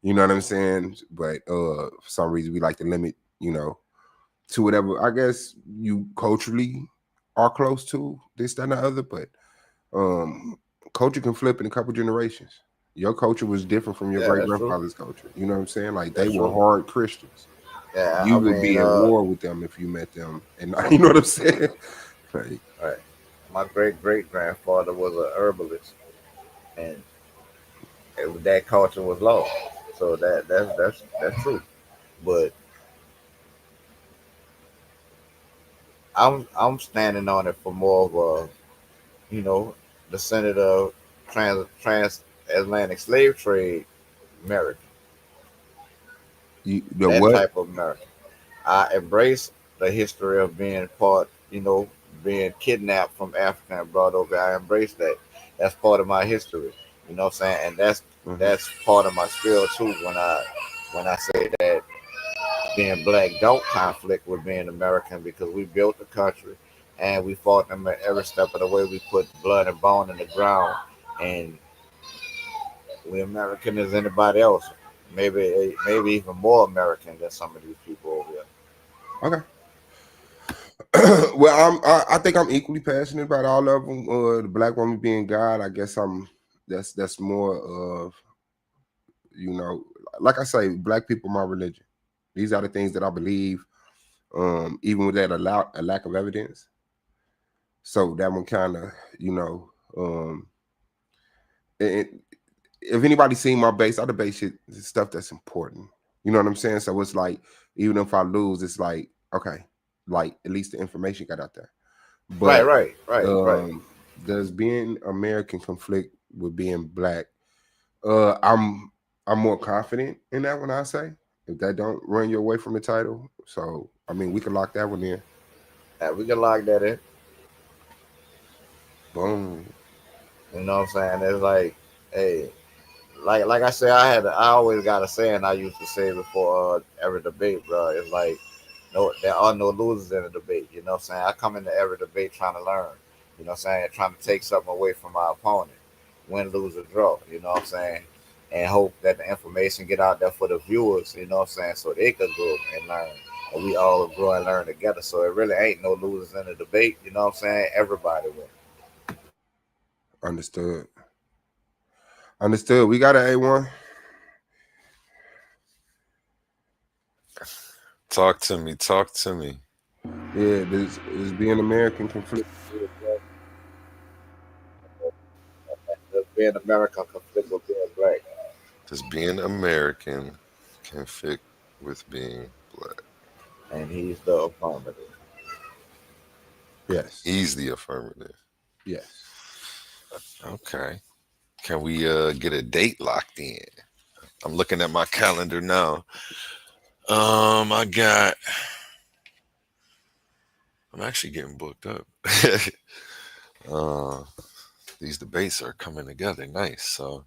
You know what I'm saying? But for some reason we like to limit, to whatever I guess you culturally are close to, this, that, and the other. But culture can flip in a couple generations. Your culture was different from your Yeah, great that's true. grandfather's culture. You know what I'm saying? Like they That's were true. hard Christians. Yeah, You I would mean, be at war with them if you met them, and you know what I'm saying? Like, right. My great great grandfather was a herbalist, and that culture was lost. So that's true. But I'm standing on it for more of descendant of transatlantic slave trade America, the that what? type of America. I embrace the history of being part, being kidnapped from Africa and brought over. I embrace that. That's part of my history. You know what I'm saying? And that's part of my spiel too. When I say that being Black don't conflict with being American, because we built the country and we fought them at every step of the way. We put blood and bone in the ground, and we American as anybody else. Maybe even more American than some of these people over here. Okay. Well, I think I'm equally passionate about all of them. The Black woman being God, I guess that's more of, like I say, Black people, my religion. These are the things that I believe, even with that a lack of evidence. So that one kind of, it, if anybody seen my base, I debate shit, stuff that's important. You know what I'm saying? So it's like, even if I lose, it's like, okay, like at least the information got out there. Right, But right, right, right. does being American conflict with being Black? I'm more confident in that one. I say, if that don't run you away from the title. So I mean, we can lock that one in. We can lock that in. Boom. You know what I'm saying? It's like, hey, like I said, I always got a saying I used to say before every debate, bro. It's like, no, there are no losers in a debate. You know what I'm saying? I come into every debate trying to learn. You know what I'm saying? Trying to take something away from my opponent. Win, lose, or draw. You know what I'm saying? And hope that the information get out there for the viewers. You know what I'm saying? So they could grow and learn. And we all grow and learn together. So it really ain't no losers in the debate. You know what I'm saying? Everybody win. Understood. Understood. We got an A1. Talk to me. Talk to me. Yeah, this is being American conflict. Just being American conflict with being Black. Does being American conflict with being Black? And he's the affirmative. Yes. He's the affirmative. Yes. Okay. Can we get a date locked in? I'm looking at my calendar now. I'm actually getting booked up. these debates are coming together nice. So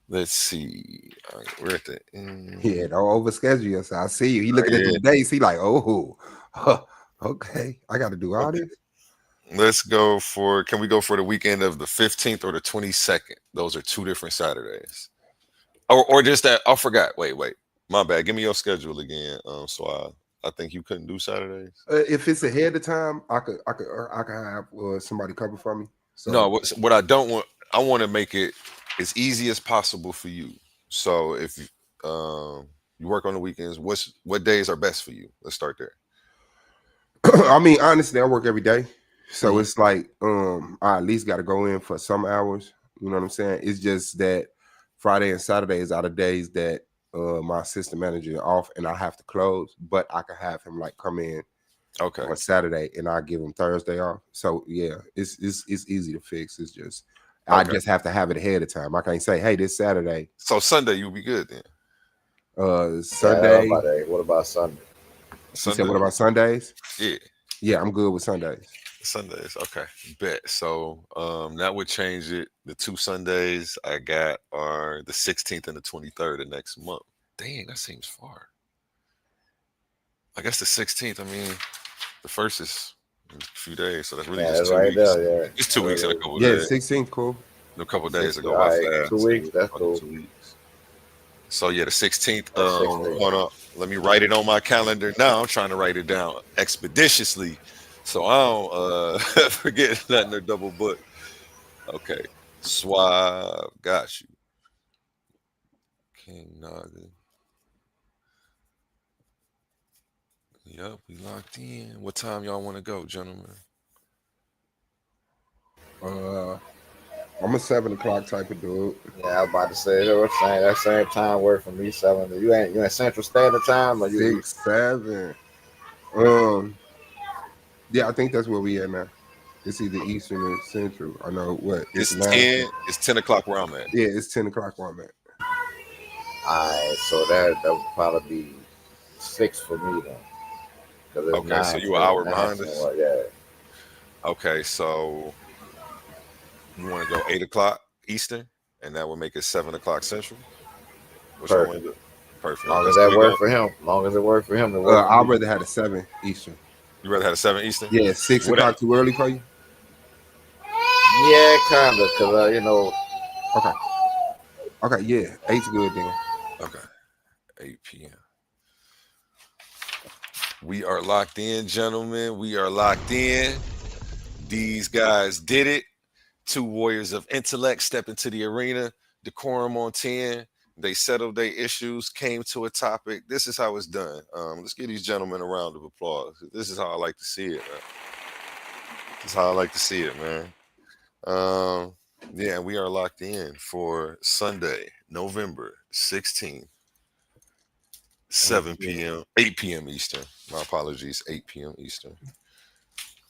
let's see. All right, we're at the end. Yeah, don't overschedule yourself. I see you. He Oh, looking at yeah. the days. He like, oh, huh, okay. I got to do all Okay. this. Let's go for. Can we go for the weekend of the 15th or the 22nd? Those are two different Saturdays. Or just that. I forgot. Wait. My bad. Give me your schedule again. So I think you couldn't do Saturdays. If it's ahead of time, I could have somebody cover for me. No, So what I don't want, I want to make it as easy as possible for you. So if you work on the weekends, what days are best for you? Let's start there. I mean, honestly, I work every day. So Mhm. it's like I at least got to go in for some hours. You know what I'm saying? It's just that Friday and Saturdays are the days that my assistant manager is off and I have to close, but I can have him like come in Okay. on Saturday and I give him Thursday off. So yeah, it's easy to fix. It's just I Okay. just have to have it ahead of time. I can't say, hey, this Saturday, So Sunday you'll be good then. Sunday. What about Sunday? You said Sunday. what about Sundays? Yeah. Yeah, I'm good with Sundays. Sundays. Okay. Bet. So that would change it. The two Sundays I got are the 16th and the 23rd of next month. Dang, that seems far. I guess the 16th, I mean, the first is a few days, so that's really Yeah, just that's 2 weeks. right there. Yeah. It's 2 weeks and a couple Yeah, days. 16th, cool. A couple days All ago by right, fast. 2 weeks. That's Fucking cool. 2 weeks. So yeah, the 16th. That's 16th. Hold on. Let me write it on my calendar now. I'm trying to write it down expeditiously, so I don't forget nothing or double book. Okay, Suave, got you. King Naga. Yep, we locked in. What time y'all want to go, gentlemen? I'm a 7 o'clock type of dude. Yeah, I was about to say that same time work for me. 7. You ain't Central Standard Time or you? 6, 7. Yeah, I think that's where we at now. It's either Eastern or Central. I know what it's It's now. 10. It's 10 o'clock where I'm at. Yeah, it's 10 o'clock where I'm at. Alright, so that would probably be 6 for me then. It's Okay, so 9, you an hour 9 behind somewhere, us. Yeah. Okay, so you want to go 8 o'clock Eastern, and that would make it 7 o'clock Central. Which I want to do. Perfect. Long as So that we work going- for him. Long as it work for him. It work for I'd me. rather have a 7 Eastern. You rather have a 7 Eastern? Yeah, 6 What o'clock too early for you? Yeah, kinda, cause Okay. Okay, yeah. 8's good then. Okay, 8 p.m. We are locked in, gentlemen. We are locked in. These guys did it. Two warriors of intellect step into the arena. Decorum on 10. They settled their issues, came to a topic. This is how it's done. Let's give these gentlemen a round of applause. This is how I like to see it, man. This is how I like to see it, man. Yeah, we are locked in for Sunday, November 16th, 7 p.m., 8 p.m. Eastern. My apologies, 8 p.m. Eastern.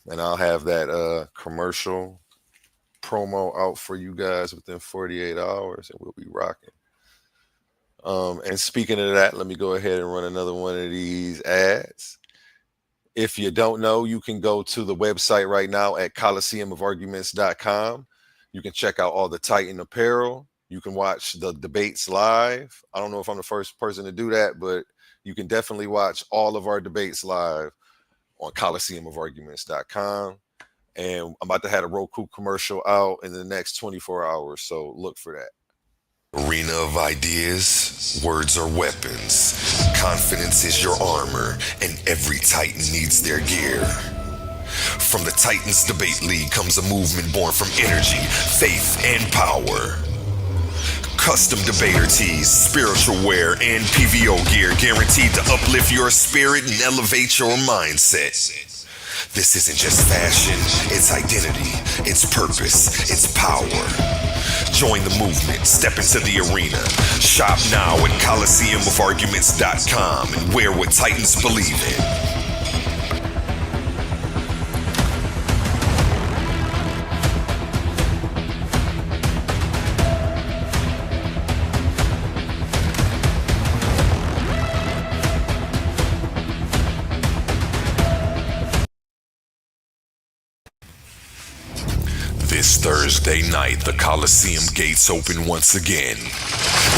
And I'll have that commercial promo out for you guys within 48 hours, and we'll be rocking. And speaking of that, let me go ahead and run another one of these ads. If you don't know, you can go to the website right now at coliseumufarguments.com. You can check out all the Titan apparel. You can watch the debates live. I don't know if I'm the first person to do that, but you can definitely watch all of our debates live on coliseumufarguments.com. And I'm about to have a Roku commercial out in the next 24 hours, so look for that. Arena of ideas, words are weapons. Confidence is your armor, and every Titan needs their gear. From the Titans Debate League comes a movement born from energy, faith, and power. Custom debater tees, spiritual wear, and PVO gear guaranteed to uplift your spirit and elevate your mindset. This isn't just fashion, it's identity, it's purpose, it's power. Join the movement, step into the arena. Shop now at coliseumufarguments.com and wear what Titans believe in. This Thursday, Thursday night, the Coliseum gates open once again.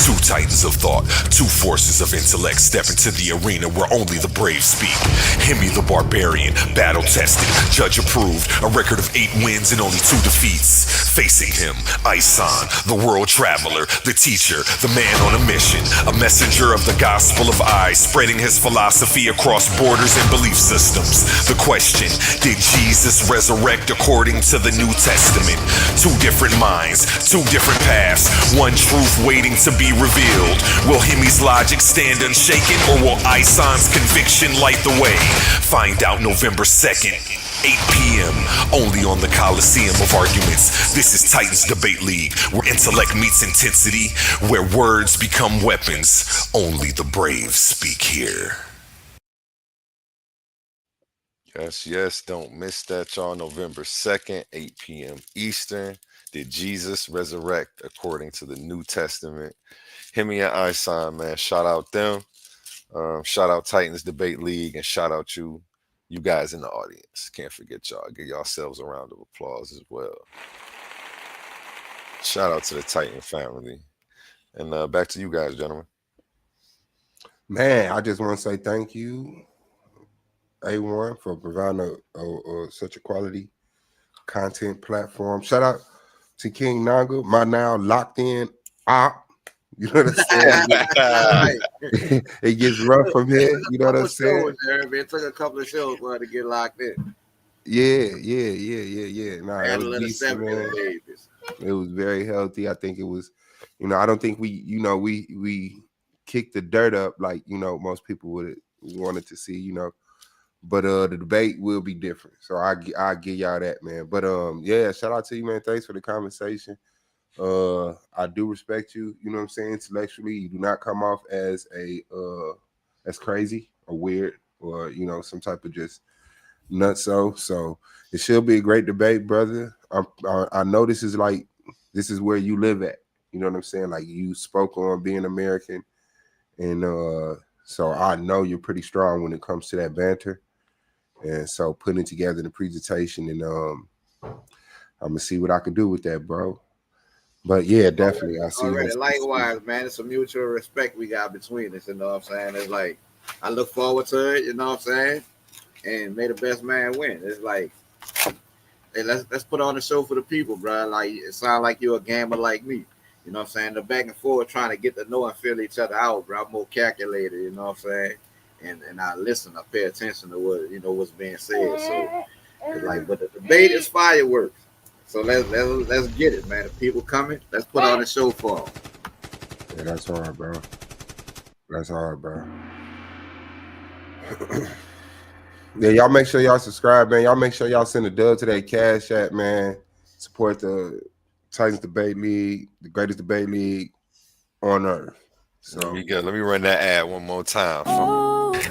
Two titans of thought, two forces of intellect step into the arena where only the brave speak. Hemi the barbarian, battle tested, judge approved, a record of 8 wins and only 2 defeats. Facing him, Isan, the world traveler, the teacher, the man on a mission, a messenger of the gospel of I, spreading his philosophy across borders and belief systems. The question, did Jesus resurrect according to the New Testament? 2 different minds, 2 different paths, one truth waiting to be revealed. Will Hemi's logic stand unshaken, or will Isan's conviction light the way? Find out November 2nd, 8 p.m., only on the Coliseum of Arguments. This is Titans Debate League, where intellect meets intensity, where words become weapons. Only the brave speak here. Yes, don't miss that, y'all. November 2nd, 8 p.m. Eastern. Did Jesus resurrect according to the New Testament? Hemi and Isan, man, shout out them. Shout out Titans Debate League, and shout out you guys in the audience. Can't forget y'all. Give yourselves a round of applause as well. Shout out to the Titan family. And back to you guys, gentlemen. Man, I just want to say thank you, A1, for providing such a quality content platform. Shout out to King Naga, my now locked in op. You know what I'm saying? It gets rough from here. You know what I'm saying? It took a couple of shows for her to get locked in. Yeah. Nah, I had it to was let her decent, 7 man. days. It was very healthy. I think it was, I don't think we kicked the dirt up like, most people would wanted to see, but the debate will be different. So I give y'all that, man. But yeah, shout out to you, man. Thanks for the conversation. I do respect you, you know what I'm saying, intellectually. You do not come off as as crazy or weird or, some type of just nutso. So it should be a great debate, brother. I know this is where you live at. You know what I'm saying? Like, you spoke on being American, and so I know you're pretty strong when it comes to that banter. And so putting together the presentation, and I'm gonna see what I can do with that, bro. But yeah, definitely. I see. Already, likewise, man. It's a mutual respect we got between us. You know what I'm saying? It's like, I look forward to it. You know what I'm saying? And may the best man win. It's like, hey, let's put on the show for the people, bro. Like, it sounds like you're a gamer like me. You know what I'm saying? The back and forth trying to get to know and feel each other out, bro. I'm more calculated. You know what I'm saying? And I listen. I pay attention to what's being said. So it's like, but the debate is fireworks. So let's get it, man. The people coming. Let's put on the show for them. Yeah, that's hard, bro. That's hard, bro. Yeah, y'all make sure y'all subscribe, man. Y'all make sure y'all send a dub to that Cash App, man. Support the Titans Debate League, the greatest debate league on earth. So Let me run that ad one more time.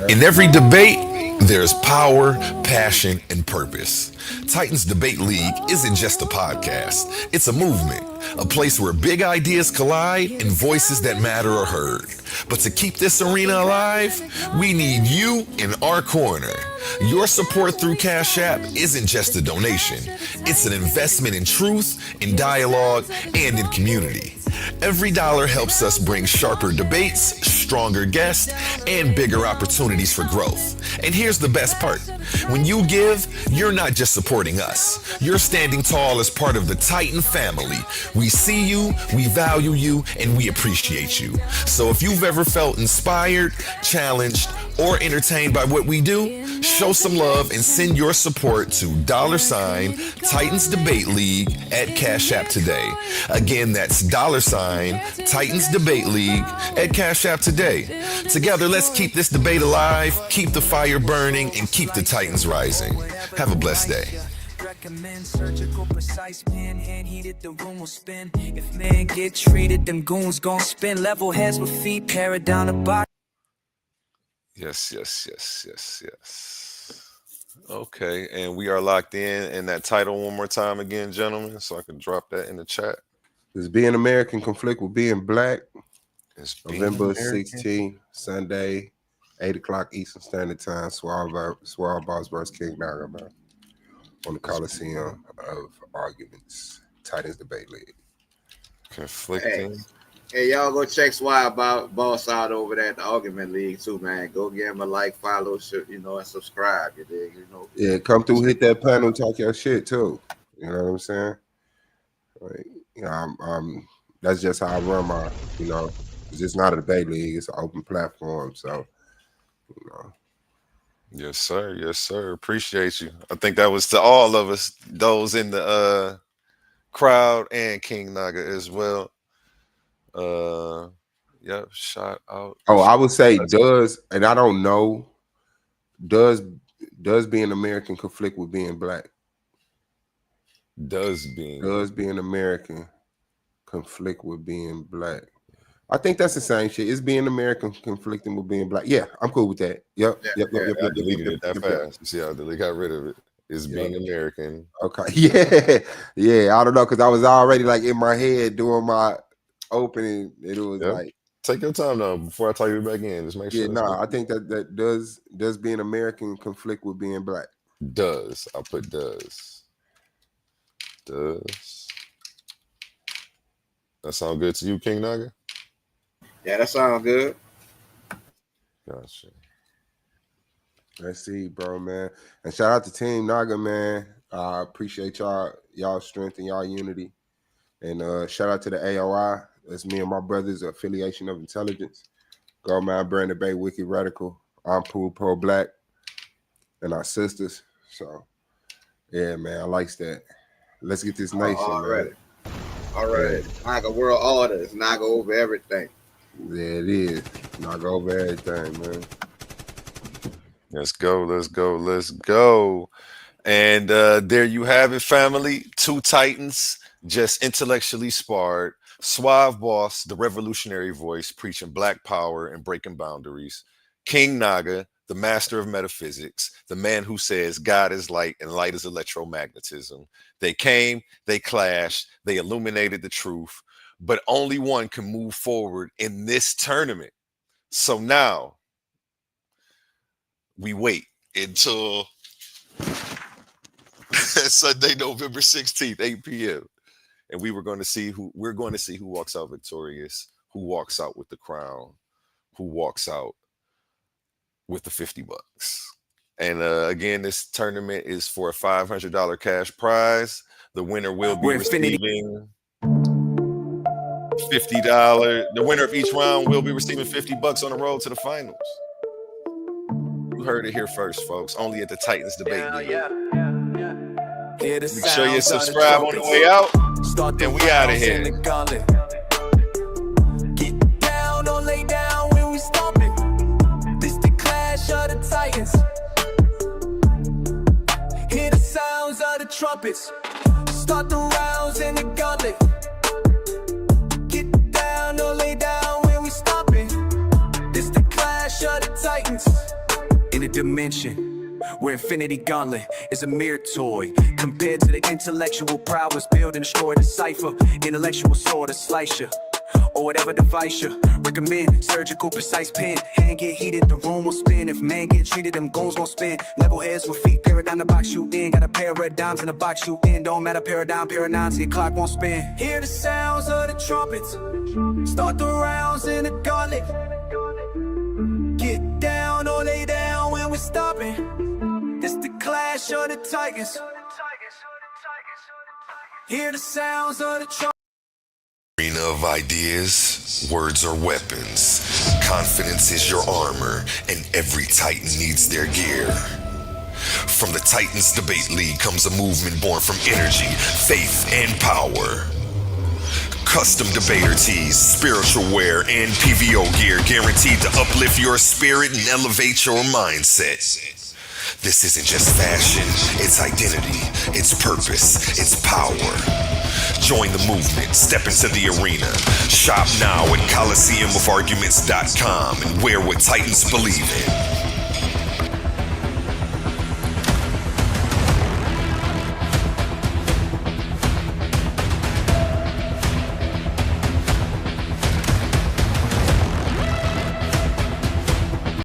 In every debate, there's power, passion, and purpose. Titans Debate League isn't just a podcast. It's a movement, a place where big ideas collide and voices that matter are heard. But to keep this arena alive, we need you in our corner. Your support through Cash App isn't just a donation. It's an investment in truth, in dialogue, and in community. Every dollar helps us bring sharper debates, stronger guests, and bigger opportunities for growth. And here's the best part. When you give, you're not just supporting us. You're standing tall as part of the Titan family. We see you, we value you, and we appreciate you. So if you've ever felt inspired, challenged, or entertained by what we do, show some love and send your support to $Titans Debate League at Cash App today. Again, that's $Titans Debate League at Cash App today. Together, let's keep this debate alive, keep the fire burning, and keep the Titans rising. Have a blessed day. Recommend surgical, precise pen, hand heated, the room will spin. If men get treated, them goons gon' spin. Level heads with feet, para down the box. Yes. Okay, and we are locked in that title one more time again, gentlemen, so I can drop that in the chat. Does being American conflict with being black? It's November 16th, Sunday, 8 o'clock Eastern Standard Time. Suave Boss versus King Naga, man, on the Coliseum of Arguments. Titans Debate League. Conflicting. Hey, y'all go check Suave Boss out over there at the Argument League too, man. Go give him a like, follow, and subscribe. You dig? Yeah, come through, hit that panel, talk your shit too. You know what I'm saying? Like, that's just how I run my, it's just not a debate league, it's an open platform. So, Yes, sir. Yes, sir. Appreciate you. I think that was to all of us, those in the crowd and King Naga as well. Yep, shout out. Oh, I would say and I don't know, does being American conflict with being black? Does being American conflict with being black? I think that's the same shit. It's being American conflicting with being black. Yeah, I'm cool with that. Yep. I deleted it that fast. You see how I got rid of it. It's being American. Okay. Yeah. I don't know, because I was already like in my head doing my opening. It was like, take your time now before I tell you back in. Just make sure. Yeah, I think that does being American conflict with being black. Does. I'll put does. Does. That sound good to you, King Naga? Yeah, that sounds good. Gotcha. Let's see, bro, man. And shout out to Team Naga, man. I appreciate y'all strength and y'all unity. And shout out to the AOI. That's me and my brothers, Affiliation of Intelligence. Goldmine, Brandon Bay, Wicked Radical. I'm Pool Pro Black. And our sisters. So, yeah, man, I likes that. Let's get this nation, man. All right. Naga world order. It's Naga over everything. Yeah, it is. Naga over everything, man. Let's go. And there you have it, family. Two Titans just intellectually sparred. Suave Boss, the revolutionary voice, preaching black power and breaking boundaries. King Naga, the master of metaphysics, the man who says God is light and light is electromagnetism. They came, they clashed, they illuminated the truth, but only one can move forward in this tournament. So now we wait until Sunday, November 16th, 8 p.m. And we're going to see who walks out victorious, who walks out with the crown, who walks out with the $50. And again, this tournament is for a $500 cash prize. The winner will be receiving $50. The winner of each round will be receiving $50 on the road to the finals. You heard it here first, folks. Only at the Titans Debate League. Make sure you subscribe on the way out. And we out of here. Get down, don't lay down when we stop it. This the clash of the Titans. Hear the sounds of the trumpets. Start the rounds in the gauntlet. Get down, don't lay down when we stop it. This the clash of the Titans. In a dimension where infinity gauntlet is a mere toy compared to the intellectual prowess, build and destroy the cipher. Intellectual sword to slice you, or whatever device you recommend. Surgical precise pen, hand get heated, the room will spin. If man get treated, them goals gon' spin. Level heads with feet, paradigm the box you in. Got a pair of red dimes in the box you in. Don't matter, paradigm, paradigms, your clock won't spin. Hear the sounds of the trumpets. Start the rounds in the gauntlet. Get down or lay down when we're stopping. This the clash of the Titans. Hear the sounds of the trumpets. Arena of ideas, words are weapons. Confidence is your armor, and every Titan needs their gear. From the Titans Debate League comes a movement born from energy, faith, and power. Custom debater tees, spiritual wear, and PVO gear guaranteed to uplift your spirit and elevate your mindset. This isn't just fashion, it's identity, it's purpose, it's power. Join the movement, step into the arena. Shop now at ColiseumOfArguments.com and wear what Titans believe in.